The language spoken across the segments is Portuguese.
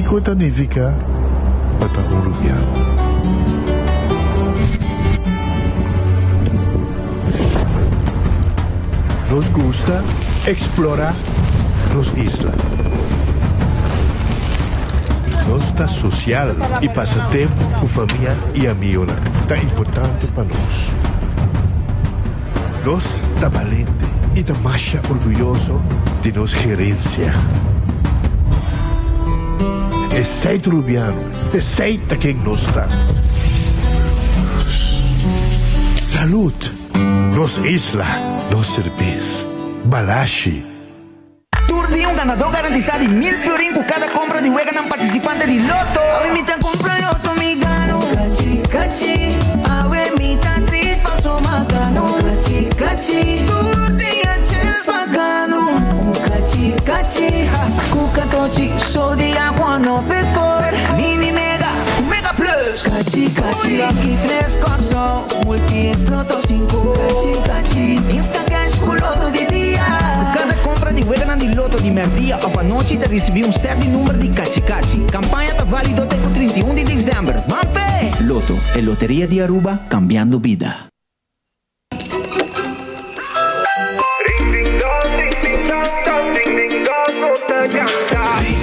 Iko significa bata urubiano. Nos gusta explorar nos islas. Nos está social e passa tempo com família e amigos. Tá importante para nós. Nós está valente e está mais orgulhoso de nossa gerência. É seito rubiano, é seita quem nós está. Salud, nos isla, nos cerveja, balashi. Tour de ganador garantizado de 1000 florin por cada compra de Weganam participante de Loto. Awe mita compra Loto mi gano. Cachi, cachi. Awe mita treat paso macano. Cachi, cachi. Tour de chance bacano. Cachi, cachi. Kuka tochi, so de agua no big four. Mini mega, mega plus. Cachi, cachi. Lucky 3 corso, multi Loto 5. Cachi, cachi. Insta cash con Loto di dia. Cada compra de Weganam de Loto de merdia of a noite te recebi certo número de cachi-cachi. Campanha está válido até o 31 de dezembro. Mampe! Loto, é loteria de Aruba, cambiando vida.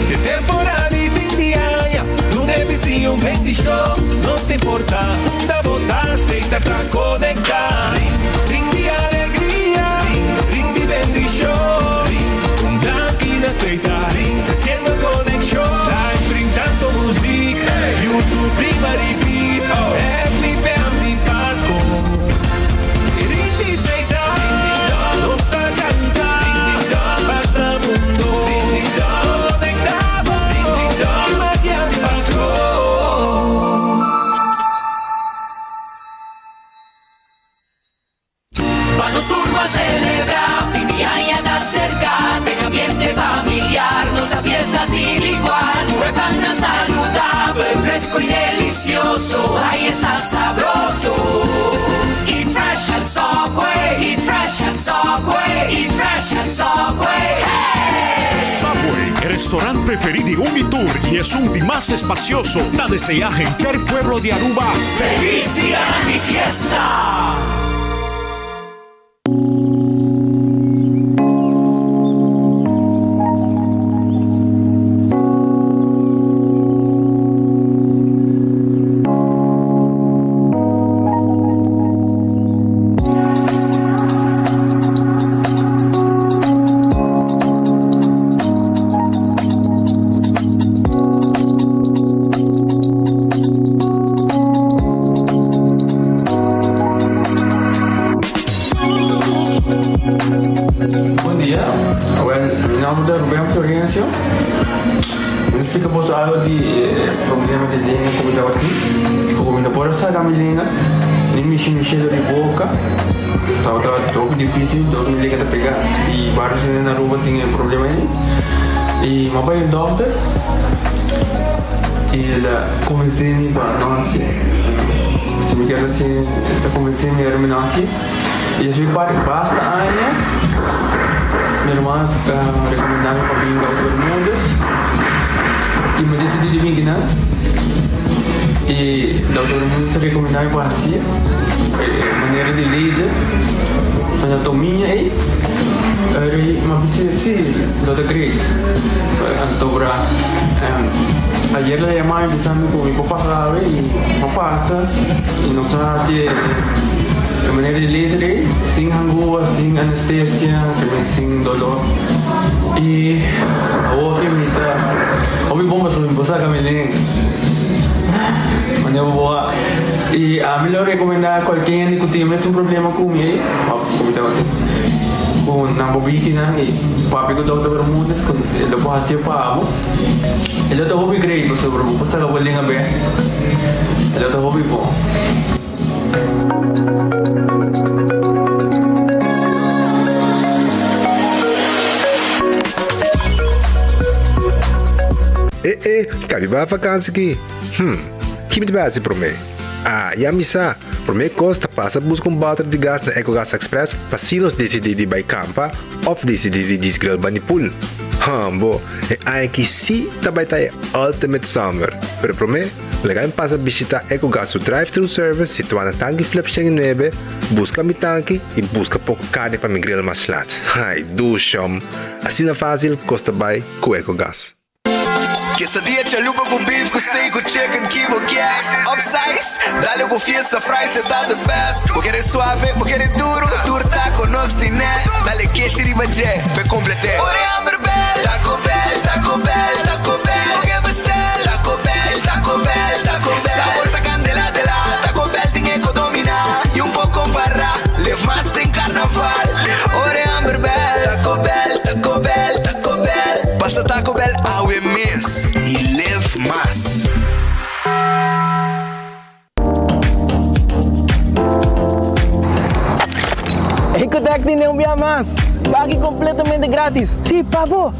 De temporada e fim de ano, no vizinho vem de show. Não te importa, da botar, aceita pra conectar. Ring de alegria, ring de vem de show. Tranquila, aceita, haciendo conexión. Live brindando música, YouTube prima repeat. Every band de Pasco. Ring de aceita, no está cantando. Basta mundo, conectado. Y magia de Pasco. Vamos turbo a celebrar, fin de año está cerca, en ambiente familiar, nos da fiesta sin igual, Huecana saludable, fresco y delicioso, ahí está sabroso. Eat fresh and Subway, eat fresh and Subway, eat fresh and Subway, hey! Subway, el restaurante preferido de Unitur y es un más espacioso. Da desea gente el pueblo de Aruba. ¡Feliz día de mi fiesta! Bom dia, meu nome é Rubén Florencio. Eu explico para você de problema de língua que eu estava aqui. Como não pode sair da minha língua, nem me cheiro de boca. Estava muito difícil, então me liga para pegar. E vários na rua tinham problema aí. E meu pai é doutor. E ele convenceu-me para nós. Se me quer assim, ele convenceu-me para me nascer. E esse basta aia. Minha irmã recomendava para vir para todo mundo. E me decidi de vir, né? E todo mundo recomendava para assim, maneira de laser, anatomia e mas sim, não acredito. Então para ayer la llamaba empezando con mi papá sabe y papá pasa y nos hace de manera de libre, sin angúa, sin anestesia, también sin dolor. Y ahora que me está, hoy bomba sobre mi esposa Camilín. Y a mí lo recomendaba a cualquier que tiene un problema conmigo, con una bobina y papi que todo el mundo es con el lo puedo hacer para amo. El otro hobby creí, pues sobre pues lo vuelven a ver. El otro hobby po. Cabe ba vacanza aqui? Que me base para mim? Ah, já me sa, Por mim, custa passa busca balde de gás na EcoGas Express para se nos decidir de campa ou decidir de desgrill banipul. Bo, e aqui sim também tá Ultimate Summer. Pero por mim, legal passa visitar EcoGas o drive-thru service situado na tanque flip 9, busca mi tanque e busca pouco carne para mi grill mais lat. Ai, dusham. Assim é fácil, custa bem com EcoGas. Quesadilla chalupa com beef, com steak, com chicken, kibo, gas. Upsize, dale com fiesta, fries, cê tá the best. Vou querer suave, vou querer duro. Turta com nós tiné. Dale queixe e ribajé, pe complete. Ore Amber Bell, Taco Bell, Taco Bell, Taco Bell. O que bestel? Taco Bell, Taco Bell, Taco Bell. Sabor ta candela de la Taco Bell tem eco domina. E pouco para, live mais tem carnaval. Ore Amber Bell, Taco Bell, Taco Bell, Taco Bell. Passa Taco Bell, awe miss. E live mais. Ecotec tem um dia mais. Pague completamente grátis. Sim, pabo.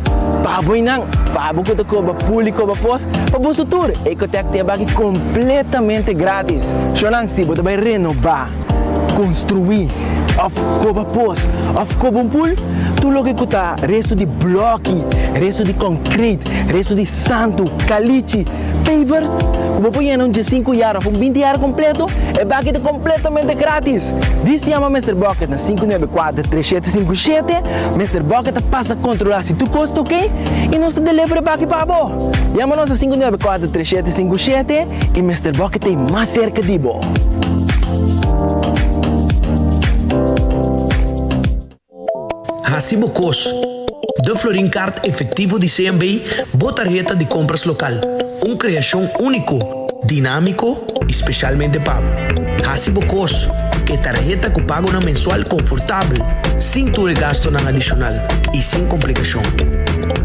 Pabo inang. Pabo que tu cobra público para pós. Pabo sutur. Ecotec tem pague completamente grátis. Xonang se você vai renovar, construir, of cobra pós, of cobra pool, tu logo que tá resto de bloque, resto de concrete, resto de santo, caliche, pavers. Como põe em de 5 anos, 20 anos completo, é pague completamente grátis. Diz se chama Mr. Bucket na 594-3757. Mr. Bucket passa a controlar se tu custa ok e nós te delivery back para bo. Chama-nos a 594-3757 e Mr. Bucket tem mais cerca de bo. Hasibo Cos, de Florin Card efetivo de CMB, botarjeta de compras local. Uma criação único, dinâmico, especialmente pago. Hasibo Cos, que tarjeta que paga na mensual confortável, sem tu gasto na adicional e sem complicação.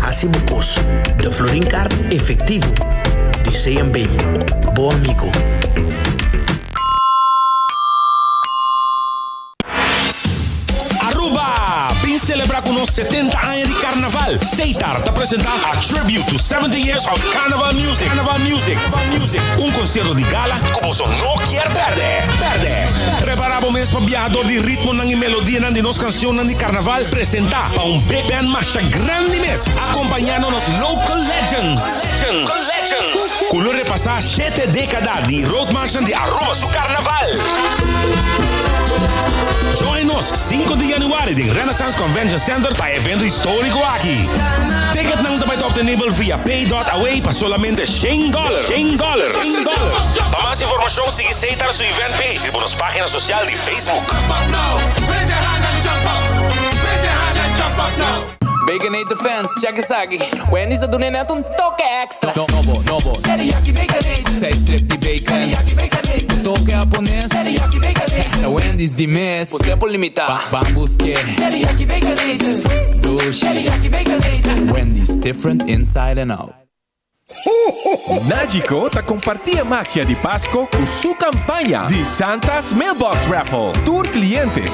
Hasibo Cos, de Florin Card efetivo de CMB. Bom amigo. Celebrar com nossos 70 anos de carnaval. Seitar te apresentar a Tribute to 70 Years of Carnival Music. Carnival Music. Concerto de gala que você não quer perder. Preparamos mesmo para viajador de ritmo e melodia de nossa canção de carnaval. Apresentar para big band marcha grande mês. Acompanhando nos local legends. Color repassar 7 décadas de road marcha de Aruba su carnaval. Join nos 5 de januário de Renaissance Convention Center para evento histórico aqui. Ticket não também está obtenível via pay.away para solamente $100. Para mais informação, siga Seitar sua event page e por nossa página social de Facebook. Baconator fans, check isso aqui. Wendy's do net toque extra. Novo. Teriyaki Baconator. 6 strip de bacon. Teriyaki Baconator. Toque japonês. Teriyaki Baconator. Wendy's de mês. Por tempo limitado. Vamos que. Teriyaki Baconator. Dush. Teriyaki Baconator. Wendy's different inside and out. Nagico está compartilha máquina de Páscoa com sua campanha de Santa's Mailbox Raffle. Tour cliente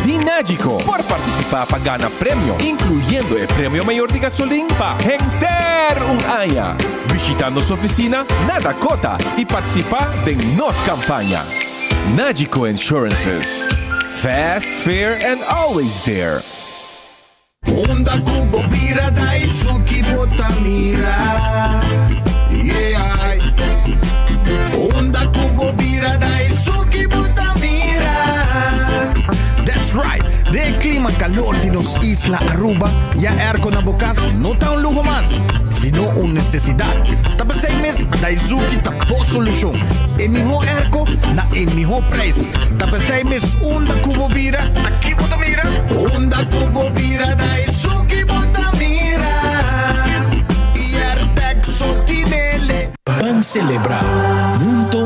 de Nagico por participar para ganhar prêmio, incluyendo o prêmio maior de gasolina para render año. Visita nossa oficina na Dakota e participar de nossa campanha. Nagico Insurances. Fast, fair and always there. Onda kubo bira dai suki botamira. Yeah. Onda kubo bira dai suki botamira. That's right. De clima calor de nos Isla Aruba, ya airco na bokas no está un lujo más, sino una necesidad. Tapos 6 meses da Izuki tapo solución. E mijo airco na e mijo preço. Tapos 6 meses onda kubo bira. Aqui botamira. Onda kubo bira da Izuki botamira. E artek sotinele. Van celebrar junto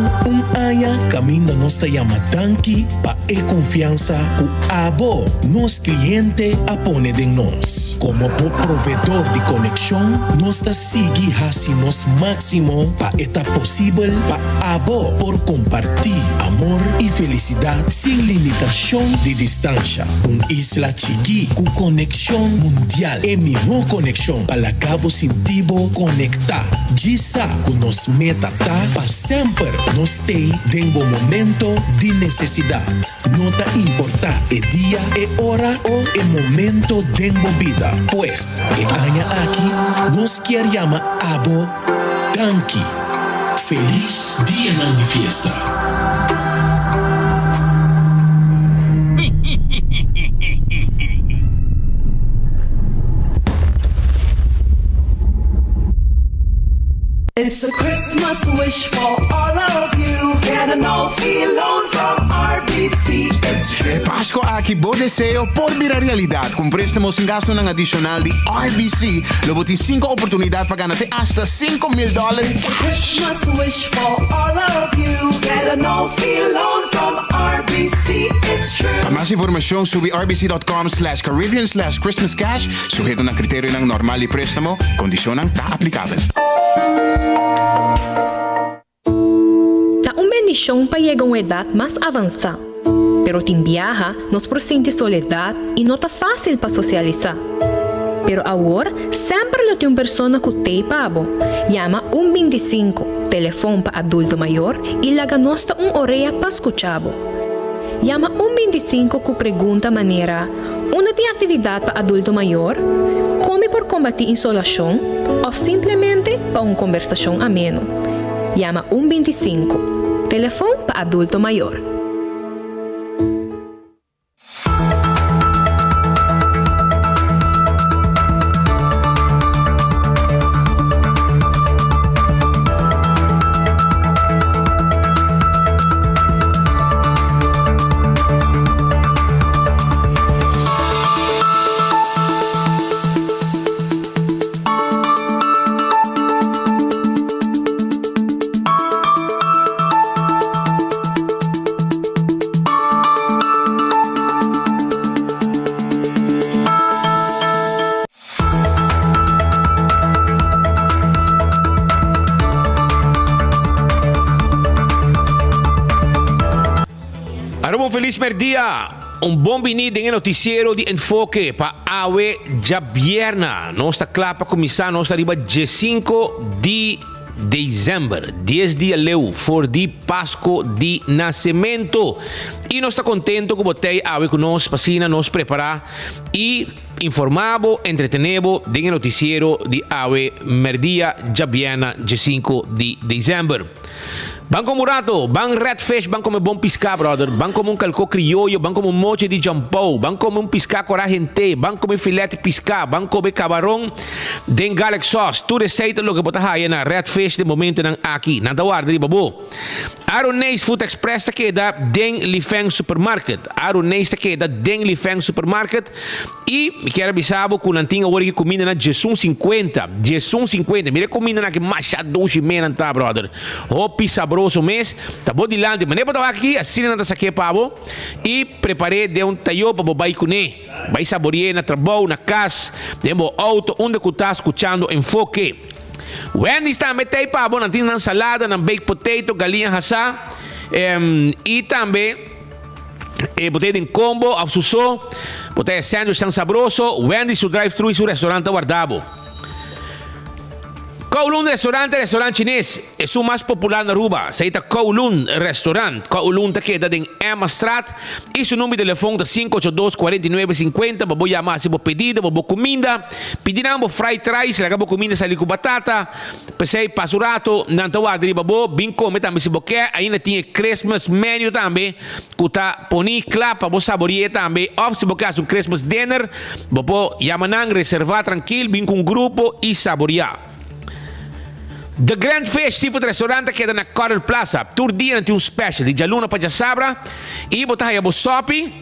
aya caminho nossa llama tanque pa confiança com abo nos cliente apone de nós. Como provedor de conexão, nós ta sigue assim nos máximo pa eta possível pa abo por compartir amor e felicidade sem limitação de distância. Isla chiqui com conexão mundial e melhor conexão para cabo sentido conectar. Gisa com nos meta tá pa sempre nos tei dengo momento de necessidade. Nota importa e dia e hora o e momento dengo vida. Pues, e aña aqui, nos quer llama Abo Danki. Feliz dia de fiesta. It's a Christmas wish for all of you. Get a no-fee loan from RBC. It's true. Pasko aqui, bom desejo por virar realidade. Com préstamos sem gasto ng adicional de RBC, lobo tem 5 oportunidades para ganhar hasta $5,000 It's a Christmas wish for all of you. Get a no-fee loan from RBC. It's true. Para mais informação, sube rbc.com/Caribbean/Christmas Cash. Sujeito na critério ng normal de préstamo, kondisyon ang ta-aplicável. Tá uma bendição para chegar a uma idade mais avançada. Pero tem viaja, nos presente soledade e não tá fácil para socializar. Pero agora, sempre tem uma pessoa que tem pabo. Llama 125, telefone para adulto maior e laga nosta orelha para escuchar-bo. Llama 125 que pergunta maneira, onde tem atividade para adulto maior? Come por combater insolação? Ou simplesmente para uma conversação ameno? Llama 125, telefone para adulto maior. Feliz merdia, bom venido em noticiero de enfoque para Awe Jabierna. Nossa clapa começar nossa riba dia 5 de dezembro, 10 dias leu, for de Páscoa de Nascimento. E nós está contento que botei Awe conosco, para nos preparar e informabo, entretenebo de noticiero de Awe merdia Jabierna dia 5 de dezembro. Banco Murato, bang redfish, bang como bom piscar, brother. Bang como calco criollo, bang como moche de jampou, bang como piscar coragente, bang como filete piscar, bang como camarão, den garlic sauce. Tu receita lo que botar aí na redfish de momento nang aqui, nada guarda de babo. Aronês Food Express ta queda den Lifeng Supermarket. Aronês ta queda den Lifeng Supermarket. E me quero avisar que não tinha hora que comida na $50. $50. Mira comida na que machado hoje meia tá, brother. Hopi sabroso mês. Tá bom de lá, de maneira para aqui, assim não tá saque pavo. E preparei de tayo para bobai cune. Vai saborear na trabalho, na casa, demo auto, onde que tá escutando enfoque. Wendy está metei pavo, não tinha salada, não baked potato, galinha assá. E também botei em combo, ao suso, botei sandwich tão sabroso. Wendy su drive-thru e su restaurante guardado. Kowloon restaurante chinês é o mais popular na Aruba. Se chama Kowloon Restaurant. Kowloon está queda em Emma Strat. E seu número de telefone é 582-4950. Vou chamar se vou pedido, vou comida. Pedirão fried rice, lagabo comida sa com batata. Pensei pasurato, não tá guarda de babo. Bem come também se quer. Ainda tinha Christmas menu também. Que tá poni clap para saborear também. Ou se quer um Christmas dinner, vou chamanang reservar tranquilo, bem com grupo e saborear. The Grand Fish Seafood Restaurante queda na Coral Plaza. Tur dia tem special de jaluna para sabra e botar aí a sopi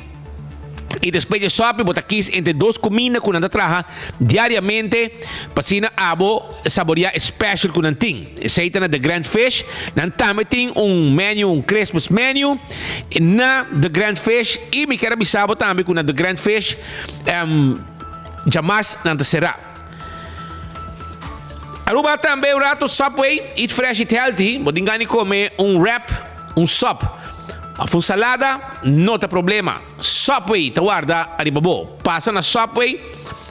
e depois de sopi botar aqui entre duas comidas que nanda traha diariamente para abo saborear special que nanda tem. Seita na The Grand Fish, nanda também tem menu, Christmas menu na The Grand Fish e me quero avisar também que na The Grand Fish jamais nanda será. Aruba também o rato Subway, eat fresh, eat healthy. Pode comer wrap, sop. A salada, não tem problema. Subway, tá guarda, aribabo. Passa na Subway,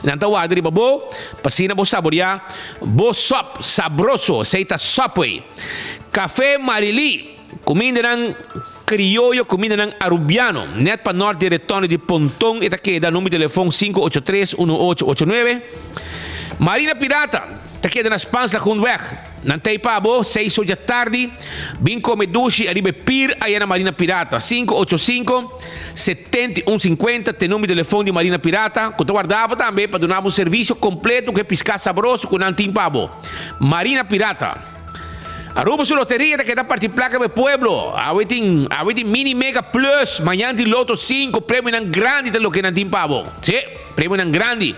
não tá guarda, aribabo. Passina, vou saborear. Bo sop, sabroso, aceita Subway. Café Marili, comida ng criollo, comida ng arubiano. Net pa norte di Retorno di Pontong, ita queda numero de telefone 583-1889. Marina Pirata, ita queda na Spans la Hundweg. Nantay Pabo, 6 da tarde, Binco Medushi, arriba Pir, aí na Marina Pirata, 585-7150, tem número de telefone de Marina Pirata, que tu guardava também para dar um serviço completo que é piscar sabroso com Nantim Pabo. Marina Pirata. Aruba su loteria que dá parte placa do pueblo. Awetin Mini Mega Plus, manhã de Loto 5, prêmio nan grande de lo que Nantim Pabo. Sim, prêmio nan grande.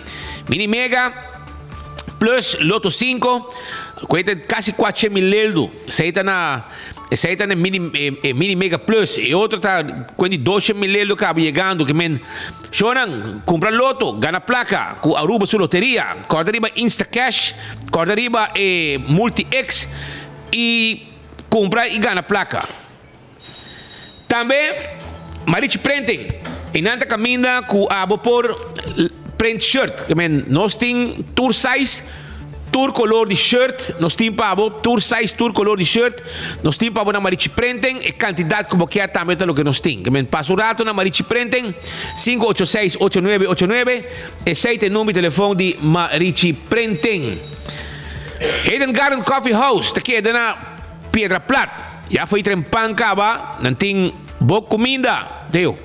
Mini Mega Plus Loto 5, cuesta quase 4 mil euros. Essa aí na Mini Mega Plus. E outro está com 12 mil euros que acaba chegando. Que men, Shonan, compra loto, gana placa, com Aruba su loteria. Corda riba Insta Cash, corda riba Multi-X e compra e gana placa. Também, Marich Printing. E nada caminha com a por print shirt. Que men, nós tem tour size, tour color de shirt, nós tem pabo, tour size, tour color de shirt, nós tem pabo na Marich Printing e quantidade como que é também o que nós tem. Que men, passa o rato na Marich Printing, 586-8989, esse é o número de telefone de Marich Printing. Eden Garden Coffee House, te queda na Piedra Plat. Já foi trempang ka ba? Nanting bok comida. Teo.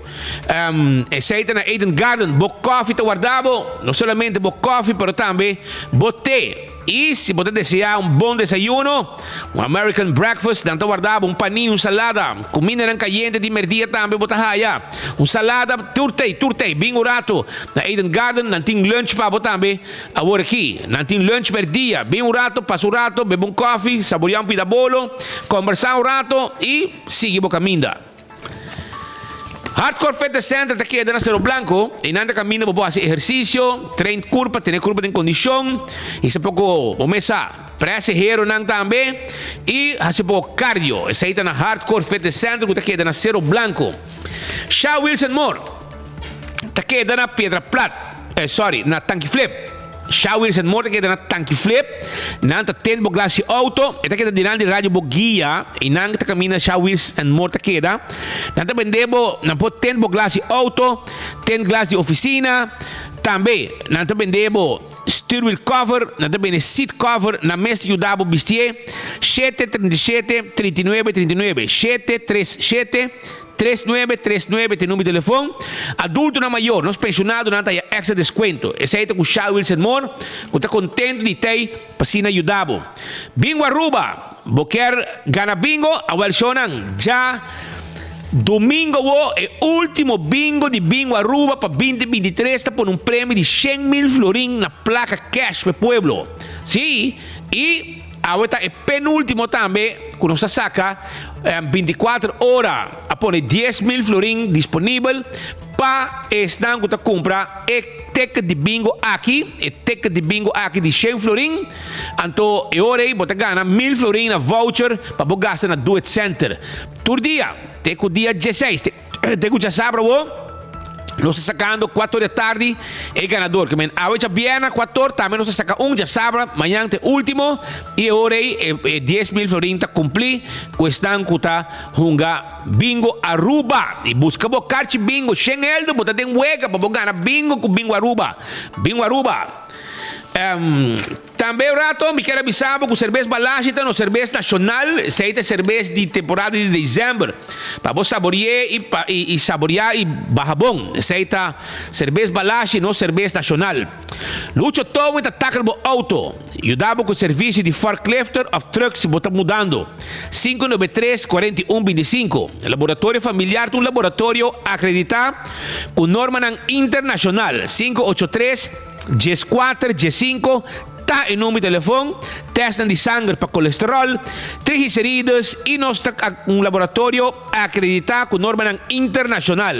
Aceita na Eden Garden, bok coffee te guardavo. No solamente bok coffee, pero também bok té. E se você desejar bom desayuno, American breakfast, tanto guardava paninho, salada, comida ng caliente de merdia também botahaya. Salada, turtei, bingo rato. Na Eden Garden, nanting lunch pa também. Agora aqui, nanting lunch merdia, bingo rato, passo rato, bebo coffee, saborear pida bolo, conversar rato e sigue bo caminda. Hardcore Fitness Center te queda na Cerro Blanco. E nanda camina para fazer exercício, trein curva, ter curva em condição. E se pouco começa pressa hero nang também. E hace pouco cardio. Essa aí tá na Hardcore Fitness Center que te queda na Cerro Blanco. Shaw Wilson Moore te queda na Piedra Plat. Na Tanque Flip. Shaw Wilson Moore te queda na Tanque Flip. Nanta ten bo glasi auto. Ita queda dinan di radio bo guia. E nang te camina Shaw Wilson Moore te queda. Nanta vendebo na po ten bo glasi auto, ten glass de oficina. Também nanta vendebo steering wheel cover, nanta vende seat cover na mestre judabo bistie 737 39 39 737 3939 tem número de telefone. Adulto na maior, nós pensionado não tem extra desconto. Esse aí tá com o Shaw Wilson Moore, que tá contente de ter para se ajudar. Bingo Aruba, boquer gana bingo, a Welsonan já domingo é o último bingo de Bingo Aruba para 2023 está por prêmio de 100,000 florin na placa cash para o pueblo. Sim, e agora é penúltimo também, que nós saca 24 horas, a pôr 10,000 florin disponível para estar que compra e ticket de bingo aqui, de 100 florin, então e ora aí você ganha 1,000 florin na voucher para você gastar na Do It Center. Todo dia, tem o dia 16, tem o dia sábado. Nós sacando 4 da tarde é ganador. Que hoje viernes 4 também nós saca dia sábado, amanhã tem último e agora é 10,000 florin tá cumprir com estanco tá hunga bingo Aruba e busca bo carte bingo 100 euros bota tem hueca para ganhar bingo com bingo Aruba. Também rato me quero avisar que o cerveja balagem está no cerveja nacional, essa é cerveja de temporada de dezembro, para você saborear e saborear e barra bom. Essa é cerveja balagem no cerveja nacional. Lucho todo está atacando o auto. Ajudava com o serviço de forklifter of trucks se está mudando. 593-4125. Laboratório familiar de laboratório acreditado com norma internacional 583 G4, G5, tá em número de telefone, testam de sangue para colesterol, triglicéridos e nós tá um laboratório acreditado com norma internacional.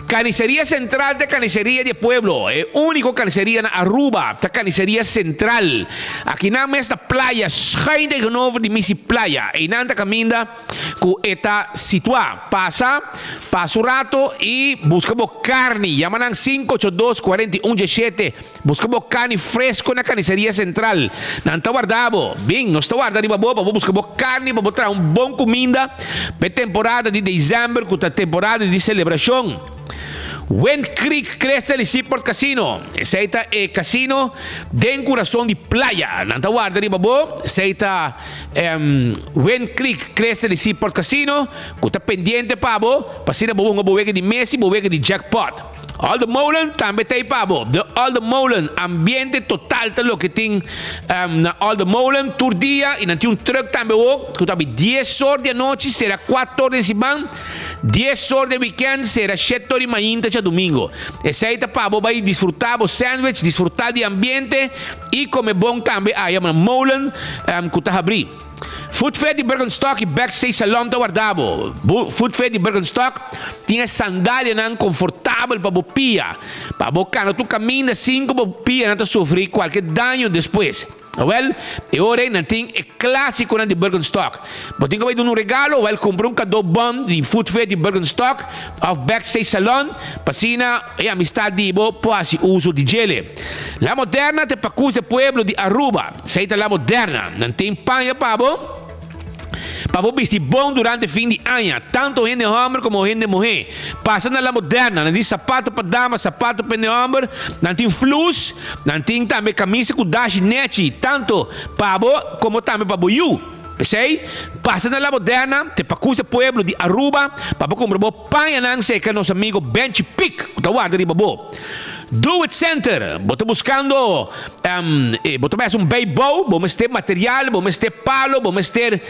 Carnicería Central de Carnicería de Pueblo. É único carnicería na Aruba. Ta Carnicería Central. Aqui na esta playa, schuin tegenover die missie playa. E nanta caminda ku eta situa. Pasa o rato e busca bo carne. Llaman 582-4117. Busca bo carne fresco na Carnicería Central. Nanta guardabo. Bem, nós está guardando de babo, busca bo carne, para botar bom comida. Para temporada de dezembro, com a temporada de celebração. Wind Creek Cresta de Seaport Casino. Seita é casino den coração de playa. Nanta guarda de babo. Seita Wind Creek Cresta de Seaport Casino. Kuta pendiente pabo. Pasina babo nga bowega de Messi, bowega de jackpot. Aldermolen também tem pabo. De Aldermolen ambiente total te lo que tem na Aldermolen tour dia e não tem truck também ook. Kuta bi 10 horas de noite será 4 horas de semana. 10 horas de weekend será 7 horas de manhã até domingo. Essa pabo vai desfrutar o sandwich, desfrutar de ambiente e comer bom também. Aí na Molen kuta abrir. Food Fair de Bergenstock e Backstage Salon da guardabo. Food Fair de Bergenstock tinha sandália não confortável para bopia. Para bocar, tu caminha 5 bopia, não te sofrer qualquer dano depois. Well, e ora não tem é clássico de Bergenstock. Mas tem que vai dar um regalo, well, comprar cadeau bom de Food Fair de Bergenstock of Backstage Salon, passina e amistade de bo pode uso de gele. La Moderna te pacus de Pueblo de Aruba. Seita La Moderna, não tem panha pabo. Para você vestir bom durante o fim de ano, tanto gente homem como gente mulher. Passa na La Moderna, não tem sapato para dama, sapato para homem, não tem flus, não tem também camisa com dash net, tanto para você como também para você. Sei? Passa na La Moderna, te pacusa Pueblo de Aruba, para você comprar panha não sei que nosso amigo Bench Pick, que guarda de babo. Do It Center, você buscando, você vai um beisebol, vamos ter material, vamos ter palo, vamos ter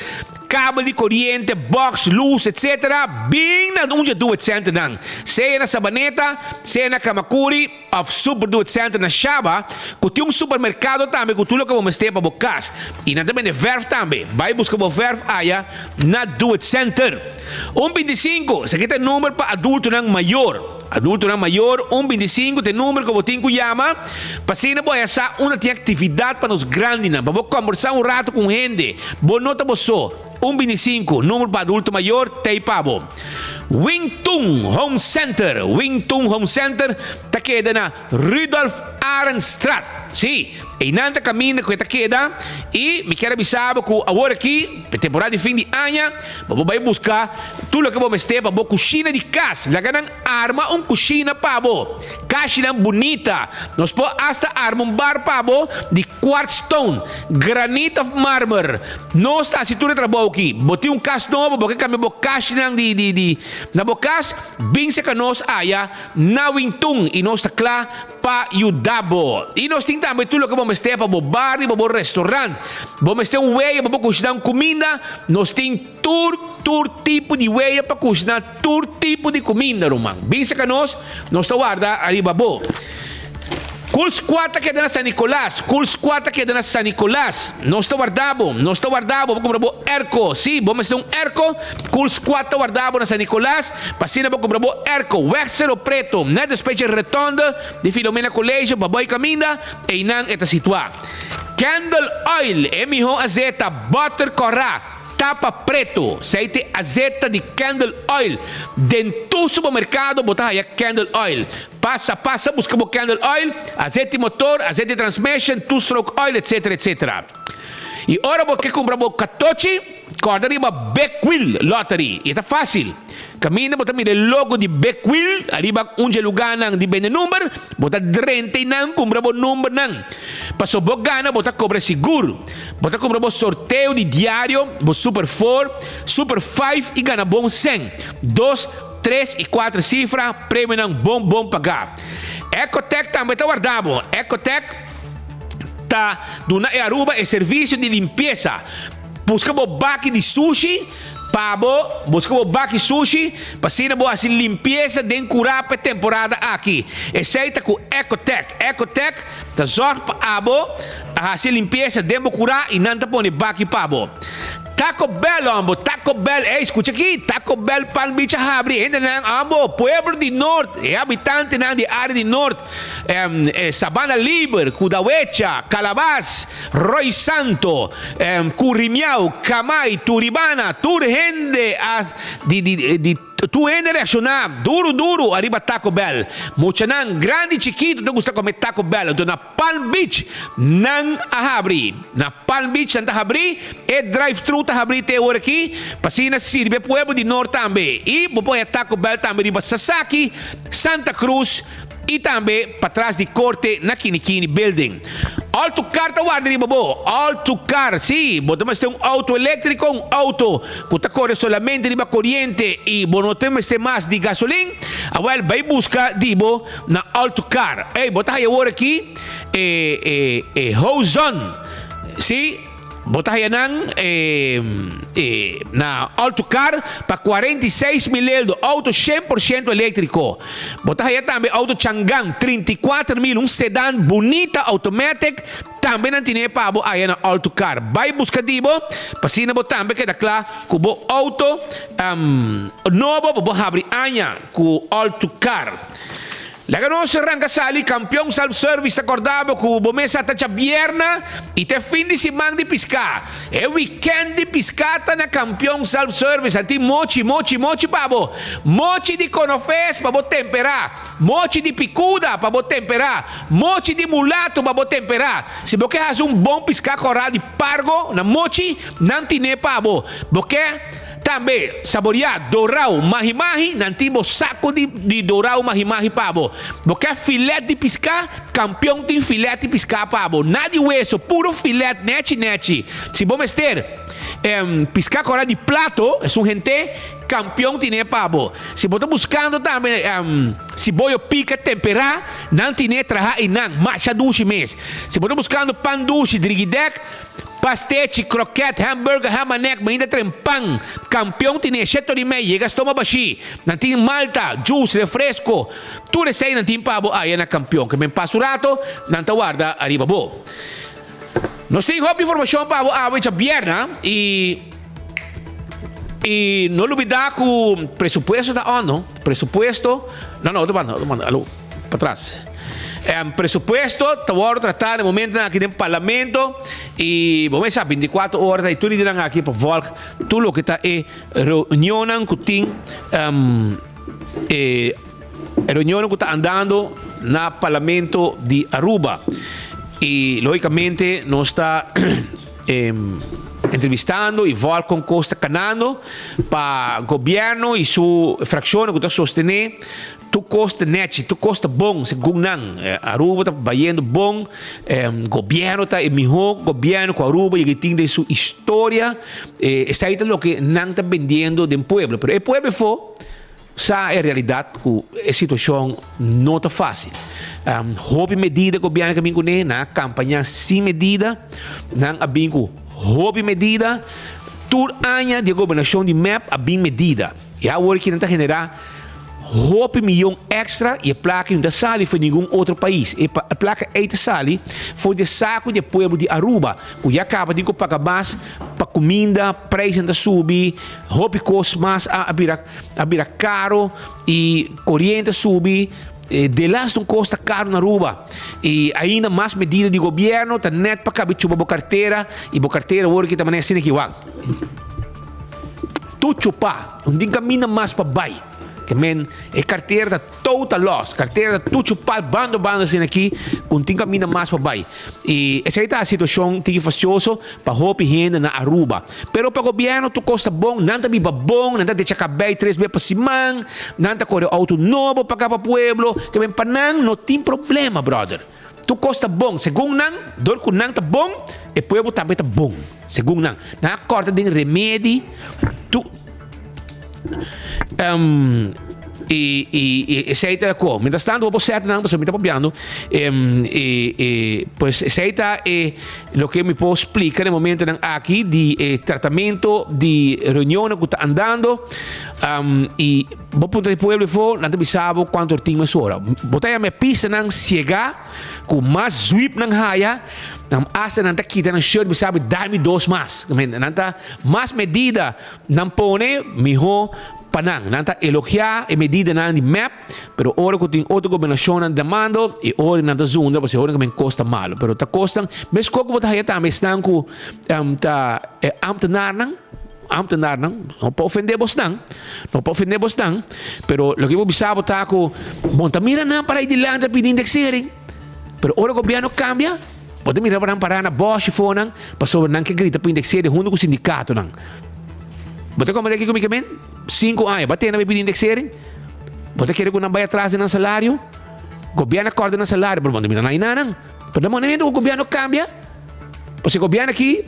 cabo de corrente, box, luz, etc. Bem na onde Do It Center não. Seja na Sabaneta, seja na Kamakuri, of Super Do It Center na Shaba, que tem supermercado também, que tudo que vamos ter para bocas. E na também de verf também. Vai buscar o verf aí na Do It Center. 125, se aqui tem número para adulto não maior. Adulto não maior, 125, tem número que você tem que chamar. Passina boa essa uma tem atividade para os grandes, para você conversar rato com gente. Boa nota você. 125, número para adulto maior, tem pabo. Wingtung Home Center. Wingtung Home Center está queda na Rudolf Arenstraat. Sim, e nanta caminho que está queda. E me quero avisar que agora aqui, na temporada de fim de ano, você vai buscar tudo que vamos ter para a cozinha de casa. Lá ganham arma cozinha para você. Caixinha bonita. Nós podemos até armar bar para você de quartz stone, granite of marmor. Nós está se tudo trabalho aqui. Botei caso novo, porque cambiar a caixinha na bocas, bem se que nós aya na Wingtung e nós está claro para ajudar. E nós temos também tudo que vamos ter para o bar e para o restaurante. Vamos ter way para cozinhar comida. Nós temos todo tipo de way para cozinhar todo tipo de comida, Roman. Bem se que nós está guardando ali babo. Kuls 4 que é na San Nicolás. Kuls 4 que é na San Nicolás. Nós está guardado. Vamos comprar o Erco. Sim, vamos ter Erco. Kuls 4 guardado na San Nicolás. Passina vamos comprar o Erco. Wexero preto. Na despeche retonda de Filomena Colégio. Baboy caminda. E não está situado. Candle Oil. É melhor azeta. Butter corra. Tapa preto, aceite azeta de Candle Oil. Dentro do supermercado, botar aí Candle Oil. Passa, busca o Candle Oil, azeite de motor, azeite de transmission, two-stroke oil, etc, etc. E ora você compra o catoche, corda arriba Beckwheel Lottery. E está fácil. Camina, bota mira o logo de Beckwheel, arriba onde lugar de bem número, bota 30 e não, compra o número não. Passou o gana, bota cobra seguro. Bota compra o sorteio de diário, o Super 4, Super 5 e gana bom 100. 2, 3 e 4 cifras, prêmio não bom pagar. Ecotec também está guardado. Ecotec tá do Aruba é serviço de limpeza. Busca o baque de sushi, pabo, busca o baque sushi, passina boa assim limpeza de curar para temporada aqui. Aceita com Ecotec. Ecotec tá só para abo, assim limpeza de curar e não tá põe baque pabo. Taco Bell, ambo. Taco Bell. Escucha aqui. Taco Bell, Palm Beach, Habri. Gente, ambo. Pueblo de Norte. Habitante de área de Norte. Sabana Libre, Cudahuecha, Calabaz, Roy Santo, Currimiao, Camay, Turibana, Turgende, tu gente reaccionar duro arriba Taco Bell. Mucha nan grande e chiquito te gusta comer Taco Bell. Na Palm Beach nan ahabri. Na Palm Beach nan ahabri e drive-thru ahabri te ora aqui. Pasina sirve pueblo de Norte também. E põe Taco Bell também riba Sasaki, Santa Cruz e também para trás de corte na Kinikini Building. Autocar tá guarda riba bo. Autocar, sim. Botamos ter auto elétrico, auto que corre solamente riba corriente e não temos ter mais de gasolina. Well, vai buscar dibo na Autocar. Bota aí agora aqui Hozon. Sim. Bota aí na Autocar para 46 mil auto 100% elétrico. Bota aí também auto Chang'an 34 mil, sedã bonita automatic. Também não tem pabo aí na Autocar. Vai buscar dibo, pasina bo também que da claro cubo auto novo bo abrir anha com Autocar. La conosce Rangasali, campione self-service accordavo con bomessa taccia bierna e te fin di semana di pisca. E weekend di piscata na campione self-service. Anti mochi pabo. Mochi di conofes pabo tempera. Mochi di picuda pabo tempera. Mochi di mulato pabo tempera. Se boke has un buon pisca corral di pargo na mochi, nanti ne pabo. Boke também saborear dorau mahi-mahi, nantibo saco de dorau mahi-mahi pabo. Porque filé de piscar, campeão tem filé de piscar pabo. Nada de hueso, puro filé, neti. Se vamos ter piscar corá de plato, é um gente, campeão tem pabo. Se você buscando também se boio pica temperar, não tem traha e não, macha duche mês. Se você buscando pan duche, drigidec, pastete, croquete, hambúrguer, hamanek, ainda tem pão, campeão tem cheto de meia, gastoma baixi, não tem malta, juice, refresco, tudo isso aí não tem pabo, aí é na campeão, que me passa o rato, não te guarda, arriba bo. Nós temos informação pabo, a bierna, e não olvidar que o presupuesto está on, não? Presupuesto, não, alô, para trás. Presupuesto, estamos tratando no momento aqui no parlamento e vamos a 24 horas e tudo dirão aqui para voltar tudo o que está é reunião que tem reunião que está andando no parlamento de Aruba e logicamente nós está entrevistando e volta com Costa Canano para o governo e sua fração que está sostenendo tu costa net, tu costa bom, segundo não, Aruba está baiando bom, governo está melhor, governo com Aruba e que tem sua história, isso aí é o que não está vendendo do povo, mas o povo for sa é realidade que a situação não está fácil. Houve medida que o governo que vem na campanha sem medida, não há bem com houve medida, tur ano de governação de MEP há bem medida. E agora que não está generar $1 milhão extra e a placa não sale foi nenhum outro país. E a placa é sale foi de saco de povo de Aruba, que já acaba de pagar mais para comida, preço ainda subir, hobby custa mais a virar caro e corrente subir. De lá não custa caro na Aruba e ainda mais medida de governo tá net para caber chupa carteira e carteira hoje que também é assim aqui tu chupa não tem caminho mais para baixo que men é carteira da total loss, carteira da tu chupar bando assim aqui, com tem caminho mais para baixo. E essa é a situação que é facioso para roupa renda na Aruba. Pero para o governo tu custa bom, não tá biba bom, não tá deixar cabelo 3 vezes para semana, não tá correr auto novo para cá para pueblo, que men para não tem problema, brother. Tu custa bom, segundo não, dor que não tá bom, e pueblo também tá bom, segundo não. Na corta de remédio, tu aceita como mientras tanto vos certo não, me está copiando pues aceita lo que me puedo explicar no momento aqui de tratamento de reunião que está andando e vou ponto de pueblo for não te sabe quanto tempo é hora botar a minha pista não chegar com mais sweep ng haya, nam asa nanta kita ng shirt, sabe, dá-me 2 mais. Nanta mais medida nam pone, miho, panang. Nanta elogiar e medida na di map, pero ora ko ting outra combinação ng demando e ora nanta zunda, kasi ora kamen costa malo. Pero ta costan, mes koko mo ta hayata, mes nang ko ambtenaar nang, não para ofendemos nang, pero lo que mo bisabo ta ko, monta mira na para idilanda pin indexering. Pero ora o gobyerno cambia, pode mira para na Bosch phone para sobre nang que grita pin indexering junto com o sindicato nang. Bota como daqui comigo 5 anos, bate na pin indexering. Bota querer ko nang bay atrás ng salário. Gobyerno acorda ng salário, pero monta mira na inanang. Pero o gobyerno cambia. Kasi o gobyerno aqui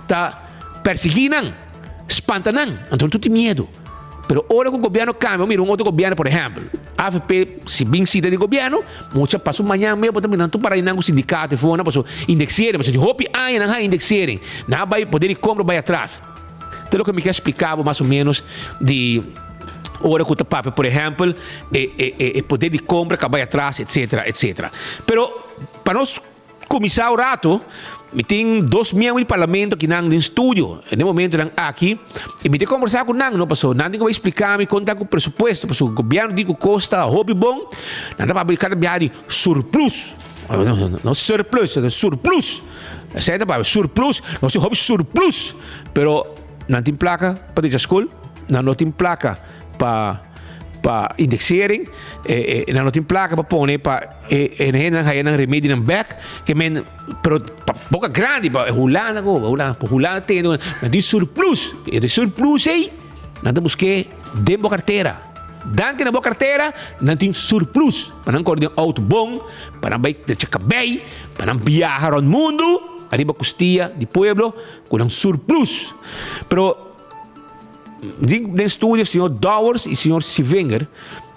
tá perseguindo espanta não, então tu tem medo. Pero ora que o governo cambia, mira outro governo, por exemplo, AFP, se bem cita de governo, muita passou manhã mesmo, também não para ir no sindicato, foi na passou indexering, mas de hopi aí não há indexering, não vai poder ir comprar vai atrás. Então o que me quer explicar mais ou menos de ora que o papel, por exemplo, poder de compra que vai atrás, etc. Pero para nós começar o rato, me tem 2 membros do parlamento que não no estúdio, no momento não aqui, e me tem que conversar com não passou, não tem que explicar, me contar com o pressuposto, porque o governo diz que custa hobby bom, não dá para brincar de surplus, não surplus, é surplus, certo para surplus, não se hobby surplus, pero não tem placa para a escola, não tem placa para indexering, não tem placa para pôr, não há remédio no back, que men, pero boca grande, hulana tem, mas de surplus aí, não temos que de boa carteira. Danke na boa carteira, não tem surplus, para não correr auto bom, para não de chacabei, para não viajar ao mundo, arriba costia de pueblo, com um surplus. Pero no estúdio, o senhor Dowers e o senhor Sivenger,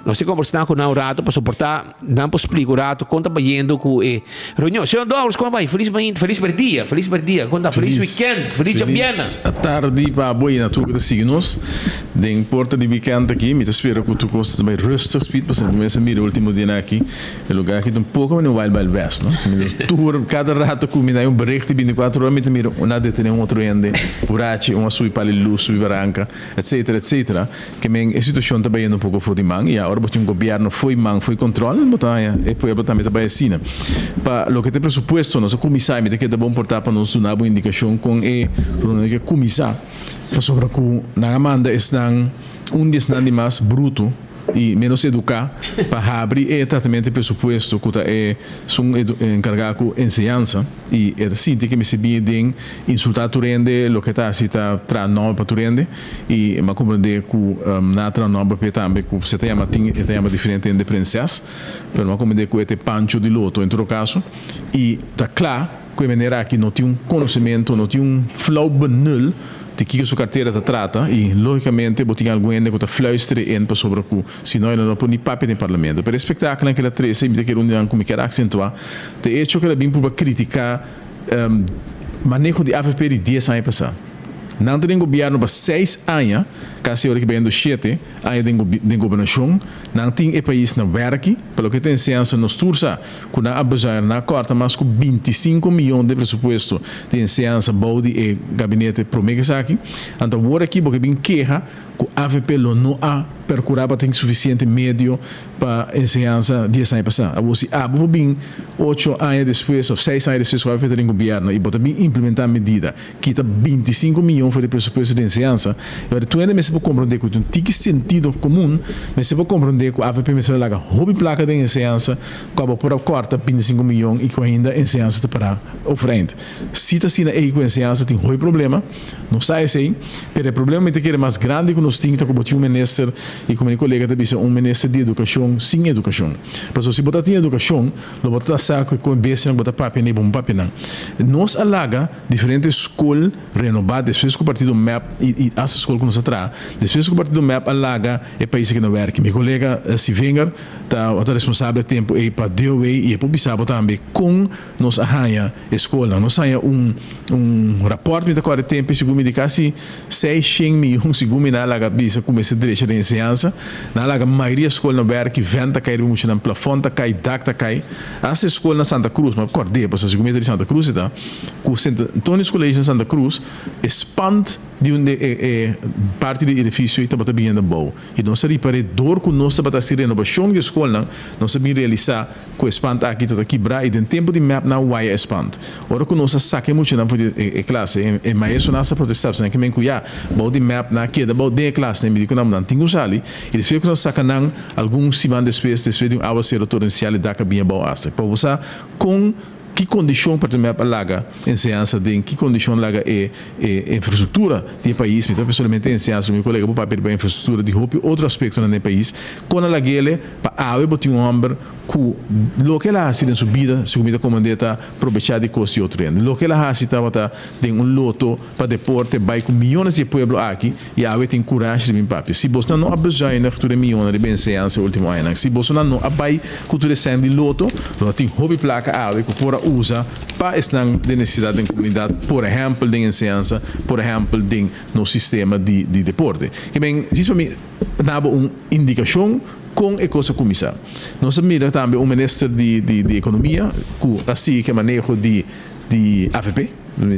nós temos conversado com o rato para suportar, não para explicar o rato, quando está indo com reunião. Senhor Dowers, como vai? Feliz dia, quando feliz weekend, feliz jambiana. A tarde para boi na tua que signos, de porta de weekend aqui, me espero que tu gostes bem rustig, speed, para começar a mirar o último dia aqui, o lugar aqui um pouco no Wild West, não? Tour cada rato com me bericht de 24 horas, me miro nada de um outro ende, burachi, uma sui para luz, sui barranca, etc. Que a situação está bem um pouco fora de mão e agora o governo foi controle, e poi também está assim. Para o que tem pressuposto, nosso comissário me tem que dar bom portar para nos dar uma indicação com o comissário para sobre que na manda estão dia de mais bruto e menos educar para abrir o tratamento de pressuposto que é encarregado com ensinança e é assim que me se bem insultar tu rende lo que está assim está tra nova para tu rende e me compreender que na tra nova para também que você tem uma diferente de princesa pero me compreender que é pancho de loto em todo caso e está claro que a maneira que não tem conhecimento não tem flow benul de que sua carteira te trata e logicamente botinha alguém que te fluistere in para sobre que se não não pode nem papel no parlamento per espetáculo que ela traz me que um como quer acentuar de hecho que ela vem para criticar manejo de AFP de 10 anos passado não tem governo para 6 anos caso hora que vem do 7 anos de governação não tem o país na verque pelo que tem ciência nos tursa quando a abusar na corta mas com 25 milhões de presupuesto de ciência body e gabinete promessa aqui então agora aqui porque bem queja que a AFP não há percuraba tem suficiente meio para ensinança 10 anos passado. Você abre bem 8 anos depois ou 6 anos depois vai ter um governo e pode bem implementar medida que está 25 milhões para o pressuposto de ensinança. Agora tu ainda me se pode compreender que tem que sentido comum, mas se pode compreender que a AFP me se larga hobby placa de ensinança, acaba por corta 25 milhões e que ainda ensinança está para o frente. Se está assim aí com ensinança tem um problema, não sai assim, mas o problema é que é mais grande que nós temos que o ministro e como meu colega também disse, ministro de educação sem educação. Porque se botar tem educação, não botar saco com base não botar papel nem bom papel não. Nós alaga diferentes escolas renovadas, depois que o partido MAP e as escolas que nos atrai, depois que o partido MAP alaga é país que não verque. Meu colega Sivenger está responsável tempo aí para DOE e é publicado também com nos arranha escola, nos arranha raporte de agora tempo segundo me de quase 600 milhões segundo na alaga bisa como esse direito de ensinar enseñanza. Na laga maioria escola na werk, venta cai, muito na plafond tá cai, dak tá cai. Essa escola na Santa Cruz, mas acordei, para se comer de Santa Cruz tá. Com Santo Antônio Colégio na Santa Cruz, expand de onde parte do edifício e tá bem bom. E nós reparador com nossa bata se renovação de escola, nós sabemos realizar com expand aqui tá quebrar e tem tempo de map na why expand. Ora com nossa saque muito na classe, e maestro nossa protestar, né que men cuia, bom de map na que da bom de classe, me digo não tinha usali, e depois que nós sacanang algum semana depois de aula ser torrencial da cabinha bom asa. Para você com que condição para ter a laga enseñança de que condição laga infraestrutura do país, então pessoalmente enseñança meu colega para papel para infraestrutura de roupa outro aspecto no país com a laguele para a botar homem que lo que ela hacía en su vida, su comida comandeta, aprovechar de cosas y otro. Lo que ela hacía estaba de un loto para deporte, vai com milhões de pueblos aqui e a tem coragem de meu papi. Se você não abusa na cultura milhões de bençança último ano, se você não abai cultura sem de loto, você tem hobby placa a que pora usa para estar de necessidade da comunidade, por exemplo, de enseñança, por exemplo, de no sistema de deporte. Que bem, isso para mim dá uma indicação com a coisa começar. Nós mira também o ministro de economia, que assim que manejo de AFP,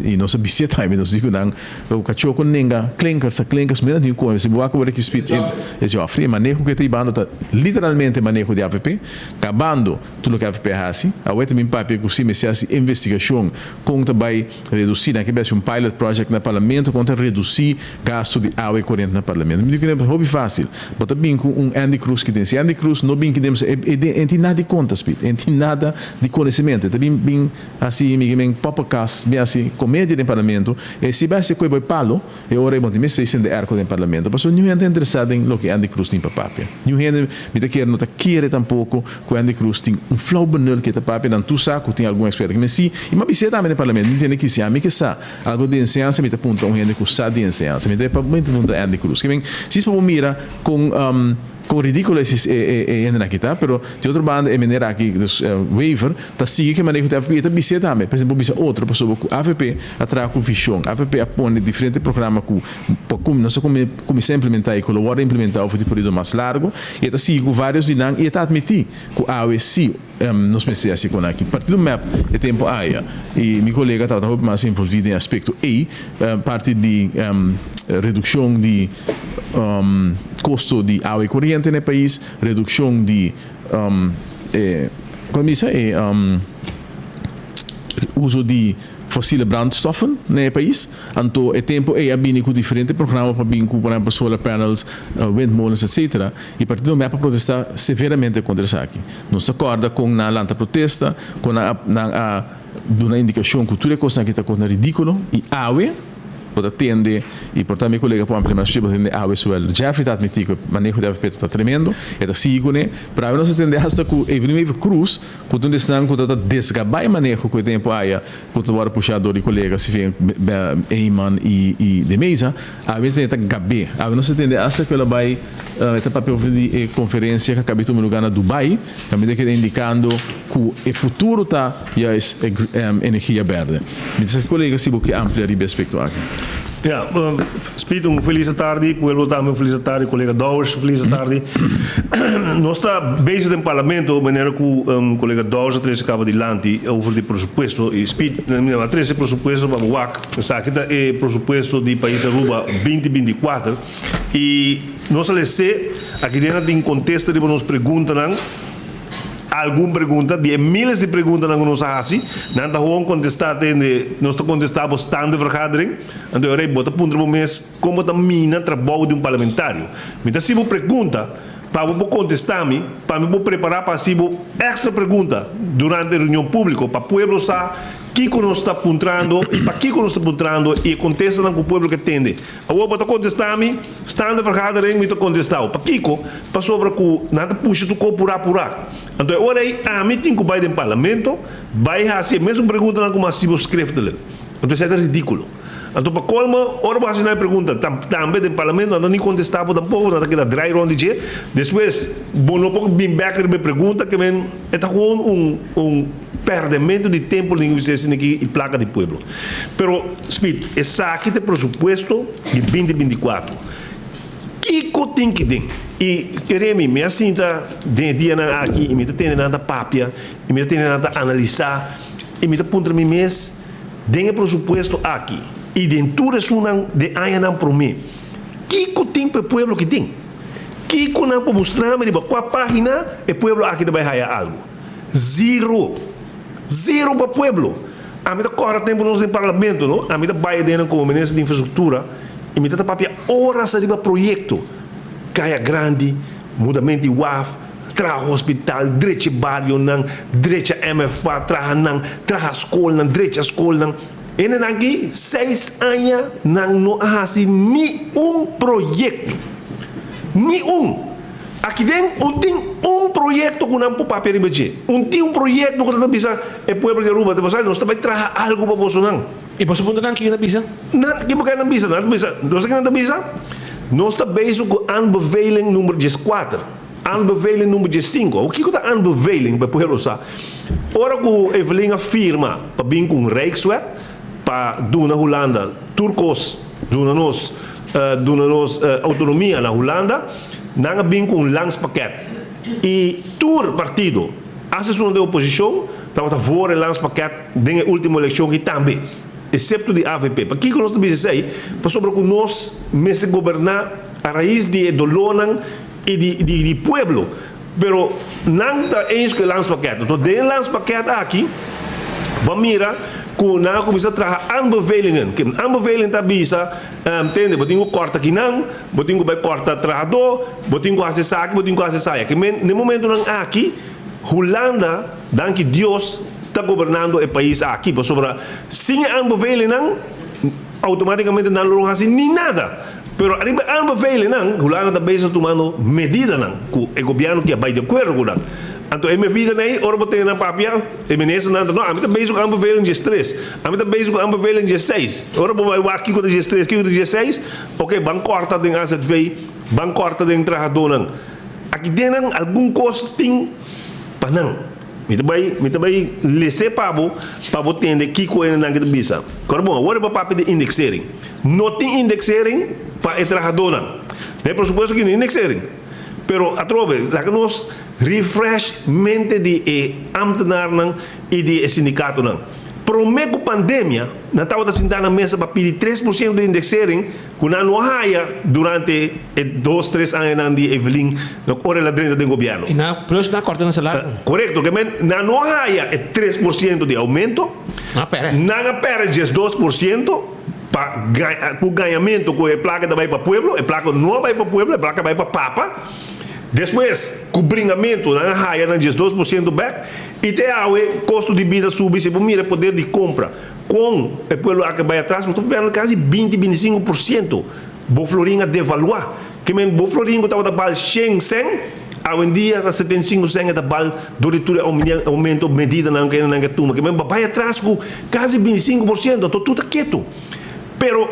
e nós sabia também nós digo não o cachorro com ninguém clinkers mesmo de coisa se boa que speed é Joffrey manejo que tem bando tá literalmente manejo de AFP acabando tudo que a AFP assim a outra me papi que se me se investigação com também reduzir na que é um pilot project na parlamento contra reduzir gasto de água corrente na parlamento me digo que é hobby fácil bota bem com Andy Cruz que tem se Andy Cruz não bem que temos tem nada de contas tem nada de conhecimento também bem assim me podcast bem assim comédia no parlamento e se vai ser coi palo e ora bom me sei sendo arco no parlamento mas não é interessado em lo que Andy Cruz tem para papel não é me te quer não te quer tampouco que Andy Cruz tem flow banal que te papel não tu saco tem algum experiência mas se e uma visita também no parlamento não tem que se a mim que sa algo de enseñança me te ponto Andy Cruz sa de enseñança me te para muito Andy Cruz que bem se para mira com ridículo ainda aqui tá, pero de outra banda é maneira aqui dos waiver tá sigue que maneira que a AFP tá bise também, por exemplo bise outra pessoa que a AFP atrai com visão, a AFP apone diferente programa com como nós começar a implementar e colaborar a implementar o período mais largo e tá sigue vários dinam e tá admitir que a AOC nós pensamos assim com aqui parte do map é tempo aí e meu colega estava mais envolvido em aspecto parte de redução de custo de água corrente no país, redução de como diz uso de fóssil brandstoffen no país. Então, é tempo abini com diferentes programas para vir com, por exemplo, solar panels, windmolens, etc. E a partir do momento para protestar severamente contra isso aqui. Não se acorda com a lanta protesta, com uma indicação que tudo é coisa que está ridículo e água pode atender e portanto meu colega pode implementar a água suel Jeffrey está admitindo que o manejo de AFP está tremendo é da sigune para nós atender hasta que Evelyn Cruz quando estão quando está desgabar o manejo que o tempo aí quando agora puxador de colega se vem Eiman e de mesa a vezes está gabe a nós atender hasta que ela vai está papel de conferência que acabou no lugar na Dubai também que indicando que o futuro está já é energia verde mas colega se que amplia o aspecto aqui. Spito, feliz tarde, pueblo também feliz tarde, colega Dowers, feliz tarde. Nós estamos bezig no parlamento, maneira que o colega Dowers trouxe acaba de lante over de presupuesto e Spito, trouxe presupuesto para o WAC, sabe que é presupuesto de país Aruba 2024 e nós lê aqui dentro tem contexto de nos perguntam alguma pergunta, de milhares de perguntas que nós fazemos, não está gewoon contestar, nós contestamos bastante vergadering, então eu bota ponto no mês como está mina trabalho de um parlamentário. Então se você pergunta, para você contestar, para você preparar para si extra pergunta durante a reunião pública, para o povo saber que nós está apontando e para que nós está apontando e contesta com o povo que atende. Agora para contestar, estando vergadering, me contestar. Para que para sobre que nada puxa tu por apurar. Então agora aí a mim tem que vai no parlamento, vai fazer mesmo pergunta como se você escreve. Então isso é ridículo. Então, para colma, ora vai fazer a pergunta, também no parlamento, não nem contestava tampouco, não aquela dry round de depois, bom, não pouco bem back a pergunta, que é perdimento de tempo linguístico aqui e placa de povo. Pero, Speed, esse aqui é o presupuesto de 2024. Que tem que ter? E queremos me assinta de dia na aqui, e me tem nada papia, e me tem nada analisar, e me punta me mês, dengue presupuesto aqui. E dentro de aia não para mim. Que tem para o povo que tem? Que não para mostrar me qual página o povo aqui vai ganhar algo? Zero para o povo. A mim corre tempo no parlamento, não? A mim vai dentro como ministro de infraestrutura, e me papia horas de projeto. Caia grande, mudamento de WAF, traga hospital, direito barrio, direito MFA, traga escola, direito escola. E aqui, 6 anos, não há nenhum projeto. Nenhum. Aqui dentro, tem um projeto que não pode papel de budget. Tem um projeto que não precisa, é povo de Aruba, nós também traga algo para você não. E você pode não que não precisa? Não, que não precisa, não precisa. Nós não precisa. Nós estamos bezig com aanbeveling número 4. Aanbeveling número 5. O que é a aanbeveling para o povo saber? Ora que Evelyn afirma para vir com Rijkswet, para na Holanda, Turcos, nos autonomia na Holanda, não vem com langspakket. E Tur partido, assessor de oposição, estava a favor do langspakket na última eleição que também. Excepto de AVP. Para que nós devemos dizer, para sobre que nós me governar a raiz de dolonan e de pueblo. Pero não está eens que landspaket. Então, de landspaket aqui, vamos mirar que não começa a trazer aanbevelingen. Que aanbeveling está bisa, entende? Botinho corta aqui não, botinho vai cortar trajador, botinho acessar aqui, botinho acessar aqui. No momento não aqui, Holanda, danke Deus, está governando o país aqui, por sobre sem aanbeveling não, automaticamente não logra assim nem nada. Pero arriba aanbeveling não, Holanda está bezig tomando medida não, que o governo que vai de acordo com não. Então, a minha vida aí, ora botar na papel, e ministro não, a mim está bezig com aanbeveling de 3, a mim está bezig com aanbeveling de 6. Ora vou aqui com de 3, aqui com de 6, ok, banco corta tem AZV, banco corta tem trajador não. Aqui dentro algum custo tem para não. Me também laissez para entender que coisa não é que bisa. Agora para papel de indexering. Não tem indexering para o trabalhador não. Tem pressuposto que não indexering. Pero a trove, lá que nós refresh mente de ambtenaar e de sindicato não. Prometo a pandemia, não estava sentado na mesa para pedir 3% de indexering, que não há durante 2-3 anos de Evelyn, na hora da drena do governo. E na plus na corta no salário. Correto, que não há 3% de aumento, não perde 2% para o ganhamento que a placa vai para o povo, a placa não vai para o povo, a placa vai para o papa. Depois, o bringamento na raia na 12% back e tem o custo de vida subir, se mira poder de compra com o povo que vai atrás, mas estou vendo quase 20-25%. Boflorinha devaluar, que men Boflorinha estava bal 100 hoje em dia está 75 cents da bal do aumento medida não que não que tuma, que men vai atrás com quase 25%, então tudo quieto. Pero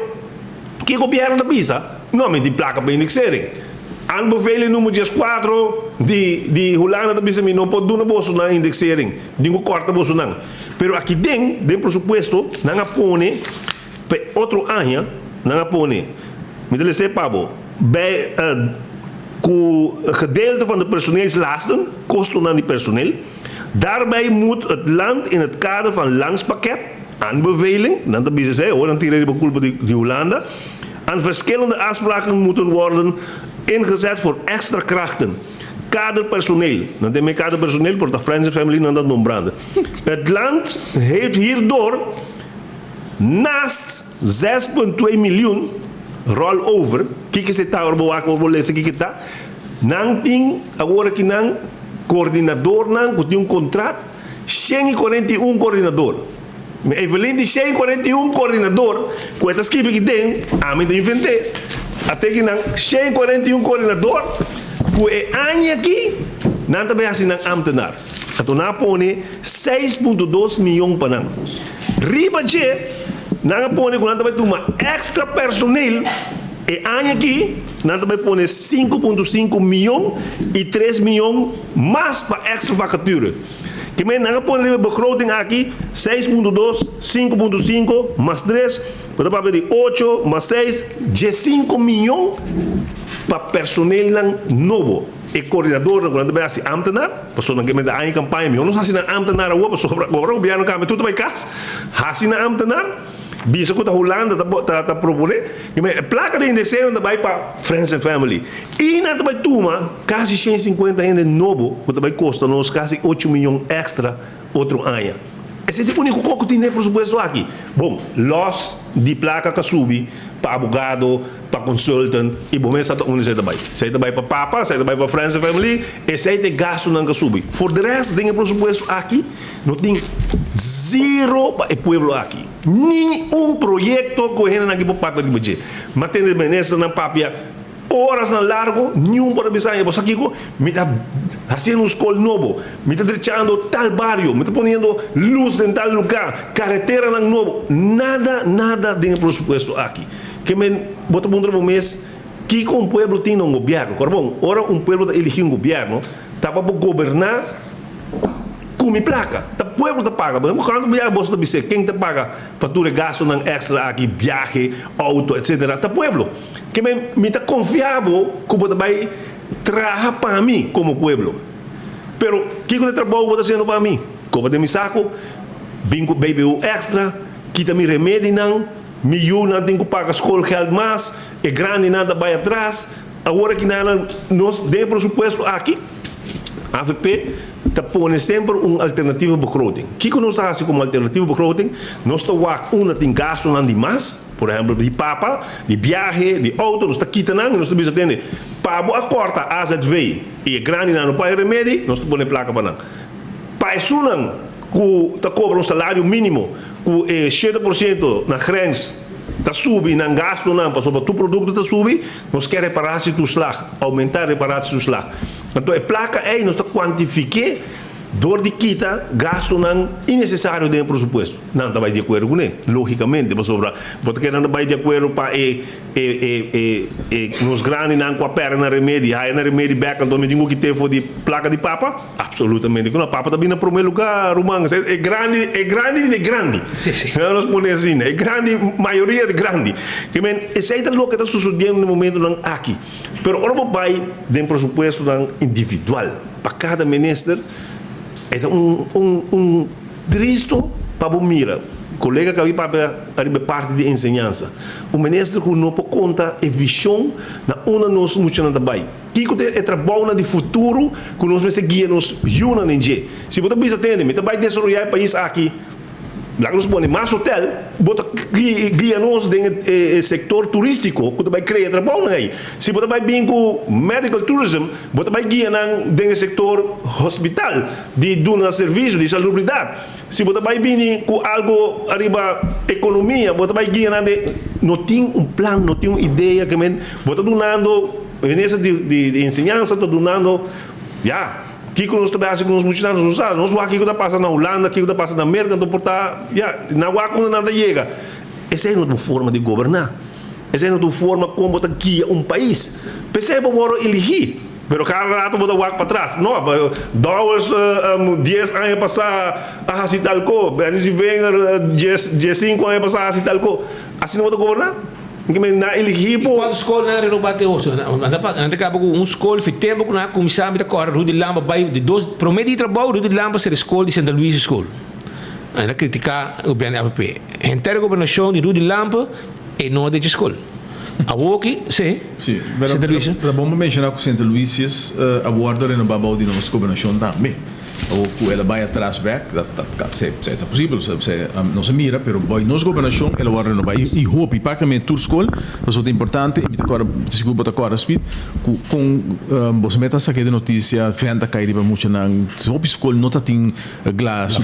que governo da bisa, não me de placa para indexering. Aanbeveling número 4 de Holanda também não pode dar bolso na indexering, não corta bolso não. Pero aqui dentro presupuesto não põe outro ano, não põe. Me dele se pabo, bij o gedeelte van de personeelslasten, kosten aan die personeel. Daarbij moet het land in het kader van langspakket, aanbeveling, dan dat is het, hoor, dan tieren die bekulpen die Hollanda, aan verschillende afspraken moeten worden ingezet voor extra krachten. Kaderpersoneel. Dan denk ik kaderpersoneel, voor de Friends and Family, dan dat nombrande. Het land heeft hierdoor naast 6,2 miljoen rollover. Kijk eens het daar, we lezen, kijk het daar. Nang ting, agora que nang coordenador nang, que tem contrato, 141 coordenador. Evelyn de 141 coordenador, com esta equipe que tem, a mim de inventei. Até que nang 141 coordenador, que é ano aqui, não também assim nang ambtenaar. Então na põe 6,2 milhões para nang. Riba je, nang põe quando também toma extra personal, e ano aqui, nang também põe 5,5 milhões e 3 milhões mais para extra vacature. Que men nang põe de begroting aqui 6,2, 5,5 mais 3, para papel de 8 mais 6, de 5 milhões para personeel lang novo. E coördinador na quando bem assim ambtenaar, pessoa que me dá a campanha, eu não sei se na ambtenaar ou pessoa agora o governo kami tudo vai cas. Hasi na ambtenaar, bisa ko ta Holanda ta propone, que me placa de indexação da vai para Friends and Family. E na vai tuma quase 150 ainda novo, que vai custa nos quase 8 milhões extra outro ano. Esse é o único coco que tem presupuesto aqui. Bom, los de placa que subi para advogado, para consultant, e bom, essa onde você vai. Você vai para papa, você vai para friends and family, esse aí tem gasto não que subi. For the rest, tem presupuesto aqui, não tem zero para o pueblo aqui. Nenhum projeto que a gente aqui para papel de budget. Mas tem de ministro na papel horas na largo, nenhum para bisaya. Você aqui, me está fazendo um escola novo, me está deixando tal barrio, me está ponendo luz em tal lugar, carretera novo. Nada tem presupuesto aqui. Que me bota para um mês, que com o pueblo tem um governo. Bom, ora um pueblo elegeu um governo, está para governar com minha placa. O pueblo te paga. Quando você dizer quem te paga para tu gasto não extra aqui, viagem, auto, etc. O pueblo. Que me está confiável que você vai trabalhar para mim como pueblo. Pero, que eu trabalho você fazendo para mim? Como de mi saco, bingo baby extra, quita mi remédio não, milhão não tenho que pagar escola geld mais, é grande nada vai atrás. Agora que nada nós dê presupuesto aqui, a AVP te põe sempre uma alternativa begroting. O que nós estamos fazendo como alternativa begroting? Nós estamos tem gasto não demais, por exemplo, de papa, de viagem, de auto, nós estamos quitando, nós estamos atendendo. Para a corta AZV e grande não paga remédio, nós estamos pondo placa para não. Para isso não, que cobra um salário mínimo, que 7% na grens, está subindo, não gasto não, para sobre o produto está subindo, nós queremos reparar-se do slag, aumentar reparar-se do slag. Então, a placa aí, nós estamos quantificando dor de quita, gasto não innecessário dentro do pressuposto. Não está de acordo com ele, logicamente, porque não está de acordo para nos grandes não com a perna remédio, aí na remédio back, então me digo que tem de placa de papa, absolutamente, quando a papa está vindo no primeiro lugar, romano, é grande. Sim. Nós podemos assim, é grande, maioria de grande. Que esse aí é o que está sucedendo no momento não aqui. Pero ora vai dentro do pressuposto individual, para cada ministro. É tristo para o mira. Colega que havia parte de ensinança. O ministro que não pode contar a visão na uma nós muito trabalho. Que é trabalho de futuro que nós vamos seguir nos juntos em dia. Se você precisa entender, você vai desenvolver o país aqui. Lá nós põe mais hotel, bota guia nós no setor turístico, que vai criar trabalho aí. Se você vai vir com medical tourism, você vai guia no setor hospital, de dar serviço de salubridade. Se você vai vir com algo arriba economia, você vai guia não tem um plano, não tem uma ideia que você donando, nessa de ensinança, está donando, que nós trabalhamos com os muçulmanos, nós vamos aqui que está passando na Holanda, aqui que está passando na América, então portar, na quando nada chega. Essa é uma forma de governar. Essa é uma forma como está guia um país. Perceba agora elegir, mas cada rato você vai para trás. Não, 10 anos passar a Citalco, se vem 5 anos passar a Citalco, assim não vai governar. E quando escola não renovada hoje, anda acaba com escola, foi tempo que na comissão da cor, Rudy Lamba vai de dois prometo de trabalho, Rudy Lamba ser escola de Santa Luís School. Anda criticar o BNFP. Inteira governação de Rudy Lamba e não de escola. A Woki, sim. Sim, Santa Luís. É bom mencionar que Santa Luís a guarda renovada de nossa governação também. Ou ela vai atrás back, é possível, não se mira, mas a nossa governação ela vai renovar. E hope, praticamente toda a escola, isso é importante, e desculpa, está agora, com você meta essa de notícia, venda cair para muito, se a escola não tem glass,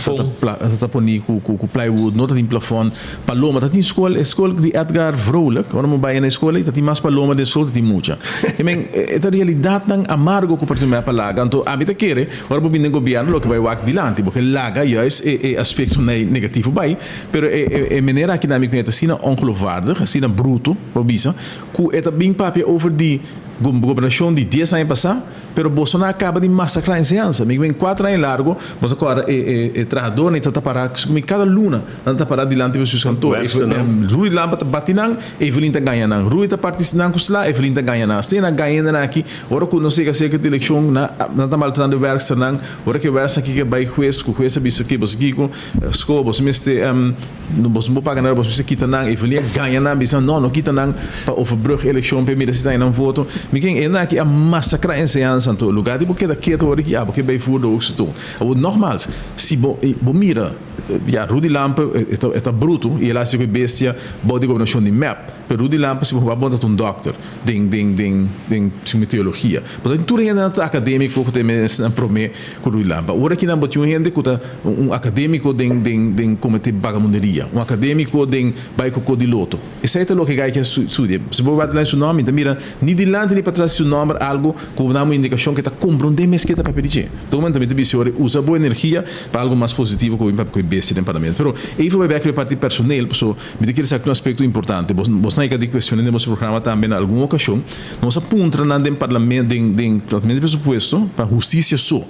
está poni com plywood, não tem plafond, paloma, está tem escola de Edgar Vrolijk, quando eu vai na escola, está tem mais paloma de escola, tem muita. É a realidade tão amargo que o partido me fala, então a mim te quer, agora vou vir no governo lo que vai wak dilante, porque laga juist aspecto negativo vai, pero é maneira académica é assim ongeloofwaardig, assim bruto, obisa, que é bem papel over die governação de 10 anos passar, pero Bolsonaro acaba de massacrar a enseñanza. Me vem 4 anos largo, mas agora é trajador, nem tá parar, cada luna, não tá parar diante dos seus cantores. Rui Lampa tá batinang, Evelyn tá ganhando. Rui tá participando com lá, Evelyn tá ganhando. Você não ganhando aqui, ora que não sei que a eleição não tá maltratando o verso não, ora que o verso aqui que vai juiz, com juiz abiso aqui, você aqui com escola, você meste você não paga nada, você quita não, Evelyn ganha não, bisa não quita não para overbrug eleição para mira se tá em voto. Me quem é aqui a massacrar enseñanza santo lugar de porque daqui até hora que porque vai furo do isso tudo. O normal, se bo mira, já Rudi Lampa é bruto e ele acha que bestia body governação de map. Pero Rudi Lampa se vai botar um doctor de teologia. Portanto, tudo é acadêmico que tem um promê com Rudi Lampa. Ora que não botou gente que acadêmico de cometer vagabunderia, acadêmico de bairro codiloto. Isso é o que vai que estuda. Se você vai dar seu nome, então mira, nem de lá nem para trás seu nome algo com uma indicação que está compreendendo mais que está para pedir. Então, também usa boa energia para algo mais positivo que para que beste no parlamento. Pero aí vai ver que a parte personal, pessoal, me diz que um aspecto importante. Você não é que questione no nosso programa também em alguma ocasião, nós apuntamos no parlamento de tratamento de presupuesto para justiça só.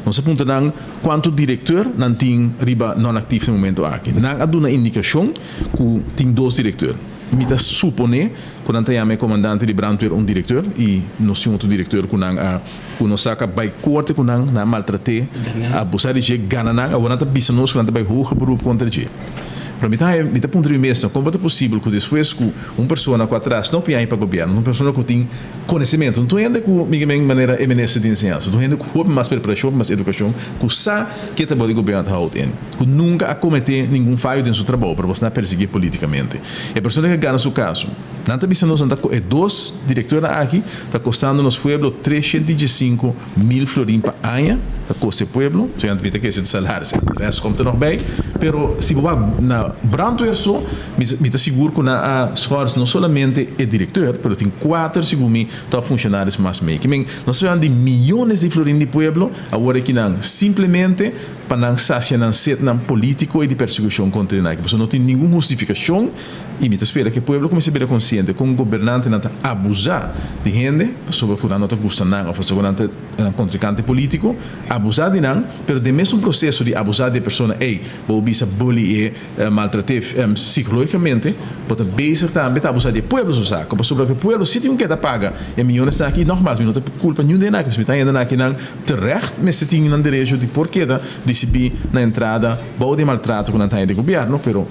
Nós apuntamos quanto diretor não tem riba não ativo no momento aqui. Não há uma indicação que tem 2 diretores. Me está supone que não tem a comandante de brandweer diretor e nós temos outro diretor que não saca vai corte que não maltrate abusar de gana não agora está bisa nós que não vai rua por contra de para mim está ponto de vista como é possível que depois que uma pessoa com atrás não piai para o governo uma pessoa que tem conhecimento não ainda com de maneira eminência de ensinança não ainda com mais preparação mais educação que sabe que está bom governo está outro que nunca a cometer nenhum falho em seu trabalho para você não perseguir politicamente a pessoa que ganha seu caso não está bisa nós é 2 diretores aqui está custando nos pueblo 305.000 florins para ano está custando o pueblo se a gente que esse salário o resto como não bem pero se você na brandweer só me está seguro que na escolas não somente é diretor, mas tem 4 segundo top funcionários mais meio. Nós falamos de milhões de florins de pueblo, agora que não simplesmente para não saciar não ser não político e de perseguição contra ele, porque não tem nenhuma justificação e me espera que o pueblo comece a ser consciente que um governante não está abusar de gente, sobre que não está gostando não, ou sobre que não é um contrincante político, abusar de não, mas de mesmo processo de abusar de pessoa, vou bisa bully e maltratar psicologicamente, pode bem também está abusar de pueblo so saco, porque sobre que o pueblo se tem que dar paga, e milhões está aqui normal, não tem culpa nenhuma de nada, se está ainda aqui não terecht, mas se tem um direito de porquê da receber na entrada, bom de maltrato quando está de governo, pero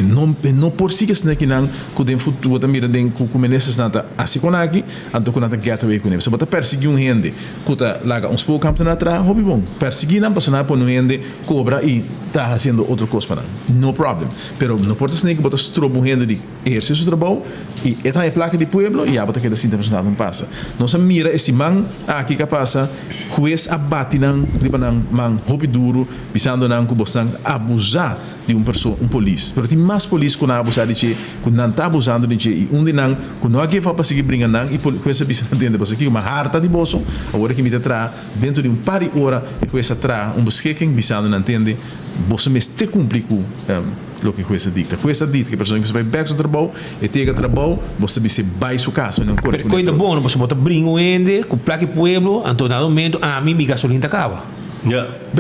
não por si que se aqui não que tem futuro também tem que começar nada assim com aqui, anto quando está getaway com ele, se bota perseguir um gente, que está lá uns pouco campo na atrás, hobby bom, perseguir não passa nada por um gente cobra e está fazendo outra coisa para no problem, pero não pode ser que bota strobo gente de exercer seu trabalho e esta é a placa de pueblo e a bota que da cinta personal não passa. Nossa mira esse man aqui que passa, juiz abate não, riba não, man hobby duro, pisando não que bostan abusar de pessoa, polícia. Pero tem mais polícia que não abusar de che, que não está abusando de che e de não, que não aqui para seguir brincando não e com essa bisa não entende, você aqui uma harta de bolso, agora que me tra dentro de par de hora e com essa tra busquequem bisando não entende, você me te cumprir com lo que questa dita. Questa dita che persone che vai back sul trabalho e tega trabalho, você vai ser vai su casa, não corre. Per coisa bom, você bota brinco ende, com placa pueblo, anto dado momento a mim gasolina acaba.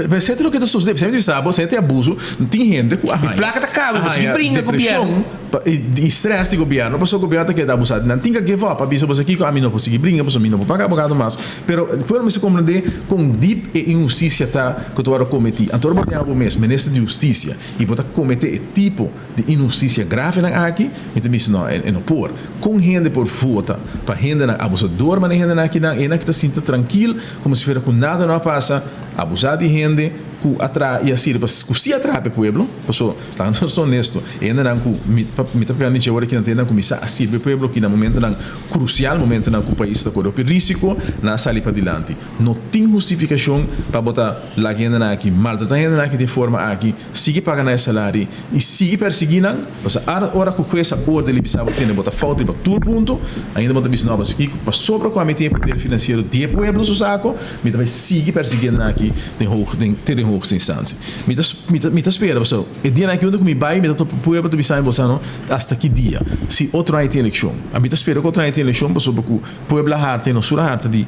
Mas você tem o que está sucedendo, você sabe, você tem abuso, tem gente com a placa tá cabo, você brinca com o governo. E estresse do governo, porque o governo que está abusado, não tem que give up, para você aqui, a mim não consigo brincar, porque a mim não vou pagar abogado mais. Pero, depois você compreender com deep e injustiça que tu vai cometer. Então, eu vou mesmo, ministro de justiça, e vou cometer esse tipo de injustiça grave aqui, então, isso não é não por. Com gente por vota, para gente abusador, mas gente aqui, que está sinta tranquilo, como se fosse que nada não passa, abusar de gente, que atrai e assim, que se atrai para o pueblo, pessoal, tá, não sou honesto, ainda não que me tá pegando de agora que não tem como começar a servir para o pueblo, que no momento não crucial, momento não que o país está com o risco, não sai para adiante. Não tem justificação para botar lá que ainda não aqui, maltratar ainda aqui de forma aqui, sigue pagando esse salário e sigue perseguindo, porque a hora que essa ordem ele precisava ter, botar falta para todo ponto, ainda botar bis novas aqui, para sobre o poder financeiro de pueblo, so saco, me vai seguir perseguindo aqui, tem hoogste instantie. Mita espera, so, e dia na que eu me vai, me dá pueblo to bisai bosano hasta que dia. Se outro aí tem eleição. A mita espera que outro aí tem eleição, so porque pueblo harta no sura harta de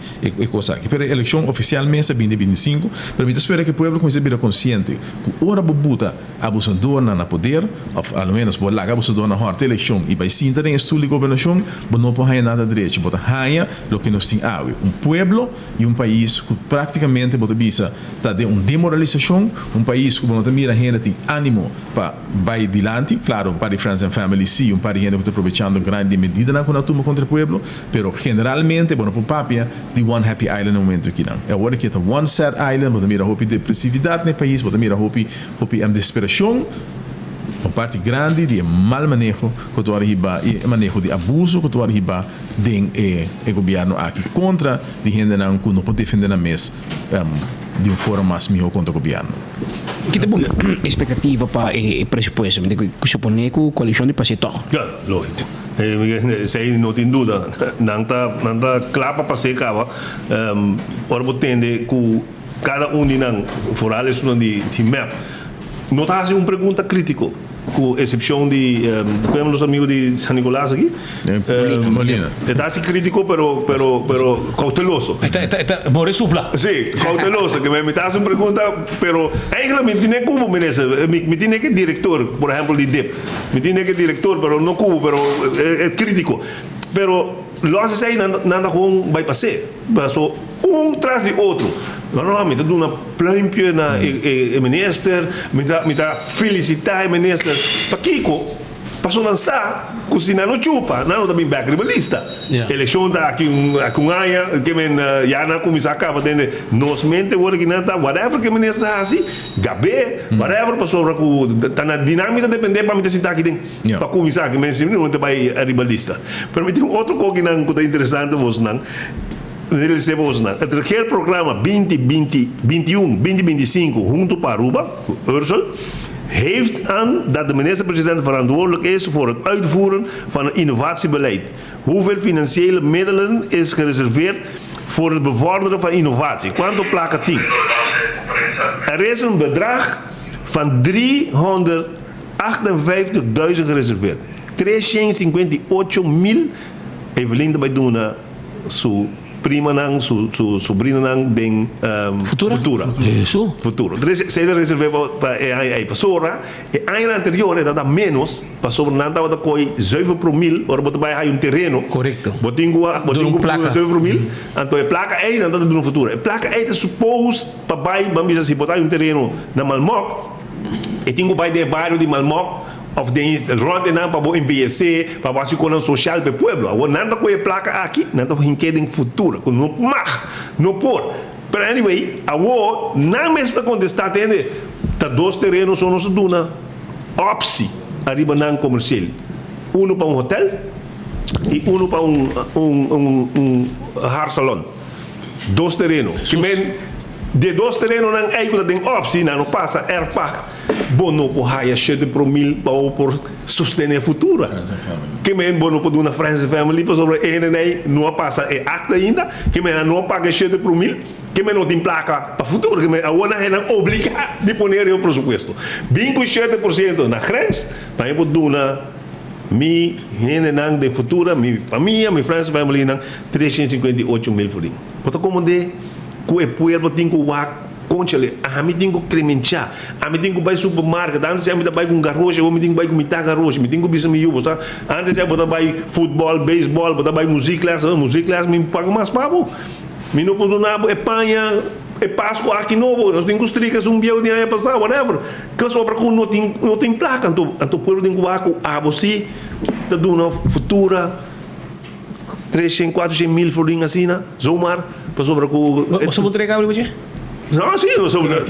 coisa aqui. Pero eleição oficialmente é 2025, pero mita espera que pueblo comece a vir consciente que ora bobuta abusador na poder, of ao menos por lá abusador na horta eleição e vai sinta em estudo de governação, mas não pode nada direito, bota raia lo que nos tem awe. Pueblo e país que praticamente bota bisa tá de demoralização, país que bota mira gente tem ânimo para vai dilante, claro, para friends and family sim, para gente que está aproveitando grande medida na quando contra o pueblo, pero generalmente bota por papia de one happy island no momento aqui não. É hora que tá one sad island, bota mira hopi depressividade no país, bota mira hopi desesperação. Uma parte grande de mal manejo que tu arriba e manejo de abuso que tu arriba de governo aqui contra de gente não que não pode defender na mesa de uma forma mais melhor contra o governo. Que tem expectativa para o pressuposto? Que supõe que a coalição de passetor? Lógico. Sei não tem dúvida. Não tá claro para ser cava. Ora entende que cada de nós forales de map. Não está fazendo uma pergunta crítica, com exceção de como os amigos de San Nicolás aqui. Molina. Está assim crítico, pero cauteloso. Está more supla. Sim, cauteloso, que me está fazendo uma pergunta, pero realmente não é como me tem que diretor, por exemplo, de DEP. Me tem que diretor, pero não como, pero é crítico. Pero lo hace aí nada com vai passar. Passou tras de outro. Normalmente dá uma plâmpia na minister, me dá felicitar o minister. Para Kiko, passou a lançar, cozinhar no chupa, não também back rivalista. Eleição da aqui um aia, que men já na comissão acaba tendo nos mente agora que não tá whatever que o minister assim, gabé, whatever passou para que tá na dinâmica depender para me citar aqui tem para comissão que men se não vai rivalista. Permite outro coisa que não está interessante vos não. Het regeerprogramma 2021-2025 junto para Aruba, Ursel, heeft aan dat de minister-president verantwoordelijk is voor het uitvoeren van een innovatiebeleid. Hoeveel financiële middelen is gereserveerd voor het bevorderen van innovatie? Quanto placa 10? Er is een bedrag van 358.000 gereserveerd. 358.000 Evelyn bij doen su prima nang su sobrina nang den futura. Isso. Futuro. Se reservava para a pessoa e ano anterior era menos, passou nada da coi 7.000, ora botar vai terreno. Correto. Botingo 7.000, então a placa aí nada do futuro. A placa aí é supposed para vai bambisa se botar terreno na Malmoc. E tinha vai de bairro de Malmoc. Of de ronde na para o MBC, para o segurança social do pueblo. Agora nada com a placa aqui, nada com em futuro, com não mag, não por. But anyway, agora não me está contestando ainda. Tá dois terrenos são nos duna, opsi, arriba na comercial, para hotel e para hair salon. Dois terrenos. De dois terrenos não é que tem opsi, não passa airpack. Bono por haya 7.000 para sustentar futura. Que men bono por uma friends and family para sobre não passa é acta ainda, que men não paga 7.000, que men não tem placa para futuro, que men agora é obrigado de poner o presupuesto. 27% na grens, para eu dona mi gente nang de futura, mi família, mi friends and family nang 358.000 furing. Portanto como de que o pueblo tem que conchale, a mim tenho que tremenchar, a mim tenho que ir ao supermercado, antes eu me dá com garrocha, eu me tenho que ir com mitad garrocha, me tenho que ir com miúdo, tá? Antes eu botar vai futebol, beisebol, botar vai música classe me paga mais pago, me não pode nada, é panha, é Páscoa aqui novo, nós temos tricas biel de ano passado, whatever, que só para que não tem placa, então o povo tem que ir com a você, da dona futura, 300.000 florinhos assim, né? Zomar, para sobre que você não entrega você? Não, sim,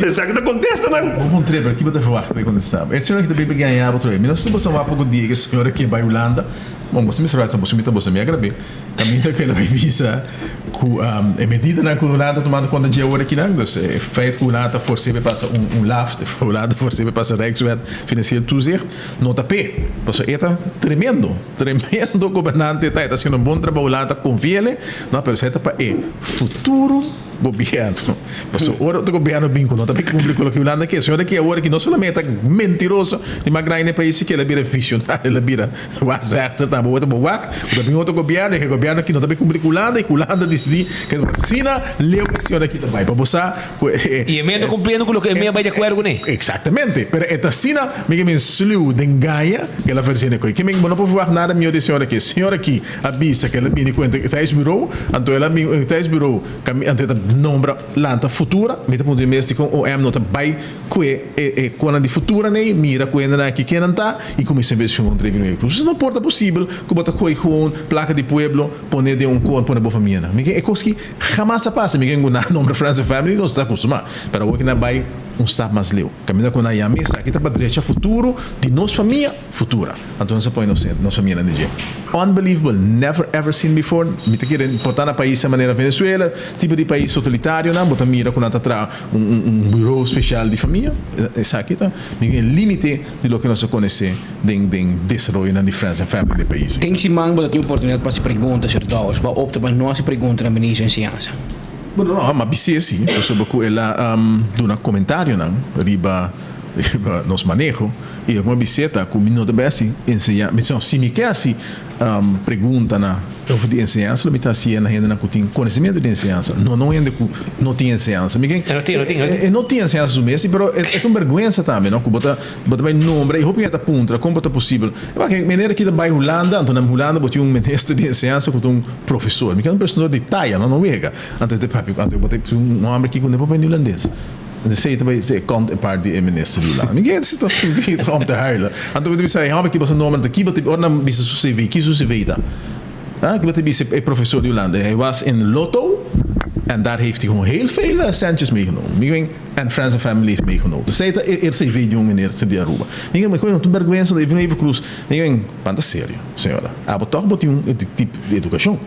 isso aqui contesta, não? Vamos entregar aqui para falar para contestar. É senhora que também ganhava outro. Mas se você vai para o dia que a senhora que vai Holanda, bom, você me sabe, você me agrade. Também tem aquela visa que a medida na Holanda tomando conta de agora aqui não, então é feito que Holanda força para passar laft, Holanda força para passar Rijkswet financeiro toezicht, nota P. Então é tremendo governante está fazendo bom trabalho Holanda confia-lhe, não, mas é para futuro governo. Mas ora o governo vinculou também cumpre com o que Holanda quer. Senhora que agora que não somente é mentiroso, de uma grande país que ela vira visionário, ela vira o exército, tá bom, também outro governo, que o governo que não também cumpre com Holanda, e que Holanda decide que a vacina leu que a senhora aqui também para você. E emenda cumprindo com o que emenda vai de acordo com ele. Exatamente. Pero esta sina me sliu de ganha que ela fazia coi. Que me não pode falar nada melhor de senhora aqui. Senhora aqui avisa que ela me conta que tais bureau, então ela me tais bureau, que ante nombra lanta futura, me tá pondo mesmo com o M nota vai que quando de futura né, mira quando aqui que não tá e começa a ver se um entrevista. Isso não porta possível que bota coi com placa de pueblo, pone de um cor, pone boa família. Me é coisa que jamais passa, me ganho na nome Friends and Family não está acostumado. Para o que não vai staff mais leu. Caminha com a mesa aqui está para direita futuro de nossa família futura. Então você põe nossa família na DJ. Unbelievable, never ever seen before. Me te querem importar na país da maneira Venezuela, tipo de país totalitário, não? Bota mira quando está bureau especial de família. Essa aqui tá. Ninguém limite de lo que nós conhece de desenvolvimento na diferença família de país. Tem se mango da oportunidade para se perguntar sobre nós, para optar para nós se perguntar na ministra de ciência. Bueno, no, ma bisi sim, sobre que ela dá um comentário não, riba nos manejo e uma biseta com minuto bem ensinar, mas se me quer assim pergunta na eu de ensinança, me está assim na renda na que tem conhecimento de ensinança, não ainda que não tem ensinança, me quem não tem ensinança do mês, mas é uma vergonha também, não, que bota bem nome e roupa está punta, como é possível, é maneira que da vai Holanda, então na Holanda botou ministro de ensinança com um professor, me quem pessoa de Thaia, não vega, antes de papi, antes eu botei um homem aqui com depois holandês. De sei também se komt parte de minister lá. Ninguém se toch om te huilen. En toen we zei, "Heb ik was een norm dat kibbelt op dan bis su CV, kies su CV da." Ah, kibbelt bis een professor die Holanda. Hij was in Lotto en daar heeft hij gewoon heel veel centjes meegenomen. En Friends and Family heeft meegenomen. Dus zei dat CV de meneer de Aruba. Ninguém me conhece um vergonha de even cruz. Ninguém panta sério, senhora. Ah, toch bot um tipo de educação.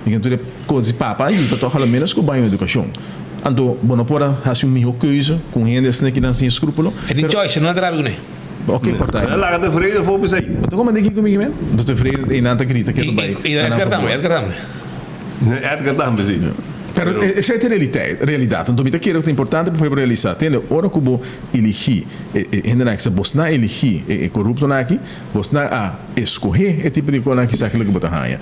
Ninguém tu de coisa papa e toch al menos com banho educação. Então, não pode fazer uma melhor coisa com gente que não tem escrúpulo. É de choice, não é de né? Ok, portanto. Ela laga de vrede voor bezig. Então, como é que comigo mesmo? Dat de vrede in aantal grita que vai. Edgar Dam bezig. Pero essa é a realidade. Então, me quero que é importante para realizar. Tem hora que eu elegi, ainda que você não elegi corrupto aqui, você não a escolher o tipo de coisa que você quer que você tenha.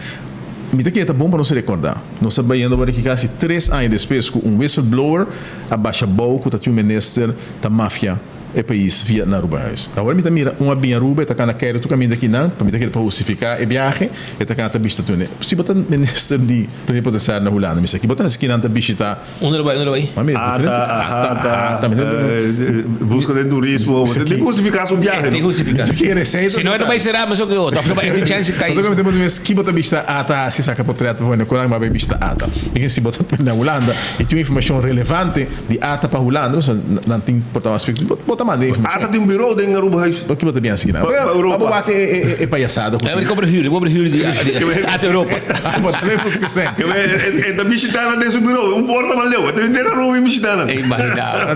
Me que é bom para não se recordar. Nós sabemos agora que quase 3 anos depois, com whistleblower abaixa bom que está um ministro da máfia é país via na Aruba. Agora me mira uma bem Aruba, está na quero tu caminho daqui não, para me que para justificar e viagem, está cá na vista tu né. Se botar ministro de plenipotenciário na Holanda, me aqui botar aqui na vista. Onde vai? Busca de turismo, tem que justificar sua viagem. Tem que justificar. Se não é também será, mas o que outro, vai ter chance cair. Então como temos que botar vista ata, se saca portreto para quando vai vista ata. E se botar na Holanda e tem informação relevante de ata para Holanda, não tem portar aspecto Ata tem bureau de Aruba huis. O que você bem assim, não? Europa é palhaçada. Eu vou huur de Ata Europa. Mas lembra que sim. É da bichitana desse bureau, porta maleu. Tem inteira Aruba em bichitana. Imaginava.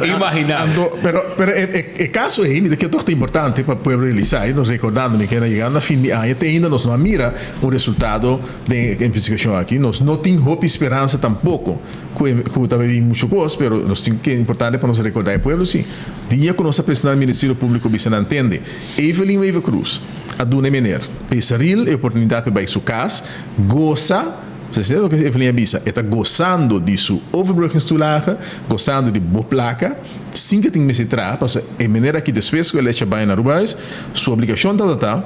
Pero é caso aí, me que é muito importante para o povo realizar, nós recordando que era chegando na fim de ano, ainda nós não mira o resultado da investigação aqui, nós não temos hope e esperança tampouco, que também muito coisa, pero nós temos que é importante para nós recordar o povo, sim. Dia que nossa presidente do Ministério Público você não entende, Evelyn Weaver Cruz, a Duna Mener, pesaril e oportunidade para ir sua casa, goza, você sabe o que Evelyn avisa, está gozando de sua overbruggenstoelage, gozando de boa placa, sem que tenha que se tratar, porque é maneira que depois que ele echa bem na Rubais, sua obrigação está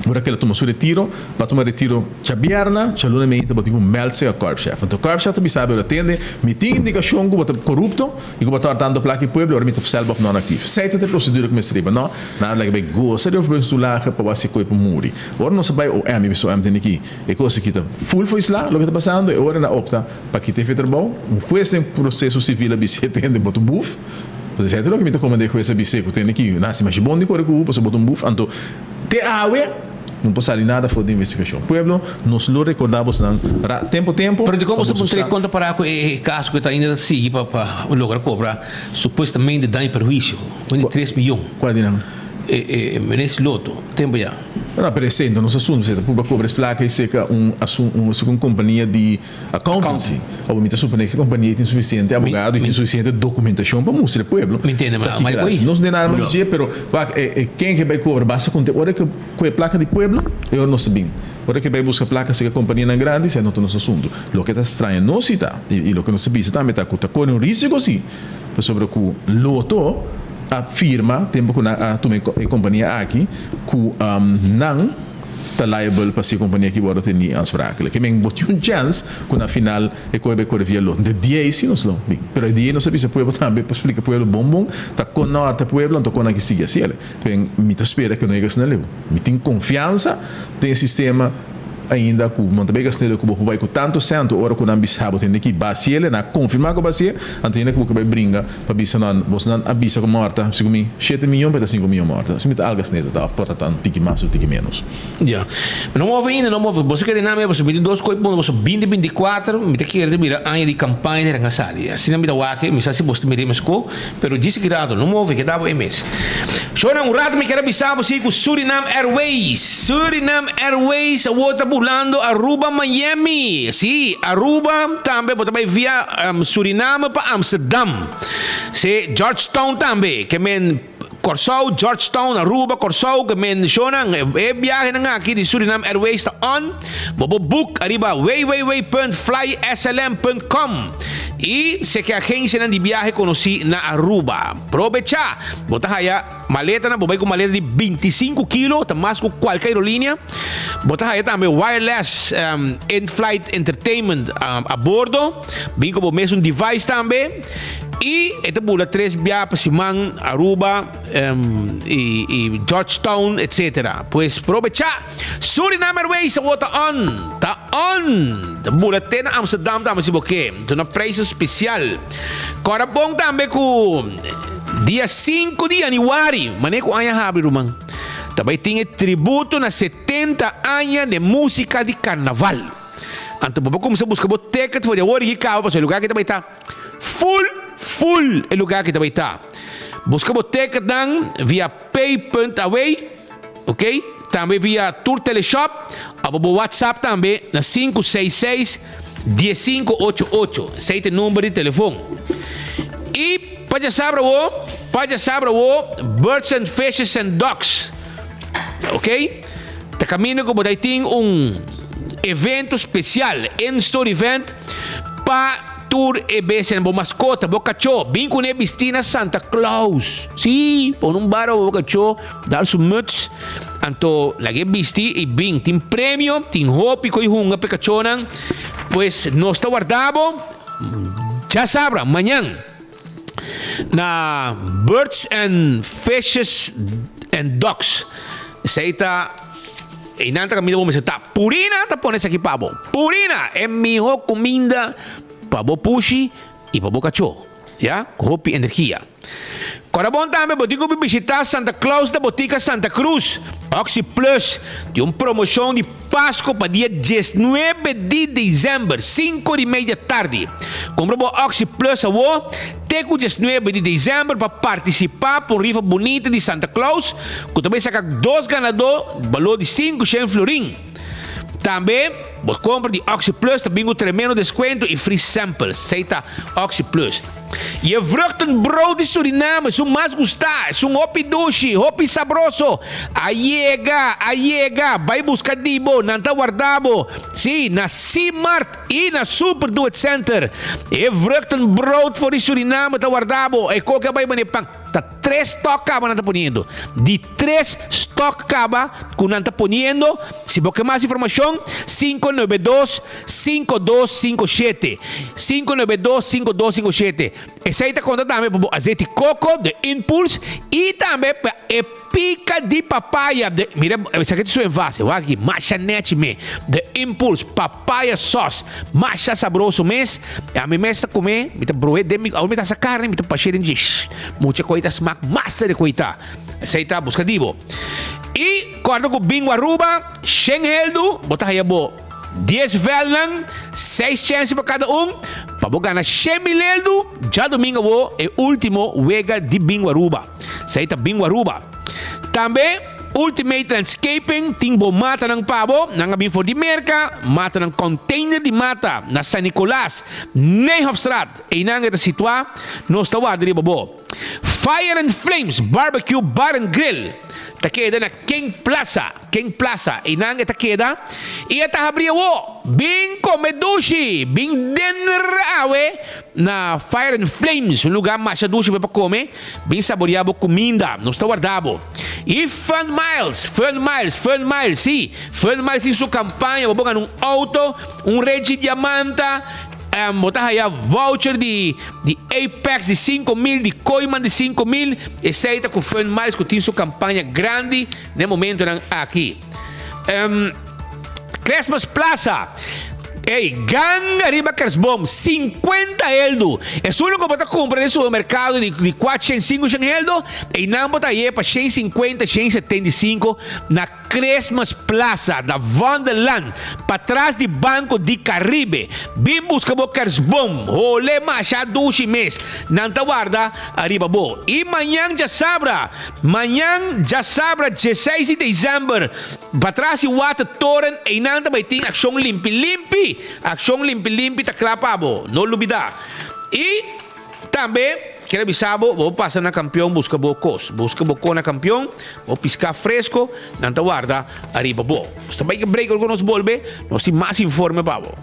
agora que ela toma seu retiro, para tomar retiro chabierna, chalunamente para ter melde-se a corpschef. Então o corpschef também sabe, ele atende, me tem indicação que é corrupto e que está dando placa em pueblo, agora me está fazendo não ativo. Seita tem procedura que me escreve, não? Nada que vai gostar de oferecer o lar para você coisa para morrer. Agora não se vai o M, pessoal, M tem aqui, é coisa que está full foi lá, o que está passando, e agora na opta para que tenha feito bom, tem processo civil a BC atende para o buff. Você sabe o que me está comandando com essa BC que tem aqui, nasce mais bom de cor que o, para botar buff, então te awe não pode sair nada fora de investigação. Pueblo, nós lo recordamos tempo. Pero de como você pode conta para o caso que está ainda seguir para o lugar cobrar supostamente dano e perjuízo, de 3 milhões. Qual é Menes Loto, tempo já. Não, apresenta nos assuntos, você pode cobrar placa e seca uma companhia de accountancy. Ou muita suponho que a companhia tem suficiente advogado e tem suficiente documentação para mostrar ao povo. Me entende, mas não tem nada mais dia, pero quem que vai cobrar basta com hora que a placa de pueblo, eu não sei. Hora que vai buscar placa se a companhia não grande, se não tem nosso assunto. O que está estranho não se está e o que não se pisa também está com um risco sim sobre o loto a firma tempo que a companhia aqui que não está liable para ser companhia que vai ter ansvarig. Que men botou chance que na final é que vai correr via loto. De 10 sim não se bem. Pero de não sabe se pueblo também para explicar pueblo bom tá com norte pueblo então com aqui sigue assim. Bem, me espera que não é que não leu. Me tem confiança tem sistema ainda que o Montevideo Castelo que vai com tanto cento hora que não bisabo tem que basear na confirmar que basear antena que vai brincar para bisa não você não avisa com morta se comi 7 milhões para 5 milhões morta se me tá algo sneda tá porta tanto tiki mais ou tiki menos já não move ainda não move você que tem nome você 22 coisas você 2024 me tem que ir mira ano de campanha na sala assim não me dá wake me sabe você me mas co pero disse que dado não move que dava mês Shona um rato me quero bisabo sim com Suriname Airways a outra pulando Aruba, Miami. Sí, Aruba também, pode também via Suriname para Amsterdam. Sí, Georgetown também, que men Corsou, Georgetown, Aruba, Corsou, que men Shona, viaje na aqui de Suriname Airways está on. Bobo book arriba www.flyslm.com. E se que a agência de viagem conheci na Aruba. Aprovecha, bota aí maleta na bobai com maleta de 25 kg, tá mais que qualquer aerolínea. Bota aí também wireless in-flight entertainment a bordo. Bem como mesmo device também. E esta bula 3 viagens para Simão, Aruba e Georgetown, etc. Pues aprovecha. Suriname Airways, tá on. Tá on. A bula tem na Amsterdam também, se você tem um preço especial. Agora bom também com dia 5 de januário. Mané com anha abre, Rumang. Também tem tributo na 70 anos de música de carnaval. Então, vamos começar a buscar ticket para o hora que acaba, para o lugar que também está full o lugar que também está. Busca o ticket via pay.away, ok? Também via Tour Teleshop, o WhatsApp também na 566-1588. Esse é o número de telefone. E pode saber o Birds and Fishes and Dogs, ok? Tá caminho como daí tem evento especial, in-store event para tour e besen bo mascota, bo cachorro, bem com nebistina Santa Claus. Sim, por um bar bo cachorro, dar su muts, anto lagi bisti e bem, tem prêmio, tem roupa e coi hunga pe cachonan. Pues nós está guardado, já sabe, amanhã na Birds and Fishes and Dogs. Seita e nanta comida bom, tá purina, tá pones aqui pavo. Purina é melhor comida para o pushi e para o cachorro. Já? Roupa e energia. Agora bom também, você tem que visitar Santa Claus da Botica Santa Cruz. Oxy Plus tem uma promoção de Páscoa para dia 19 de dezembro, 5:30 da tarde. Compra o Oxy Plus até o 19 de dezembro para participar por rifa bonita de Santa Claus, que também saca 2 ganadores, valor de 500 florim. Também, você compra de Oxy Plus, também um tremendo desconto e free samples. Aceita Oxy Plus. E a vruchtenbrood de Suriname, é o mais gostado, é um hopi doce, hopi sabroso. Aiega, vai buscar dibo, não está guardado. Sim, na C-Mart e na Super Do It Center. E vruchtenbrood for Suriname está guardado. E qualquer vai manipang. Tá 3 stock caba não está ponendo. De 3 stock caba que não está ponendo. Se você quer mais informação, 592-5257. 592-5257. Essa aí está contando também para azeite de coco de Impulse e também para pica de papaya. Mira, essa aqui é sua envase. Aqui, machanete me de Impulse papaya sauce. Macha sabroso mês. A minha mesa comer, me tá broe de mim, a minha essa carne, me tá pacheiro de muita coisa smack massa de coita. Essa aí tá buscadivo. E corta com bingo Aruba, Schengeldo, botar aí a 10 velan, 6 chances para cada para você ganhar 100 mil. Já domingo é o último wega de bingo Aruba. Essa aí tá bingo Aruba. Também, Ultimate Landscaping, timbo mata ng pabo, ng Abinfo di Merca, mata ng container di mata, na San Nicolas, Nijhofstraat, e nang ita sitwa, nos tawad di babo. Fire and Flames Barbecue Bar and Grill, takeda na King Plaza, e nang ita keda, iata habriawo, bing komedushi, bing dinner awe, na Fire and Flames, un lugar masyadusyo pa come, bing saboreabo comida, nos tawardabo. E Fun Miles, sim. Fun Miles em sua campanha, vou ganhar um auto, um Regi Diamanta, botar voucher de Apex de 5.000, de Coiman de 5.000, etc. com Fun Miles, que tem sua campanha grande, no momento aqui. Christmas Plaza. Ei, ganga riba Kersbom, 50 eldo. É só que você compra no supermercado de 405 eldo, e não botar aí para 150, 175 na Christmas Plaza da Wonderland, para trás do Banco de Caribe. Bim busca bo Kersbom, ole macha 12 mês. Não te guarda, arriba bo. E amanhã já sabra, 16 de dezembro, para trás do Water Torrent, e não te vai ter ação limpi. Ação limpi tá clapabo, não lubida. E também quero avisar, vou passar na campeão, busca bocos na campeão, vou piscar fresco, não te guarda, arriba bo. Você vai que break com nos volve, nós tem mais informe babo.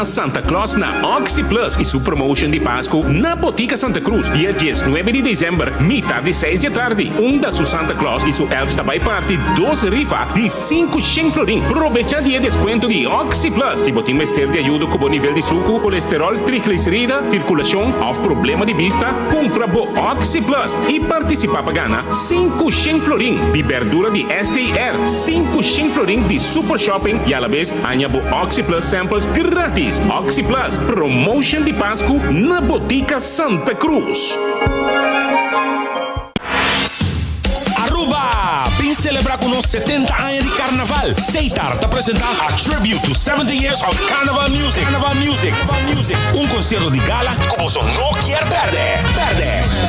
Santa Claus na Oxy Plus e sua promotion de Páscoa na Botica Santa Cruz, dia 19 de dezembro, mitad de 6 da tarde. Da su Santa Claus e su Elves também parte 2 rifa de 5 florin. Aprovecha dia desconto de Oxy Plus. Se botin mester de ajuda com o nível de suco, colesterol, triglicerida, circulação ou problema de vista, compra bo Oxy Plus e participa para ganhar 5 florin de verdura de SDR, 5 florin de Super Shopping e a la vez ganha bo Oxy Plus samples grátis. Oxy Plus, promotion de Páscoa na Botica Santa Cruz. Aruba! Vem celebrar com nossos 70 anos de carnaval. Seitar te apresentar a Tribute to 70 Years of Carnival Music. Concerto de gala que você não quer perder.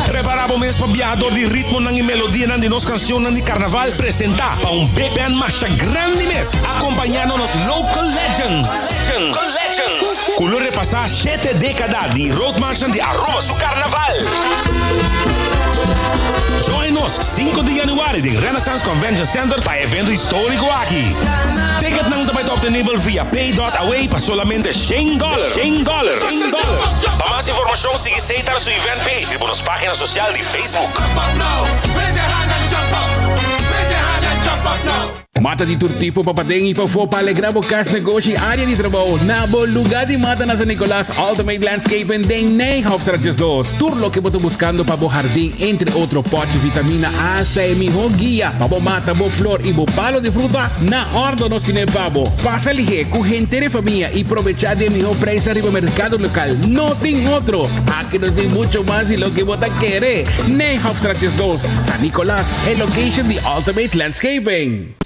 Preparamos mesmo para viajador de ritmo e melodia de nossas canções de carnaval. Apresentar para big band marcha grande mês, acompanhando nos local legends. Color repassar 7 décadas de road marcha de Aruba su carnaval. Join us 5 de januário de Renaissance Convention Center para evento histórico aqui. Ticket não também está obtenível via pay.away para solamente $100. Para mais informação, siga Seitar su event page e nas páginas sociais de Facebook. Mata de todo tipo para padeng e para for para alegrar o cas negócio e área de trabalho. Na bom lugar de mata na San Nicolas Ultimate Landscaping de Nijhofstraat 2. Tudo lo que você buscando para o jardim, entre outro pote vitamina hasta e mejor guia para o mata, bo flor e bo palo de fruta na ordem no cine babo. Passa ali com gente de família e aprovechar de mejor preço arriba mercado local. No tem outro. Aqui nos tem mucho más de lo que você quer. Nijhofstraat 2. San Nicolas, el location de Ultimate Landscaping.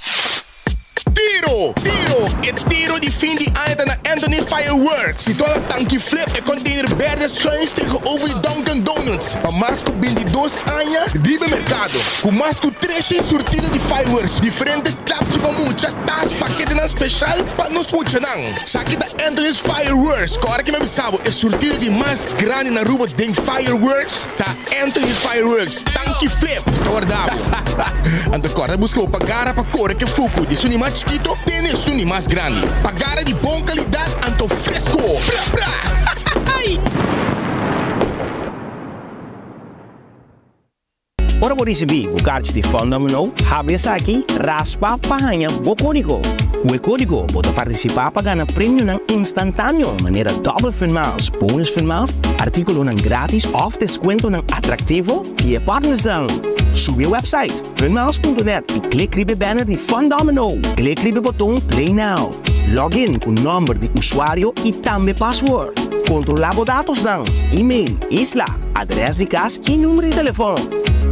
Tiro de fim de ano na Anthony Fireworks. Se toda tanque flip e container verde schuins tegenover de Dunkin' Donuts. A Masco 22 anos vive mercado. Com Masco 3 sortido de fireworks. Diferente claps com muita tas paquete na especial para nos funcionar. Saque da Anthony's Fireworks. Agora que me avisava, é sortido de mais grande na rua de Fireworks. Tá Anthony's Fireworks. Tanque flip. Está guardado. Ando agora busca o pagar para cor que fuco. De suni mais chiquito, tem suni mais grande. Pagar de boa qualidade, ando fresco. Ora vou receber o card de fundo no, habisa aqui, raspa pahanha o código. O código pode participar para ganhar prêmio instantâneo, maneira double finals, bonus finals, artículo grátis ou desconto atrativo e partners dan. Sube o website finals.net e clique no banner de Fundomino. Clique no botão Play Now. Login com o número de usuário e também password. Controlar os dados dan, e-mail, isla, adresse de casa e número de telefone.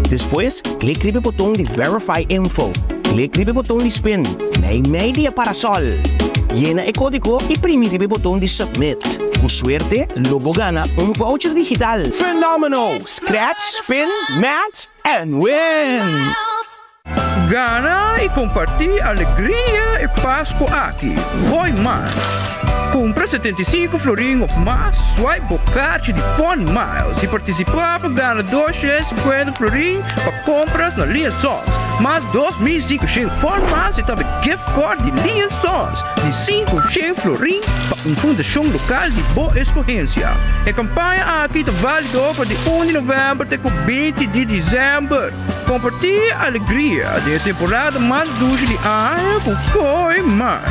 Depois, clique no botão de Verify Info. Clique no botão de Spin, na media para sol. Llena o código e prime o botão de Submit. Com suerte, logo gana voucher digital. Phenomenal! Scratch, spin, match, and win! Gana e compartilhe alegria e Páscoa aqui. Foi mais. Compra 75 florim ou mais, swipe o card de Fun Miles e participar para ganhar 250 florim para compras na linha Sons. Mais 2.500 Fun Miles e também gift card de linha Sons de 500 florim para fundação local de boa escorrência. A campanha aqui está válida para de 1 de novembro até 20 de dezembro. Compartilhe a alegria da temporada mais dulce de ano com Coi Mais.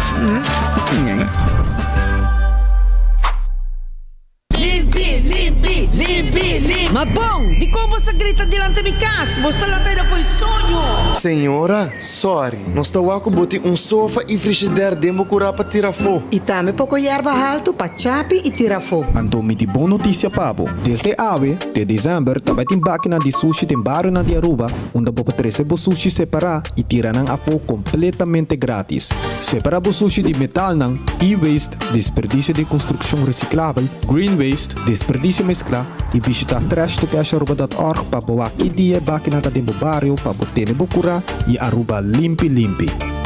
Limpi. Ma bom, di como você grita delante de casa? Você lá ainda foi sonho. Senhora, sorry. Nós estamos com botar sofá e frigideira demo curar para tirar fogo. E também pouco erva alto para chape e tirar fogo. Então, me boa notícia, Pabo. Desde ave, de dezembro, também tem máquina de sushi tem barro na de Aruba, onde você pode receber sushi separar e tirar a fogo completamente grátis. Separar o sushi de metal, e-waste, desperdício de construção reciclável, green waste, desperdício mesclar e visitar trashtocash.org para boa que dia máquina da demo barrio para botar bocura e Aruba limpi.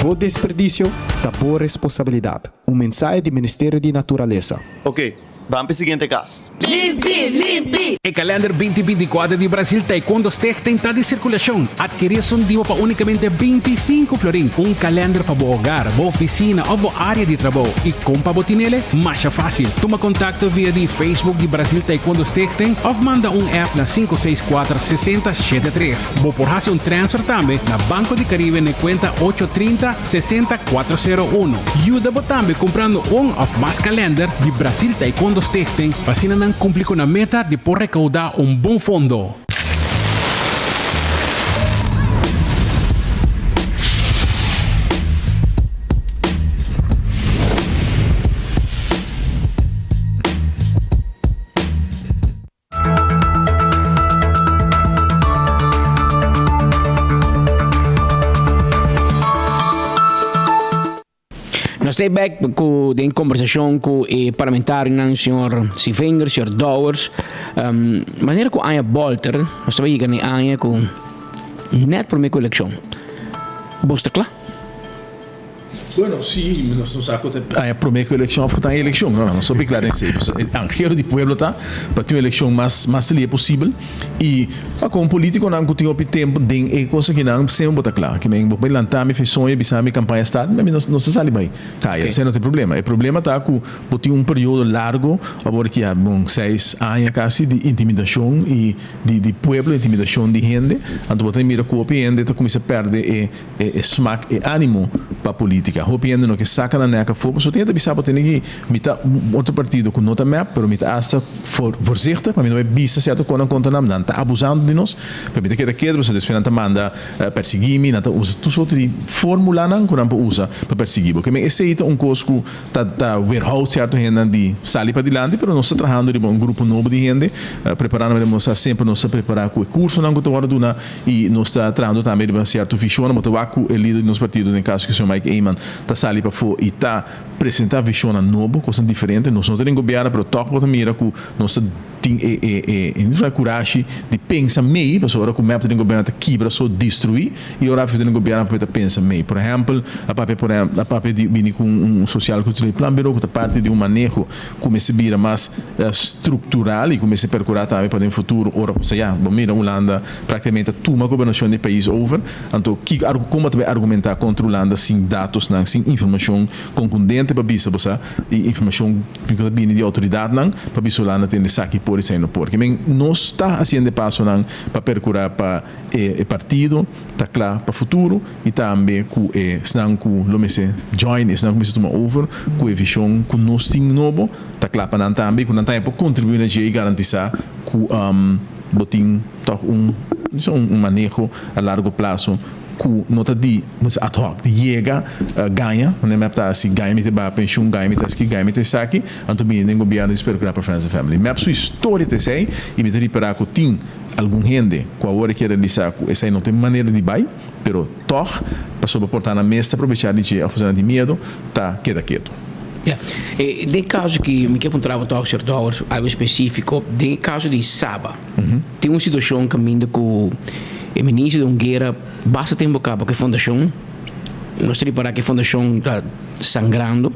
Boa desperdício, da boa responsabilidade. Mensagem do Ministério de Natureza. Ok. Vamos para o seguinte caso. Limpi! O calendar 2024 de Brasil Taekwondo Stichting está de circulação. Adquirir um dia para unicamente 25 florim. Calendar para o hogar, a oficina ou a área de trabalho. E como para botinele, mais fácil. Toma contato via de Facebook de Brasil Taekwondo Stichting ou manda app na 564-6073. Vou por fazer transfer também na Banco de Caribe na conta 830-60401. Ajuda também comprando ou mais calendar de Brasil Taekwondo Stichting, para não cumprir com a meta de por recaudar bom fundo. Nós estamos back em conversação com o parlamentário, o senhor Sivinger, o senhor Dowers. Maneira que a Anya Bolter, nós estamos aí com a Anya com net para a minha eleição. Você está claro? Bueno, sí, nós não sabemos a primeira eleição foi a eleição, não sou bem claro em si. Anqueiro de pueblo tá para ter uma eleição mais livre possível e como político não tem o tempo de coisa que não sempre botar claro. Que bem, vou lançar minha sonho, bisa minha campanha está, mas não se sabe bem. Caia, isso não tem problema. O problema tá com ter período largo, agora que há 6 anos quase de intimidação e de pueblo, intimidação de gente, então você mira que o gente tá começa a perder smack e ânimo para a política. Hopiendo no que saca na neca fogo, só tem que avisar para ter que mita outro partido com nota map, pero mita essa voorzichtig, para mim não é bisa certo quando conta não tá abusando de nós, para mim que daquele você esperando manda perseguir-me, nada usa tudo outro de fórmula não que não usa para perseguir, porque esse é cosco tá warehouse certo gente de sair para adiante, pero nós estamos trabalhando de grupo novo de gente, preparando para sempre nós preparar com o curso não que tô hora duna e nós está trabalhando também de certo visão, mas tô com o líder dos partidos em caso que o senhor Mike Eyman tá sali para fora e tá apresentar visão nova, coisa diferente. Nós não temos governo para tocar para mira que nós temos coragem de pensar meio, para hora que o mapa tem governo quebra só destruir e hora que tem governo para pensar meio. Por exemplo, a papel de vir com social cultural plan pero para parte de manejo como se vira mais estrutural e como se percurar também para o futuro. Ora, você já, mira Holanda praticamente toma a governação do país over. Então, como vai argumentar contra Holanda sem dados não, sem informação contundente para bisa, você e informação de autoridade não, para bisa Holanda tem saque por isso não porque não está fazendo passo para percurar para o partido tá claro para o futuro e também com senão com lo messe join senão com tomar over com a visão com nós tem novo tá claro para não também com não tá para contribuir na e garantizar com botin um manejo a largo prazo ku nota di ad hoc di chega ganha não é para assim ganha me ba pension ganha me taski ganha me tesaki anto bem nem governo espero que na friends and family me sua história te sei e me ter para que tem algum gente com a hora que realizar com essa não tem maneira de bai pero toch passou para portar na mesa aproveitar de a fazer de medo tá quieto. Yeah. De caso que me quer encontrar talk ser dollars algo específico de caso de Saba tem uma situação caminhando com o ministro de guerra basta tempo acaba que a fundação nós temos para que a fundação está sangrando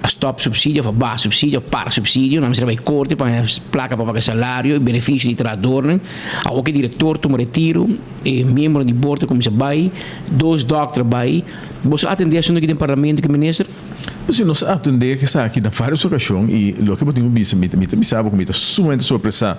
a stop subsídio para subsídio para subsídio não se vai corte para placa para pagar salário e benefício de trabalhador a o que diretor toma retiro e membro de board como se vai 2 doctores vai você atender a aqui no parlamento que ministro Você nós atender que está aqui na várias ocasiões e o que eu tenho visto me sabe como está sumamente surpresa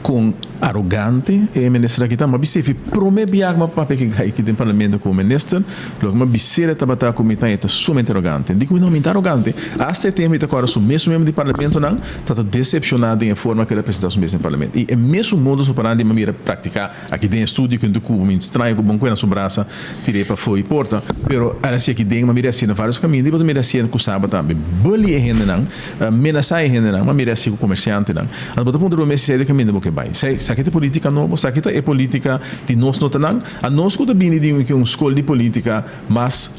com arrogante e ministro aqui tá mas se promete viajar para que aqui no parlamento com o ministro lo que me bisera tabata como está sumamente arrogante digo não me arrogante há tempo está agora o mesmo membro do parlamento não está decepcionado em a forma que representa o mesmo parlamento e é mesmo modo superando de maneira praticar aqui dentro estúdio que do cubo me estranho com bom coisa na sua braça tirei para fora e porta pero assim aqui dentro maneira assim vários caminhos depois maneira assim com sábado também bully é rende não menaçar é rende não maneira assim com comerciante não a botar ponto do mês sai de caminho do que vai sai que política novo sai que é política de nós não não a nós que também de uma escola de política mas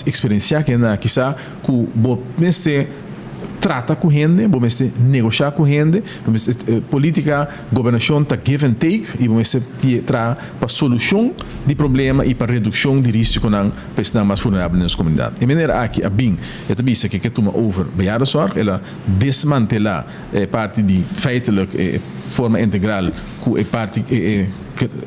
experiência que na quizá com bom trata com gente, vamos negociar com gente, vamos política, governação tá give and take e vamos para para solução de problema e para redução de risco não para estar mais vulnerável nas comunidades. E maneira aqui a bem, é também isso que toma over bejaardenszorg, ela desmantelar parte de feitelijk forma integral com parte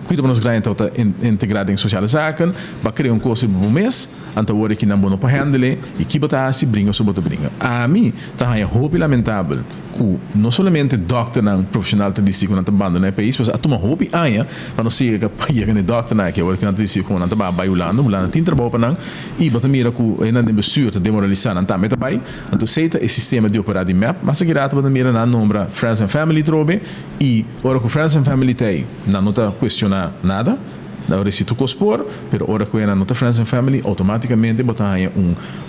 cuida nos grandes tota integrado em sociale zaken, para criar coisa por mês, anta hora que não bono para handle e que botar se brinca sobre botar brinca. A mim tá é hobby lamentável que não somente doctor não profissional te disse que não tá abandona o país, mas a toma hobby aia para não ser que paia que doctor não que hora que não te disse que não tá baiulando, mulando tem trabalho para não e botar mira que ainda de bestuur te demoralizar não tá meta bai, então seita o sistema de operar de map, mas que botar mira na nombra friends and family trobe e hora que friends and family tem não nota questionar nada agora se tu cospor pero ora que na nota friends and family automaticamente botar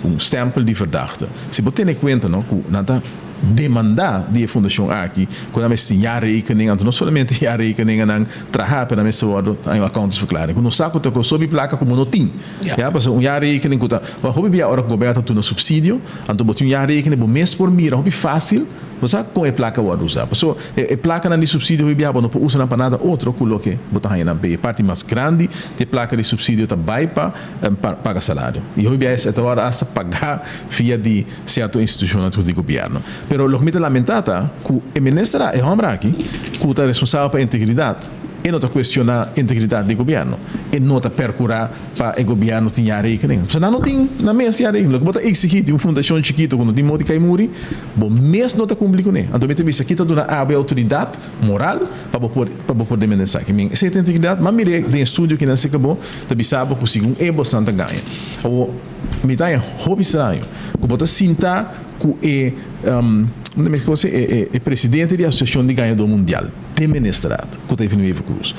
um stempel de verdachte se botar em conta não que nada demandar de fundação aqui quando nós tem rekening então não somente rekening não trabalhar para nós o accounts verklaring quando saco to sob placa como não tem já mas rekening que tá hobby bia ora governo tu no subsídio então botar rekening bo mês por mira hobby fácil você com a placa o usar so a placa na de subsídio hobby não pode usar para nada outro coloque botar aí na parte mais grande de placa de subsídio tá vai para pagar salário e hobby é essa hora a pagar via de certa instituição do governo pero lo que me lamenta que o ministro é homem aqui que está responsável pela integridade e não está questionando a integridade do governo e não está percurar para o governo tenha rekening se não tem na mesa rekening o que está exigir de uma fundação chiquita quando tem moti caimuri bom mês não está cumprindo com ele então me tem visto aqui está dando a autoridade moral para poder ministrar que essa integridade mas mire de estúdio que não se acabou também sabe que segundo é bastante ganha ou me dá hobby estranho que bota sinta que é presidente da Associação de Ganhador Mundial de Menestrado que está vindo Eva Cruz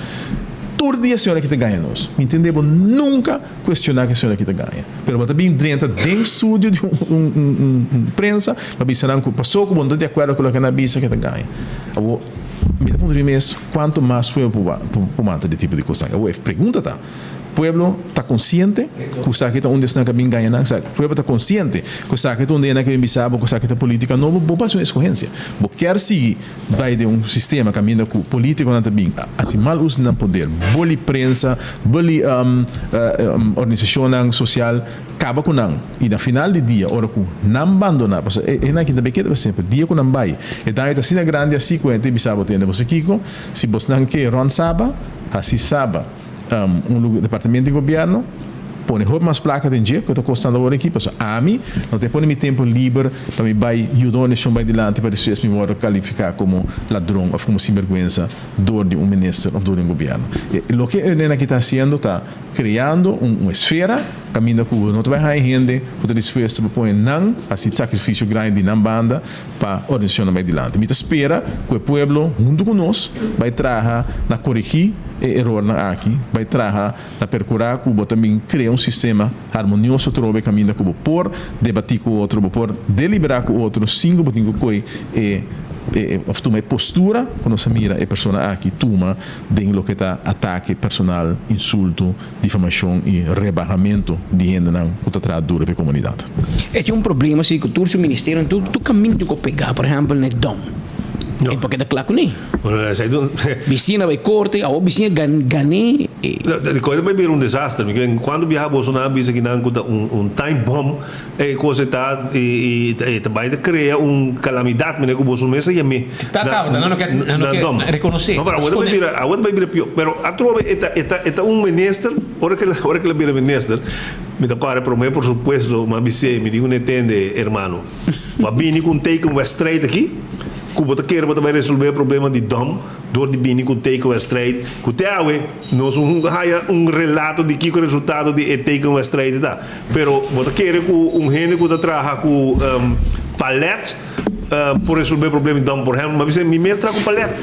todo dia a senhora que te ganha nós entendemos nunca questionar que a senhora que te ganha pero bota bem dentro de estúdio de prensa para pensar que passou com vontade de acordo com o que na bisa que te ganha ou me dá ponto de mês quanto mais foi por mata de tipo de coisa ou pergunta tá pueblo está consciente que o saqueta onde está bem ganhando o pueblo está consciente que o saqueta onde é que bem sabe que o saqueta política novo vou passar uma escorrência vou quer seguir vai de um sistema caminho com político não está bem assim mal uso não poder boli prensa boli organização social acaba com não e na final do dia hora que não abandona é na quinta bequeta sempre dia que não vai e daí está assim grande assim que bem sabe tem você Kiko se você não quer ron saba assim saba departamento de governo põe mais placa de dia que está custando agora aqui, porque a mim não tem põe meu tempo livre para me vai ajudar nesse vai dilante para depois me vou qualificar como ladrão ou como sinvergüenza dor de ministro ou dor de governo. E o que a aqui está fazendo está criando uma esfera caminho que não vai render para depois para pôr não assim sacrifício grande na banda para organizar mais dilante. Me espera que o povo junto conosco vai trazer na corrigir erro na aqui vai trazer na percurar que o também cria um sistema harmonioso trobe caminho que o por debater com o outro por deliberar com o outro sem que o coi toma postura quando se mira a pessoa aqui toma de lo que está ataque personal insulto difamação e rebaixamento de renda não que está trazendo dura para a comunidade. É um problema se que o ministério tu caminho que pegar por exemplo no dom. É porque está claro nem. Vicina vai corte, a vicina ganhe. Coisa vai vir desastre, porque quando viaja Bolsonaro diz que não time bomb é coisa está e também cria calamidade, mas o Bolsonaro se chama. Tá, não quer reconhecer. Não, mas agora vai vir pior. Pero a trova é ministro, hora que ele vira ministro, me dá para prometer por supuesto, mas me digo não entende, hermano. Mas vim com take um straight aqui. Cuba quer para resolver o problema de dom, dor de bini com take away straight. Que teawe nós relato de que o resultado de take away straight dá. Pero bota quer com gente que trabalha com palete por resolver o problema de dom, por exemplo, mas me mesmo com palete.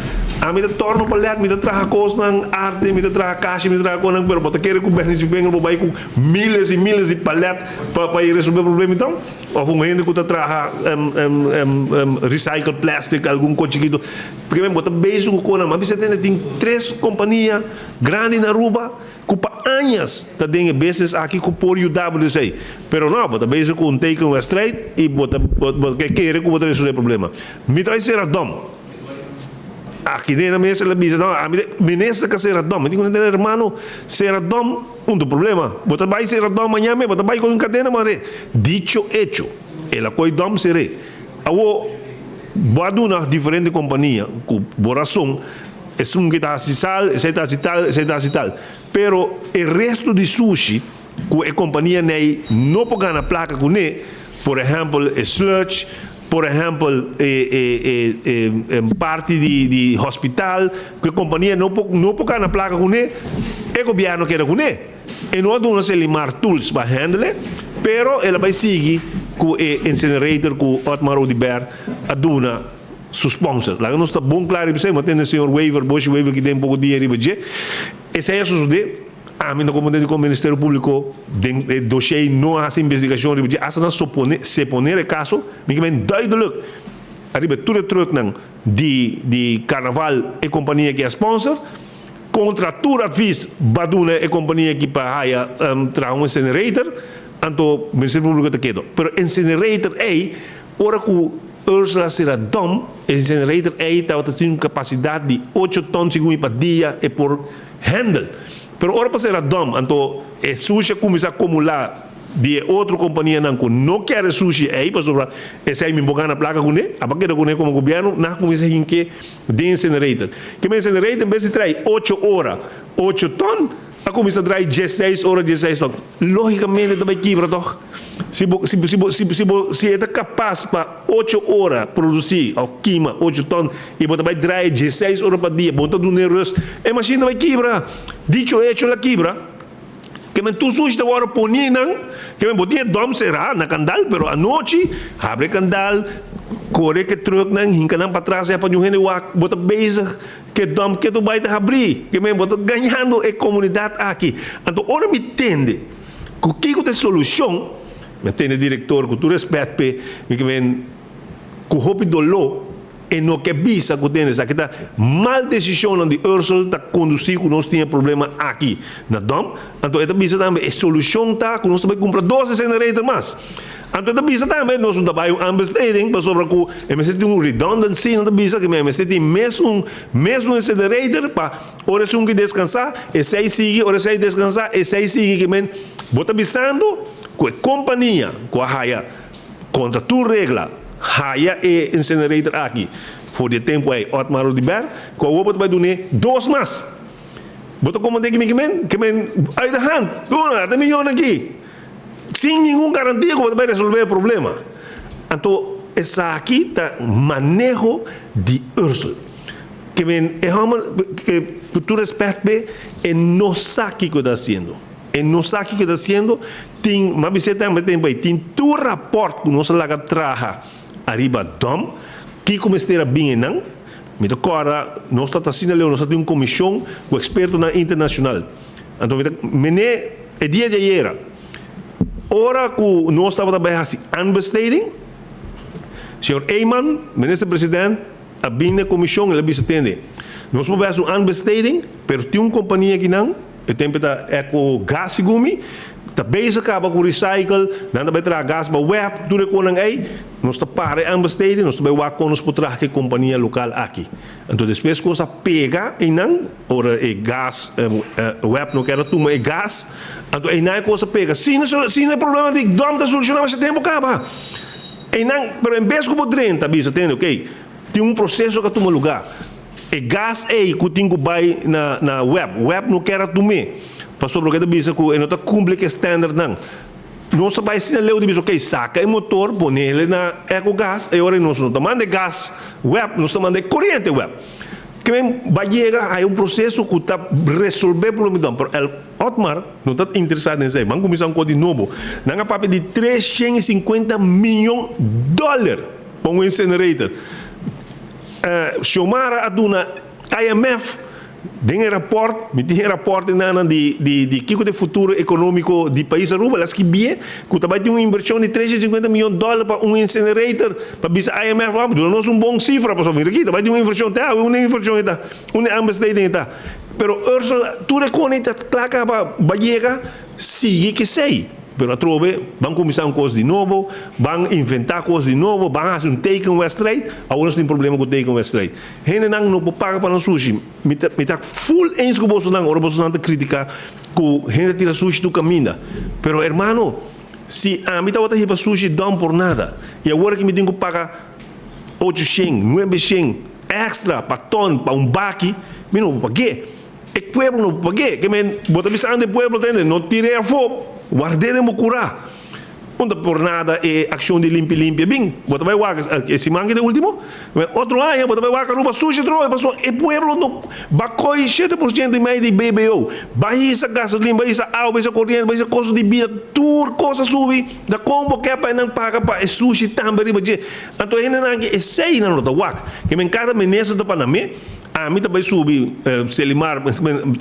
A mim torna palete, me trabalha coisas na arte, me trabalha caixa, me trabalha com pero bota quer com business venga vai com milhas e milhas de palete para resolver o problema de dom. Ou um gente que trabalha recycle plastic, algum cochiquito. Porque mesmo, bota beijo com a mas você tem 3 companhias grandes na Aruba, que para anos está dando vezes aqui com por UWC. Pero não, bota beijo com take um straight e bota que quer que bota resolver o problema. Me traz ser a dom. Aqui dentro da mesa ele diz, não, a ministra que será dom. Eu digo, irmão, será dom, problema. Bota vai ser dom amanhã, bota vai com cadena, mas dicho hecho, ela coi dom será. Awo, boa uma diferente companhia, com boração, é um que está assim tal. Pero o resto de sushi, que a companhia não pode ganhar placa com ele, por exemplo, sludge, por exemplo, parte de hospital, que a companhia não pode ganhar placa com ele, o governo quer com ele. E não há se limar tools para handle, pero ela vai seguir com o incinerator, com o Otmar Odiber, a duna sponsor. Lá não está bom claro, mas tem o senhor Bosch Weaver, que tem pouco dinheiro, esse é o de a mim, como o Ministério Público, o dossiê não há investigação, se poner o caso, me que dói do look. Arriba, tudo truque de Carnaval e companhia que é sponsor, contra tudo aviso, Baduna e companhia que para trazer um incinerator, então o Ministério Público está quieto. Pero incinerator ora que Ursula será dom, incinerator está tendo capacidade de 8 tons por dia e por handle. Pero ora para ser dom, então o sushi começa a acumular de outra companhia que não quer sushi para sobrar esse aí me bogar na placa com ele, a partir com ele como governo, nós começamos a que de incinerator. Que o incinerator, em vez de trazer 8 horas, 8 tons, a começa a trazer 16 horas, 16 tons. Logicamente, também quebra, doch. Se é capaz para 8 horas produzir, ou queima 8 tons, e você vai trazer 16 horas para dia, bota do nervoso, a máquina vai quebrar. Dicho hecho, ela quebra. Que men tu sushi agora poninan, que men botinha dom será na candal, pero a noite abre candal, corre que truck nang hinca nang para trás é para o gente bota beisa que dom que tu vai te abrir, que men bota ganhando a comunidade aqui. Então ora me entende, que que tem solução, me entende diretor, que tu respeita, que men que hopi dolo e no que visa que tem essa que tá mal decisão de Ursula tá conduzir que nós tinha problema aqui na dom, então essa visa também a solução tá que nós também comprar 12 generators mais. Então essa visa também nós não trabalho understanding para sobre que me senti redundancy na visa que me senti mesmo generator para hora se que descansar e sai sigue hora sai descansar e sai sigue que men bota visando com a companhia com a raia contra tu regla haya incinerator aqui. Voor dit tempo Otmar Odiber, com o outro vai donar 2 mais. Boto como tem que men uit de hand. Doe miljoen aqui. Sem nenhuma garantia que vai resolver o problema. Então, essa aqui está manejo de Ursula. Que tu respeita bem, é não sabe o que está fazendo. É não sabe o que está fazendo. Tem, mas você tem tu rapport que nós lá traga arriba dom, que como esteja bem não. Me agora nós estamos fazendo nós temos uma comissão com experto na internacional. Então, é dia de ayer. Ora que nós estamos trabalhando assim, unbesteding, senhor Eyman, ministro-presidente, a bine comissão ele bisa atende. Nós vamos fazer um unbesteding, pero tem uma companhia que não, e tem para eco gas e gumi, tá bem acaba com recycle, não vai trazer gas para web, tudo com não aí, nós tá para unbesteding, nós também vai com nós por trazer companhia local aqui. Então depois coisa pega e não, ora é gas web não quer tomar é gas, então aí não é coisa pega. Se não é problema de dom da solucionar mas tempo acaba. E não, pero em vez como 30 bisa entende, ok? Tem um processo que toma lugar. E gás é que tem que vai na web não quer tomar. Passou por que bisa que não está cumpre que standard não. Nós vai ensinar leu de bisa, ok, saca o motor, põe ele na eco gás, e agora nós não manda gás web, nós manda corrente web. Que vai chegar a um processo que está resolver o problema. Pero o Otmar não está interessado nisso. Vamos começar um código novo. Não é papel de 350 milhões de dólares para um incinerator. Xiomara aduna IMF tem rapport, me tem rapport de que o futuro econômico do país Aruba, las que bem, que também tem uma inversão de 350 milhões de dólares para um incinerator, para bisa IMF, nós bom cifra para subir aqui, também tem uma inversão, uma inversão uma ambesteding está. Pero Ursula, tu reconhece claca para chegar, sigue que sei. Pero a trove, vão começar uma coisa de novo, vão inventar coisas de novo, vão fazer um take and West Trade, agora tem problema com o take and West Trade. Gente não pode pagar para o sushi, me está full eens com você não, ora você não critica que gente tira sushi do caminho. Pero hermano, se a mim está botando para sushi dão por nada, e agora que me tenho que pagar 800, 900 extra para ton, para um baque, me não paguei. E pueblo não paguei, que me bota missão de pueblo tende, não tirei a fogo. Guardaremos curar. Não por nada é ação de limpia bem. Bota vai guarda esse mangue de último. Outro ano, bota vai guarda roupa suja, trova, passou. E pueblo não bacoi 7% e meio de BBO. Baixa gasolina, baixa água, baixa corrente, baixa coisa de vida, tudo coisa sube. Da combo que para não paga para sushi também, então ainda não é sei não tá guarda. Que me encanta menesa da Panamá. A mim também subi, Selimar,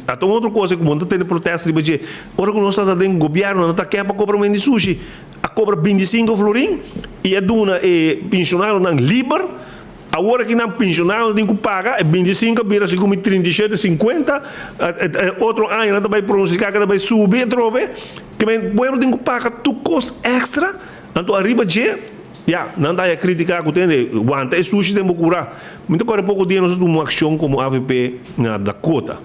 até outra coisa que monta tem protesto de dizer, ora que nós estamos dentro do governo, não está quer para cobrar um sushi, a cobra 25 florim e a duna é pensionado não liber, agora que não pensionado tem que pagar é 25 vira se como 37, 50, outro ano não vai pronunciar que vai subir, trobe, que o povo tem que pagar tu custo extra, então arriba de não dá a criticar que entende, aguanta é sushi tem que curar. Muito agora pouco dia nós temos uma ação como AVP na Dakota.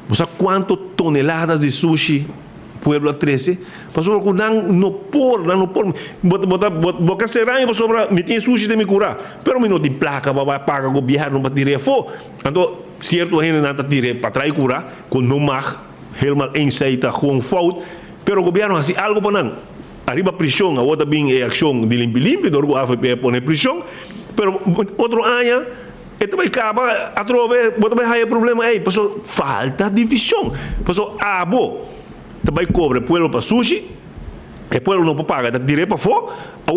Você quanto toneladas de sushi Pueblo 13? Passou que não por, botar será passou para me tem sushi tem que curar. Pero me não tem placa para pagar o governo para tirar fo. Então certo gente não está tirando para trás curar, com não mag helemaal inseita gewoon fout. Pero o governo assim algo para não. Arriba prisão, a outra bem é ação de limpi-limpi, do AFP põe prisão, pero outro ano, e também acaba, a trove, também há problema aí, passou falta de visão, passou também cobra pueblo para sushi, e pueblo não paga, dá direto para fora,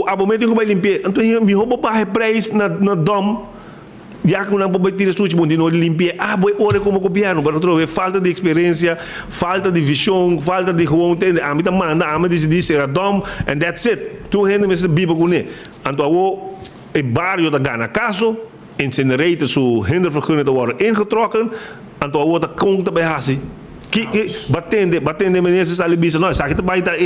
a momento que vai limpar, então me rouba para preço na dom, já que não pode tirar sushi, bom, de não limpar, boy, ora como governo, para trove, falta de experiência, falta de visão, falta de gewoon, a mim também manda, a mim decidi ser a dom, and that's it. Tu gente me se biba com ele. Então, o barrio da Gana caso, incinerator, su hindervergunning te worden ingetrokken, então o outra conta bij hasi. Batende meneer sali bisa nós, sabe que vai dar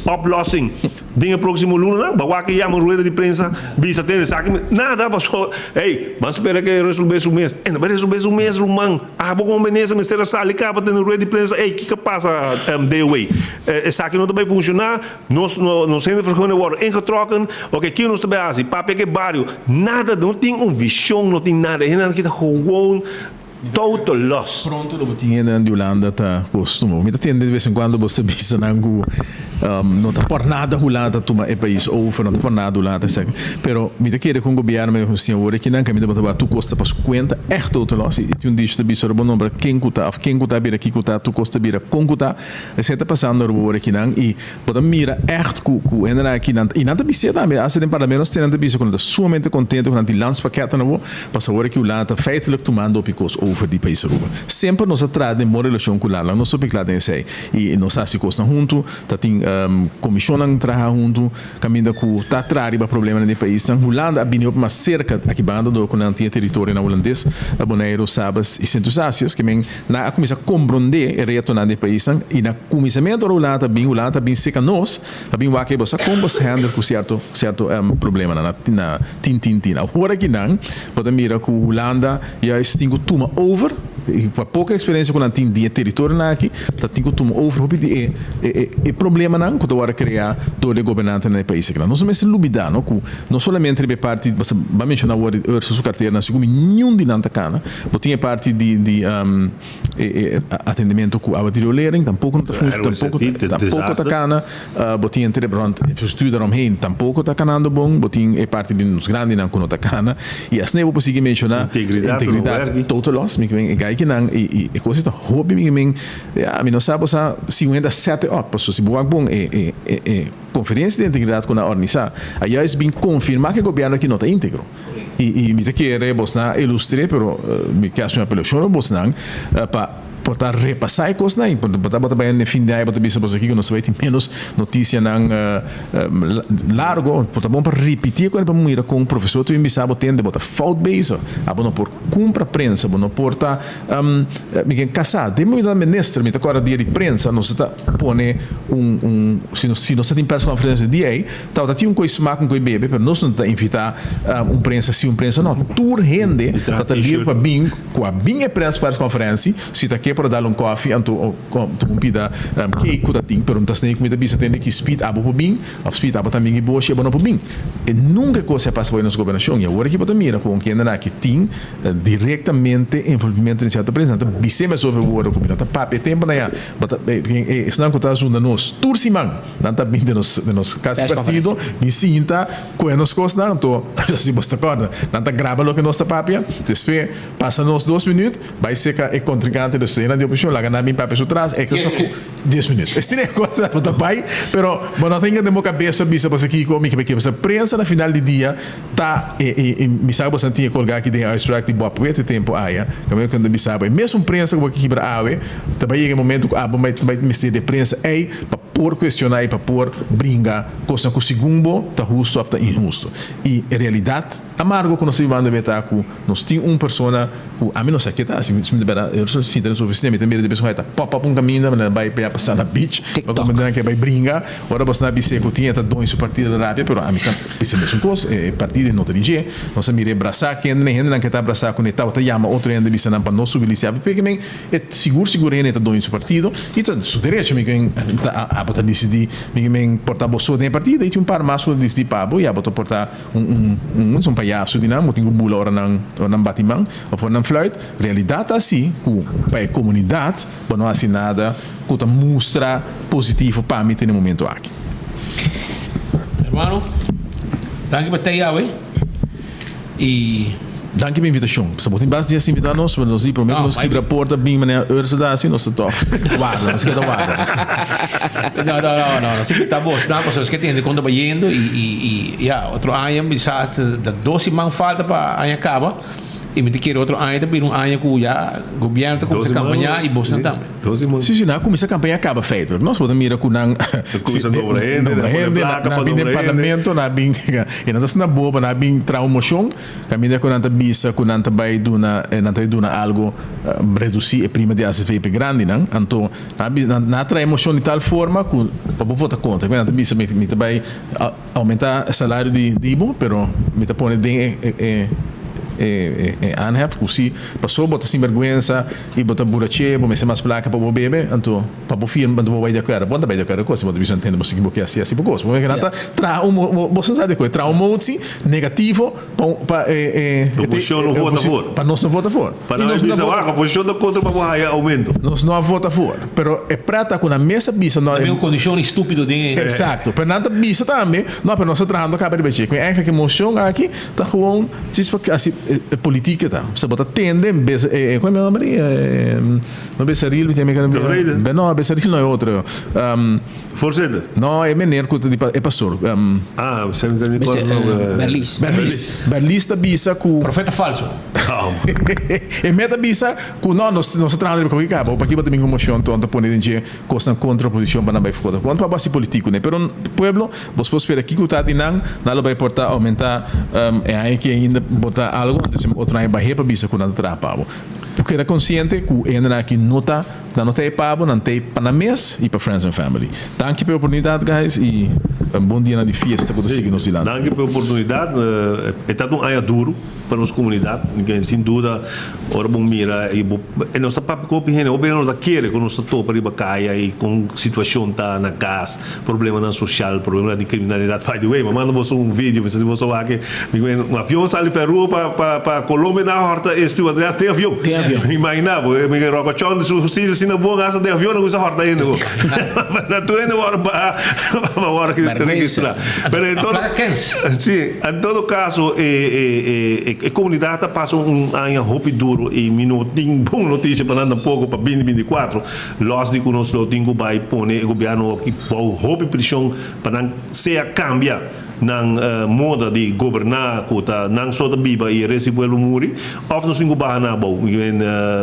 oplossing. Dinge próximo luna, bawa que já rueda de prensa, bisa tende, sabe nada passou. Ei, mas espera que resolver o mês. E não vai resolver o mês, rumang. Ah, bom meneer se será sali cá para ter rueda de prensa. Ei, que passa day sabe que não vai funcionar. Nós ainda vergonha worden ingetrokken. Ok, aqui nós também assim, papi que barrio, nada, não tem visão, não tem nada. A gente está gewoon total loss. Pronto lo botinha de Holanda tá costumo. Me tem de vez em quando você bisa nangu não tá por nada Holanda toma é país over, não tá por nada Holanda, sabe? Pero me te querer com o governo me com senhor que não caminha para tu costa para 50 é total loss. E tu diz de bisa bom número quem cuta bira aqui cuta tu costa bira com cuta. Você tá passando o hora aqui não e pode mira echt ku ainda aqui não e nada bisa também. Assim em parlamento tem nada bisa quando tá sumamente contente quando tem lança paquete não passa hora que Holanda feitelijk tomando picos over die país Aruba. Sempre nos atrás de uma relação com Holanda, não só piclada em sei e nós assim costa junto, tá tem comissão não trabalha junto, caminha com tá atrás para problema no país. Então Holanda abriu uma cerca aqui banda do com antigo território na holandês, aboneiro sabas e centros ásias que men na começa a compreender e retornar no país e na começamento Holanda bem seca nós, bem o que você como você handle com certo problema na tin. Agora que não, pode mirar com Holanda já extingo tuma over e com pouca experiência com tem dia território aqui, tá tem que tomar over e problema não que agora criar todo o governante no país aqui. Nós somos lubida, não somente de parte, você vai mencionar o sua carteira na segunda nenhum de nanta cana, mas tinha parte de atendimento com a tirolering, tampouco tá cana, botinha entre pronto, estudo omheen, tampouco tá canando bom, botinha parte de nos grandes não com tá cana e assim eu posso mencionar integridade total loss, me vem que não e coisa está hobby me não sabe se ainda 7 up se boa bom conferência de integridade com a organizar aí é bem confirmar que o governo aqui não está íntegro e me quer Bosna ilustrar pero me quer uma apelação Bosna para portar repassar e coisas aí botar bem no fim de ano botar bisa aqui que não se vai ter menos notícia não largo portar bom para repetir quando para ir com o professor tu embisabo tende botar fault base abono por cumpra prensa abono porta me quer caçar de muito ministro me agora dia de prensa não se está pone se não se tem press conferência dia aí tá tinha coisa smart com coisa bebê pero não se está invitar prensa se prensa não tur rende tá ali para bem com a bem press conferência se tá para dar coffee anto pida cake kuda ting pero não está nem comida bisa tem que speed abo por bem speed abo também boa che bono por bem e nunca coisa passa por nossa governação e agora que bota mira com quem anda que tem diretamente envolvimento em certo presidente bise mais over o combina tá papo tempo na bota isso não conta ajuda nós tursimang não tá bem de nos caso partido me sinta com as coisas não tô assim você acorda não tá grava lo que nós tá papia depois passa nos 2 minutos vai ser que é contrincante do cena de opção lá ganhar bem papel atrás é que eu tô 10 minutos este é coisa para pai pero não tenho de moca cabeça bisa você aqui comigo que você prensa na final de dia tá e me sabe você tinha colgar aqui tem a extract de boa poeta tempo aí como quando me sabe mesmo prensa que aqui para awe também chega momento que vai me ser de prensa aí para por questionar e para por brincar coisa com segundo tá justo ou tá injusto e em realidade amargo quando se vai betar com nós tem persona com a menos que tá assim eu sinto no oficina me também de pessoa tá pop up caminho vai passar na beach mas como que vai brincar agora você na bici que tinha tá dois o partido da Arábia pero a mim tá isso mesmo coisa partido não tem jeito nós mire abraçar que nem não que tá abraçar com ele tá chama outro ainda bici não para não civilizar porque men é seguro ainda tá dois o partido e tá seu direito me tá botar decidir me portar bolso de partido e tinha par mais o decidir pabo e botar portar um palhaço de não tem bula ora não batimão ou não flight realidade assim para a comunidade para não assim nada que mostra positivo para mim no momento aqui hermano danke por ter aí e danke pela invitação. Se você tem bastante invitar nós, mas nós prometemos nós que a porta bem maneira ursa assim nós top. Guarda, nós queda guarda. Não, sempre tá bom, não, pessoas que tem quando vai indo e outro ano me sabe da 12 man falta para aí acaba. E me quer outro ano também ano que o governo está começando a campanha e bolsa também. Sim, não começa a campanha acaba feito. Nós podemos mirar com não começa dobra rende na bem parlamento na bem e não está na boa na bem traumação caminha com nanta bisa com nanta vai duna algo reduzir a prima de ACVP grande não então na tra emoção de tal forma que para votar contra nanta bisa me vai aumentar o salário de ibo pero me tá pone aanhef, kusi, passou, bota sem vergonha e bota burache, bota mais placa para o bebê, então, para o filho, para o vai de acordo, bota vai de acordo, coisa, bota visão entende, você que assim, assim, por coisa, porque nada, você sabe coisa, trauma negativo, para oposição não vota a favor. Para nós não vota a favor. Para nós não vota a oposição não contra para o aumento. Nós não vota a favor, pero é prata com a mesa bisa, não é uma condição estúpida de. Exato, pero nada bisa também, não, pero nós trabalhando cá para beber, com a emoção aqui, tá gewoon, assim, política tá, você bota tende, como é o nome? Não Bessaril, tem me não, Bessaril não é outro. Voorzitter? Não, é meneer, é pastor. Você não tem Berlis. Berlis tá bisa com profeta falso. E meta bisa com nós trabalhando com o que acaba, para que também emoção, então pôr em costa contra a posição para não vai ficar. Quanto para base político, né? Pero pueblo, você espera que o tá dinang, nada vai portar aumentar, é aí que ainda botar algo, então outro aí vai para bisa com nada trabalho. Porque era consciente que ainda aqui nota é pabo, não tem para mês e para friends and family. Danke pela oportunidade, guys, e bom dia na de festa para seguir no Zilândia. Danke pela oportunidade. É um ano duro para nossa comunidade, sem dúvida. Ora bom mira e nós está papo com o nós quer que nós topa riba caia e com situação tá na casa, problema na social, problema de criminalidade. By the way, manda você vídeo, você você vai que um avião sai para rua para Colômbia na horta, este Andreas tem avião. Imagina, me rogachão de justiça se não bom gasta de avião não usa horta ainda. Na tua ainda hora que registrar. Pero em todo caso a comunidade passa ano roupa duro e tem boa notícia para andar pouco para 2024. Nós de nós lo tingo vai pôr o governo que roupa pressão para se cambia na moda de governar kuta nang só da biba e receber o muri of nós tingo barra na bom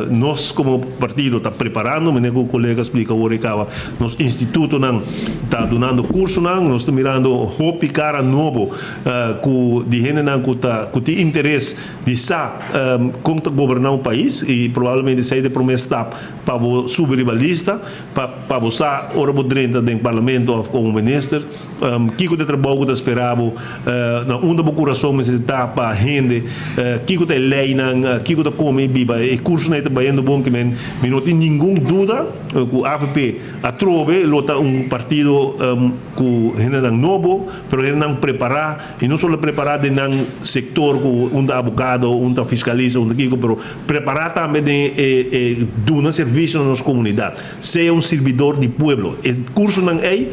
nós como partido está preparando mas o colega explica o recava nos instituto nang está donando curso nang nós estamos mirando hopi cara novo ku de gente nang kuta tem interesse de sa como governar um país e provavelmente sair de promessa para subir a lista para você ora bodrenta do parlamento ou como ministro kiko de trabalho da esperar na onda do coração mas está para gente kiko de lei na kiko de come biba e curso na trabalhando bom que não tem nenhuma dúvida que o AFP a trove lota partido que gente novo pero gente não preparar e não só preparar de nang sector com advogado fiscalista kiko pero preparar também de dar serviço na nossa comunidade ser servidor de pueblo o curso não é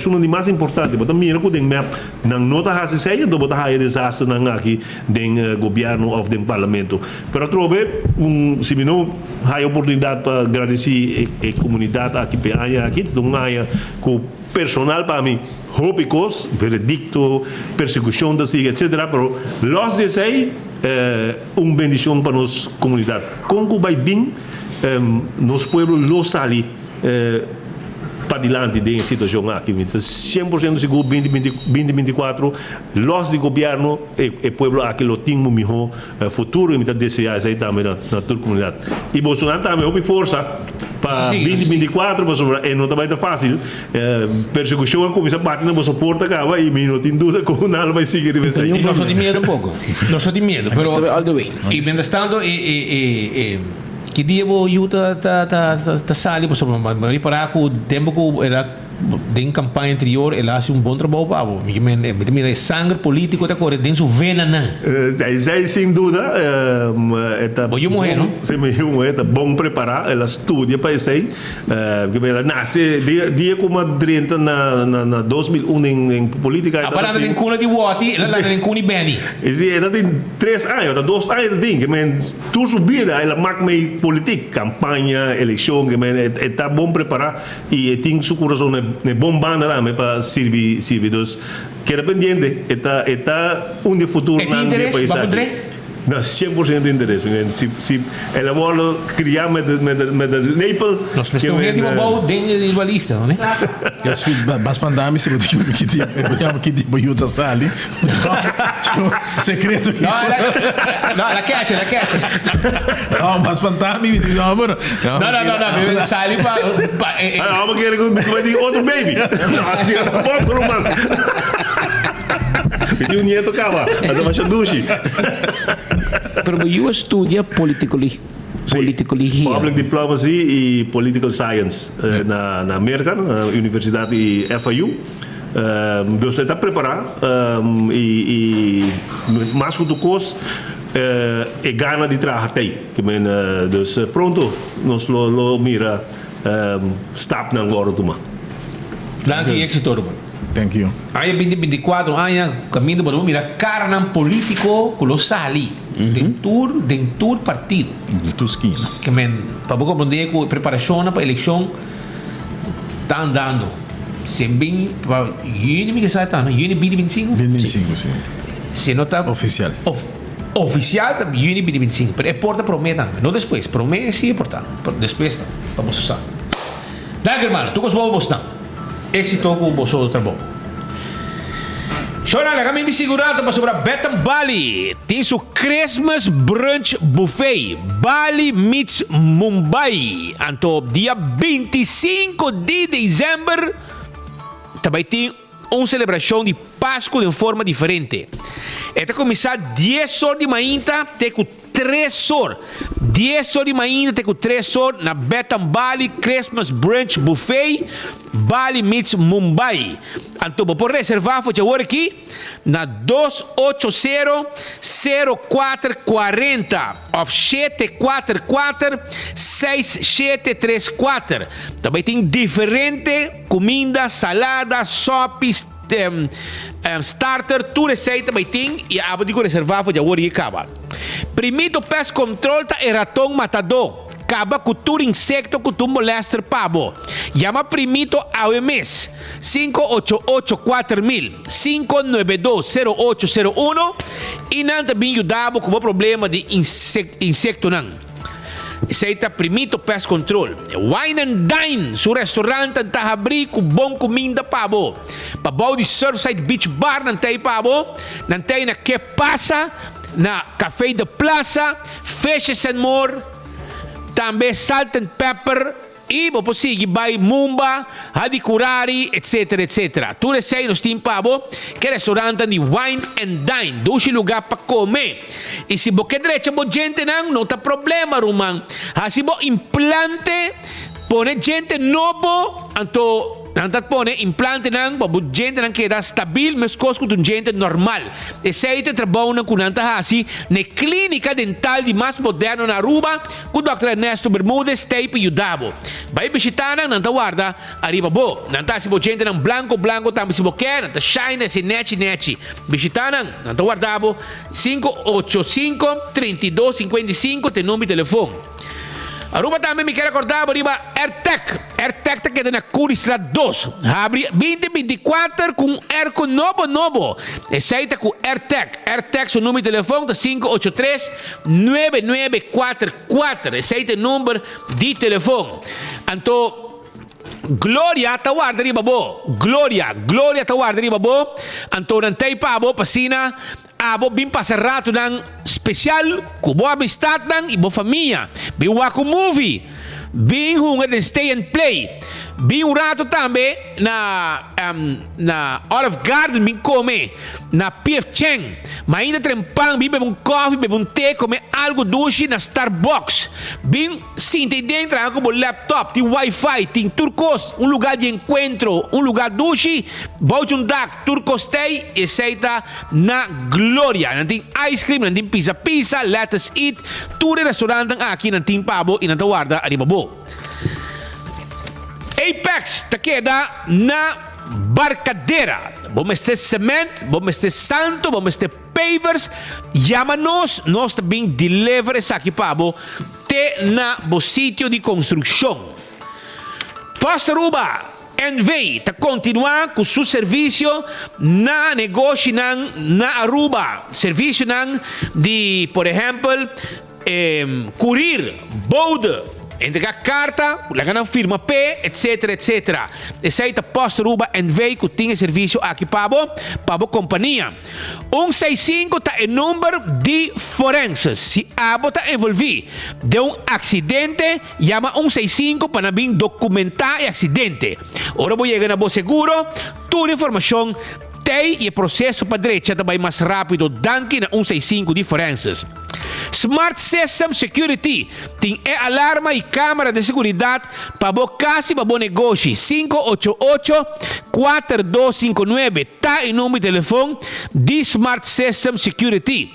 uma das mais importantes, mas mira que não nota a se do botar a desastre na aqui do governo ou do parlamento. Para trove se não há oportunidade para agradecer a comunidade aqui então há com personal para mim hópicos, veredicto, persecução da siga, etc. Pero los desei bendição para nossa comunidade. Com que vai bem, nosso povo lo sali para diante de situação aqui. 100% seguro 2024 los de governo e povo aqui lo tinha melhor futuro e me desejar aí também na toda comunidade. E Bolsonaro também houve força para 2024 e não está fácil. Persecução começa a bater na vossa porta acaba e não tem dúvida que não vai seguir. Não só de medo um pouco. Não só de medo, pero e mientras tanto que dia vou ajuda ta sali por exemplo mas para o tempo que era em campanha anterior ele faz bom trabalho pavo me sangue político tá correndo dentro vena não sem dúvida eu morrer não se me morrer bom preparar ela estuda para isso aí que ela nasce dia como 30 na 2001 em política a parada tem cuna de Wati ela tem cuna de Benny ela tem 3 anos 2 anos tem que tu subida ela marca meio política campanha eleição que está bom preparar e tem seu coração bom banda também para servir servidores que era pendiente está de futuro na país não 100% de interesse se ela volta criar med label nós estamos aqui uma boa dentro de lista não é mas pandemia se que tipo ajuda sali secreto não la catch não mas pandemia não sali para vamos querer que outro baby bom romano e o nieto acaba, mas eu acho duche. Pero you estudia politicologia. Public Diplomacy e Political Science na América, na Universidade FIU. Dus está preparado e mais que do curso é gana de trabalhar que men dus pronto nós lo mira stap na agora tuma. Danke éxito, Ruben. Thank you. Aí 2024 anos caminho para mira carnan político colossali dentro partido. De esquina. Que men para compreender que preparação para eleição está andando. Se bem para Juni que sai tá, Juni 2025. 2025 sim. Se não tá oficial. Oficial tá Juni 2025, pero é porta prometa, não depois. Promete sim é porta. Depois vamos usar. Danke, hermano. Tu cosmo vamos não. Éxito com o seu trabalho. Chora, kami me segurado para sobre Betan Bali. Tem seu Christmas Brunch Buffet. Bali meets Mumbai. Anto dia 25 de dezembro. Também tem uma celebração de Páscoa em forma diferente. Esta começa 10 horas de manhã, tem com 3 horas. 10 horas de manhã, tem com 3 horas na Betan Bali Christmas Brunch Buffet. Bali meets Mumbai. Então, por reservar, foi agora aqui na 280-0440 ou 744-6734. Também tem diferente comida, salada, sopes, starter, tudo receita também tem e a de reservar foi agora e acaba. Primeiro pest control tá é ratão matador. Acaba com todo insecto que tu molesta pavo. Llama primito ao mês 588-4000 592-0801 e não também ajudava com o problema de insecto não. Aceita primito pest control. Wine and Dine, seu restaurante está abrindo com bom comida pavo. Pabau de Surfside Beach Bar não tem pavo. Não tem na que passa na Café da Plaza, Fishes and More. Também Salt and Pepper e você consegue vai Mumba, Hadicurari, etc, etc. Tudo isso aí nós temos pavo, que é restaurante de Wine and Dine, dois lugar para comer. E se você direita boa gente não tem problema, Roman. Se você implante, põe gente novo, então não põe implante não, para gente não queda stabil, mas coisa com gente normal. Esse aí trabalha com nanta assim na clínica dental de mais moderno na Aruba, com o Dr. Ernesto Bermúdez, tem para ajudar. Vai visitar não tá guarda, arriba bo, não tá se gente não branco, também se quer, não tá shine, se net. Visitar não tá guardado, 585-3255, tem número de telefone. Aruba também me quer recordar, arriba AirTech que é na Curisla 2. Abre 2024 com Airco novo. Aceita com AirTech, seu número de telefone é 583-9944. Aceita o número de telefone. Então, Gloria ta guarda riba bo. Gloria ta guarda riba bo. Então, não tem pavo, passina. Abo bim pasarato ng special ku boa amistad ng ibo família. Bim waku movie. Bim hunga den stay and play. Bim um rato também na Olive Garden bim come na P.F. Chang. Mas ainda trempang bim bebe coffee, bebe té, come algo doce na Starbucks. Bim sinta dentro com o laptop, tem Wi-Fi, tem turcos, lugar de encontro, lugar doce. Bout dag turcos tei e aceita na Gloria. Não tem ice cream, não tem pizza, let's eat. Tudo restaurante aqui não tem pavo e não te guarda arriba. Apex te queda na Barcadera. Vamos ter cimento, vamos ter santo, vamos ter pavers. Chama-nos, nós também deliveramos aqui para te na bo sítio de construção. Posta Aruba NV te continuar com seu serviço na negócio na Aruba. Serviço de, por exemplo, curir, bode. Entregar carta, lagar firma P, etc. Esse aí tá Posta Aruba NV que tem serviço aqui para a companhia. 165 tá o número de forenses. Se abo tá envolvido de acidente, chama 165 para vir documentar o acidente. Ora vou chegar na bo seguro, toda a informação tem e o processo para direita também mais rápido, danke na 165 de forenses. Smart System Security. Tem alarma e câmera de segurança para boa casa e para bom negócio. 588-4259. Tá em número de telefone de Smart System Security.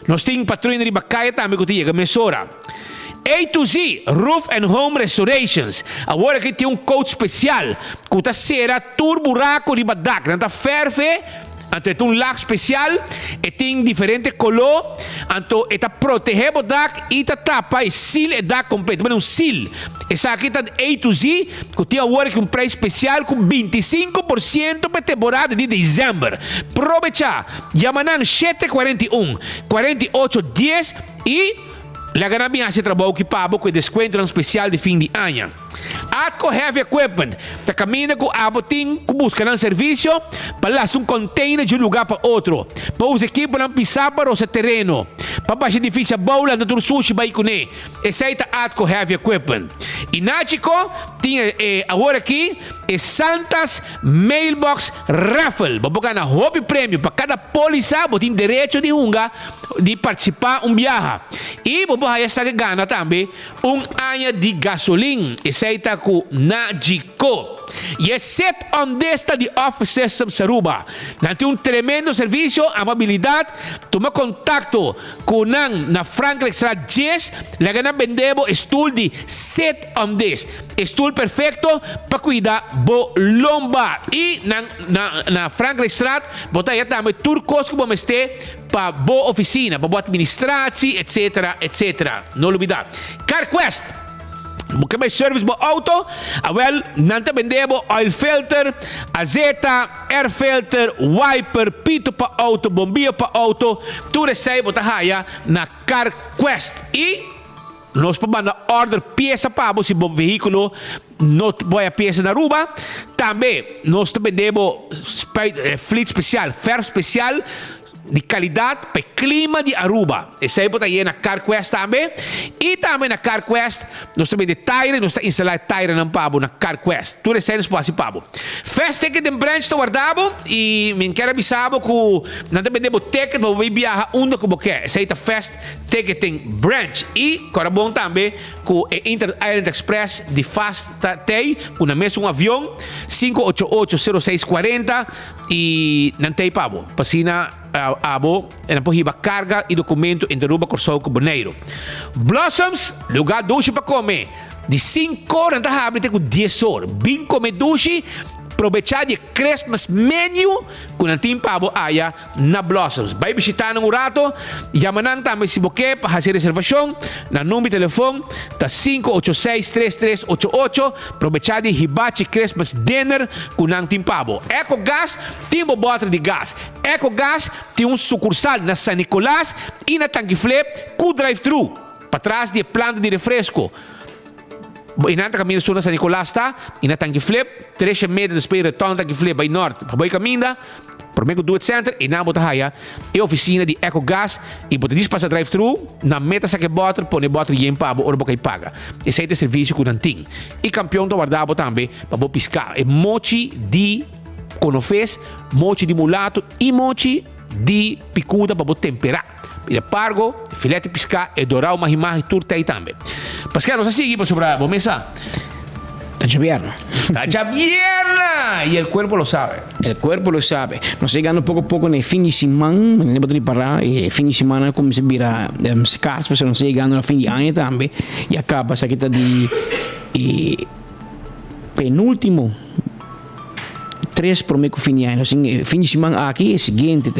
Nós temos patrulha de Bacaia também que chega mesora. A to Z, Roof and Home Restorations. Agora que tem code especial. Que está sera turbo buraco de badak. Não está ferve. Então, tem lac especial. E tem diferente color. Então, está proteger o badak. E está tapa e seal o badak completo. Mas seal. Essa aqui está A to Z. Que tem agora que preço especial com 25% para a temporada de dezembro. Aproveita. Yamanang 741-4810 e la ganabia se trabalho que pago com desconto especial de fim de ano. Atco Heavy Equipment ta caminha com abotim que busca um serviço para lá um container de um lugar para outro. Para os equipos não pisar para o terreno. Para baixar difícil bola na tur sushi vai com ele. Essa é a Atco Heavy Equipment. E Nachico tinha agora aqui Santas Mailbox Raffle. Vamos ganhar hobby prêmio para cada polícia. Você tem direito de participar viagem. E vamos ganhar também ano de gasolina. Essa é a Nachico. E é set on desta de Office System Saruba. Não tem tremendo serviço, amabilidade. Toma contato com na Franklin Extra 10. La gana vendemos stool de set on this. Stool perfeito para cuidar bo lomba. E na Franklin Extra, botar aí também turcos que vamos ter para boa oficina, para boa administração, etc, etc. Não olvidar. CarQuest. Porque mais service bo auto, nanta vendemos oil filter, azeta, air filter, wiper, pito para auto, bombia para auto, tu recebe bota haya na CarQuest e nós podemos order peça para você o veículo não vai a peça na Aruba. Também nós vendemos fleet especial, ferro especial de qualidade para o clima de Aruba. Essa é aí na CarQuest também. E também na CarQuest, nós também de tire, nós instalamos tire na Pabo, na CarQuest. Tudo isso é espaço Pabo. Fast ticket em branch está guardado e me quero avisar que nós também temos ticket para viajar onde que você quer. Essa é a Fast ticket em branch. E, agora bom também, com o Inter Island Express de Fast Tay, com na mesa avião, 588-0640 e não tem Pabo. Passina abo na pohiba carga e documento em Aruba Corsol com Boneiro. Blossoms, lugar doce para comer. De 5 horas na abre com 10 horas. Bem comer doce, aproveitar de Christmas menu com a team pabo aya na Blossoms. Vai visitar no rato, yamanang também se você para fazer reservação na número de telefone tá 586-3388. Aproveitar de hibachi Christmas dinner com a team pabo. Eco Gas tem uma bottle de gás. Eco Gas tem sucursal na San Nicolás e na Tanquiflep com drive-thru para trás de planta de refresco. Inanta caminho sul na San Nicolás está, e na Tanquiflep, 3 metros de retorno Tanquiflep by norte, para boi caminho, por meio do Duet Center, e na Botahaya, e oficina de Eco Gas, e pode dispensar drive-thru, na meta sa que bota, põe bota e empabo, ou boca e paga. Esse é o serviço que não tem. E campeão do guardabo também, para boi piscar. É mochi de conofés, mochi de mulato, e mochi de picuda para boi temperar. E pargo, filete piscar e dorar uma imagem turta aí também. Pascal, nos sigue para sobrar, ¿vos mesa? Está viernes. Está viernes. Y el cuerpo lo sabe. El cuerpo lo sabe. Nos llegando poco a poco en el fin de semana. No puedo parar. El fin de semana como se vira scarso, pero nos llegando al fin de año también. Y acá pasa que está de penúltimo 3 por meio fim de ano. Assim, fim de semana aqui é seguinte,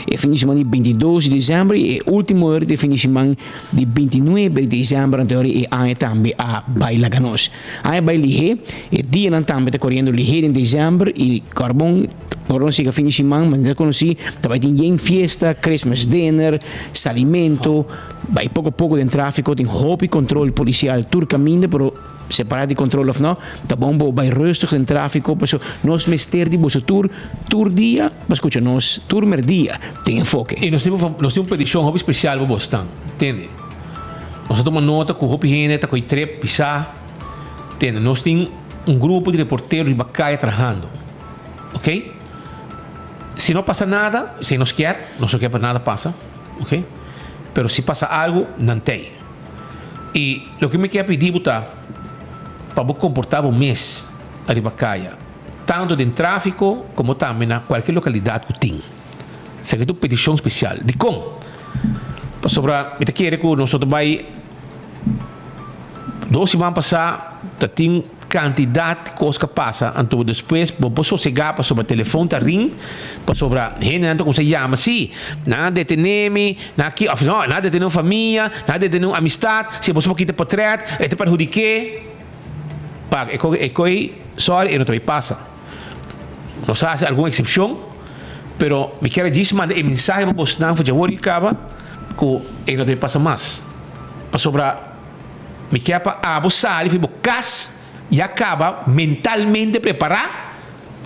é fim de semana de 22 de dezembro e último hora de fim de semana de 29 de dezembro, anterior e ano também a baila ganos. Aí vai lihe, e dia não também está correndo lihe em dezembro e carbon Ora siga fim de semana, mas não conheci, também tem fiesta, Christmas dinner, salimento, vai pouco a pouco de tráfico, tem roupa e controle policial, tudo caminho, pero separado de controle of não, tá bom, vai rustig em tráfico, porque nós mester de bosso tour dia, mas escuta, nós tour dia tem enfoque. E nós temos uma petição roupa especial para você, entende? Nós tomamos nota com roupa higiênica, com trep, pisar, entende? Nós temos grupo de reporteros de Bacaia trabalhando, ok? Se não passa nada, se nós quer para nada passa, ok? Pero si pasa algo, não tem. E o que me quer pedir, para comportar um mês a Ribacaia, tanto em tráfico como também na qualquer localidade que tem. Se é petição especial. De como? Para sobrar, me quer que nós vai 2 semanas passar, tem quantidade de coisas que passa, então depois vou sossegar para sobre o telefone tá ring, para sobre gente então como se chama assim, nada deteneme, aqui, afinal, nada detener família, nada detener amistade, se você pode portrait, é te perjudique, pá, sorry, e não te passa. Não sei se há alguma exceção, pero me quero dizer, manda mensagem para você não fazer worry acaba, que não te passa mais, para sobre me quer para abusar, ele faz e acaba mentalmente preparar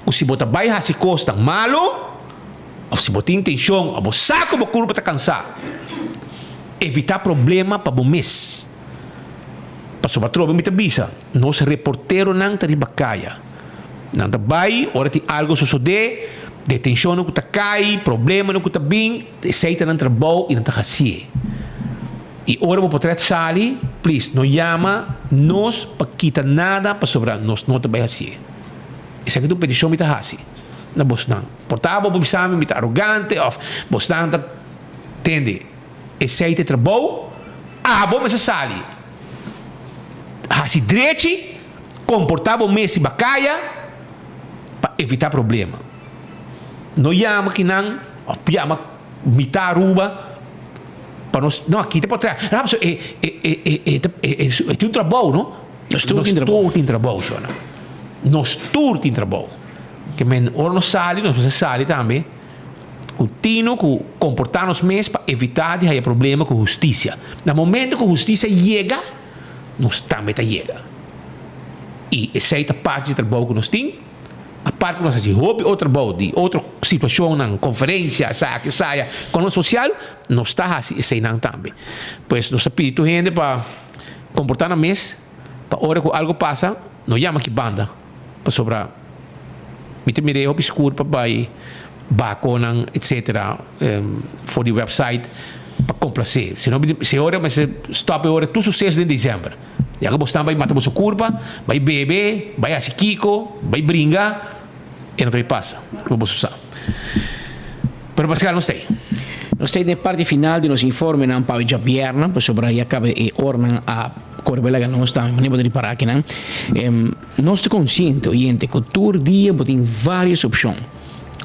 ou se você vai a se costa malo ou se você tem intenção a você como curva para cansar evitar problema para o mês para sobre trobe me avisa nós reportero não tá de Ribacaia não tá vai hora tem algo suceder detenção não tá cai problema não tá bem aceita não trabalho e não tá assim. E ora vou poder sair, please, não chama nós para quitar nada para sobrar, nós não também assim. Isso aqui é uma petição muito assim. Na Bosnan. Portável, você sabe, muito arrogante, ou Bosnan, entende? Aceita trabalho, bom, mas sair. Assim, direito, comportável mês e bacaia, para evitar problema. Não chama que não, chama mitar ruba, para nós, não, aqui tem para trás. É um trabalho, não? Nós todos temos trabalho, Jona. Nós todos temos trabalho. Que men, ora nós saímos, nós saímos também. Continuo com comportar-nos mesmo para evitar de ter problema com a justiça. No momento que a justiça chega, nós também chega. E essa é a parte do trabalho que nós temos. A parte que nós fazemos hobby, outro trabalho, de outra situação, na conferência, saia, com o social, não está assim, esse não também. Pois nós pedimos gente para comportar na mesa, para hora que algo passa, não chama que banda, para sobrar. Me mirei hobby escuro para vai, baconan, etc. For the website, para complacer. Se hora, mas stop a hora, tudo sucesso em dezembro. E agora você vai matar a curva, vai beber, vai a Kiko, vai brincar, e não vai passar. Vamos usar. Pero Pascal, não sei. Nós temos na parte final de nos informe não para já vierna, para sobre aí acaba e orna a corbela que nós estamos, mas nem pode parar aqui não. Nós estamos conscientes, gente, que todo dia tem várias opções.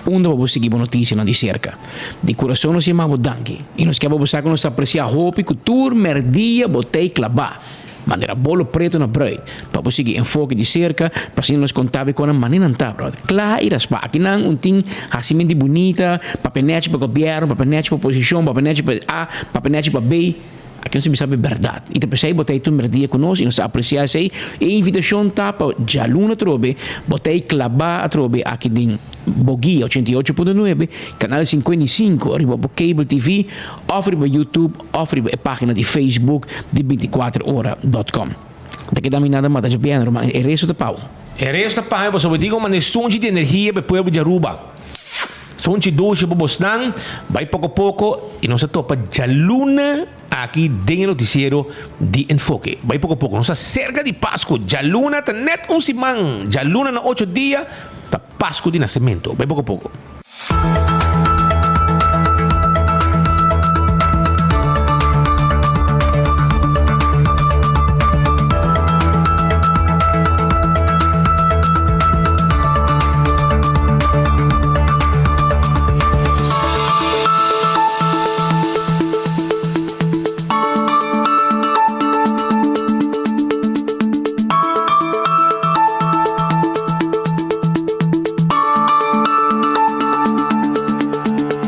Onde vamos seguir a notícia de cerca. De coração nós chamamos danke. E nós queremos buscar que nós apreciar roupa que todo merdia botei clavar. Maneira bolo preto na bread. Para conseguir enfoque de cerca, para assim nós contar com a maneira não tá, brother. Claro, irás para aqui não um ting assim de bonita, papenete para governo, papenete para oposição, papenete para A, papenete para B. Aqui não se sabe a verdade. E depois aí botei tudo merdia conosco e nós apreciar isso aí. E a invitação tá para já luna trobe, botei clavar a trobe aqui em Boguia 88.9, canal 55, arriba para Cable TV, offre para YouTube, offre para a página de Facebook de 24hora.com. Daqui da minha nada mais já bem, mas é resto da pau. É resto da pau, você vai dizer uma fonte de energia para o povo de Aruba. Fonte doce para Bosnan, vai pouco a pouco e nós topa já luna aqui dentro do noticiero de Enfoque. Vai pouco a pouco, nós cerca de Páscoa, já luna está net semana, já luna na 8 dias, está Páscoa de nascimento. Vai pouco a pouco.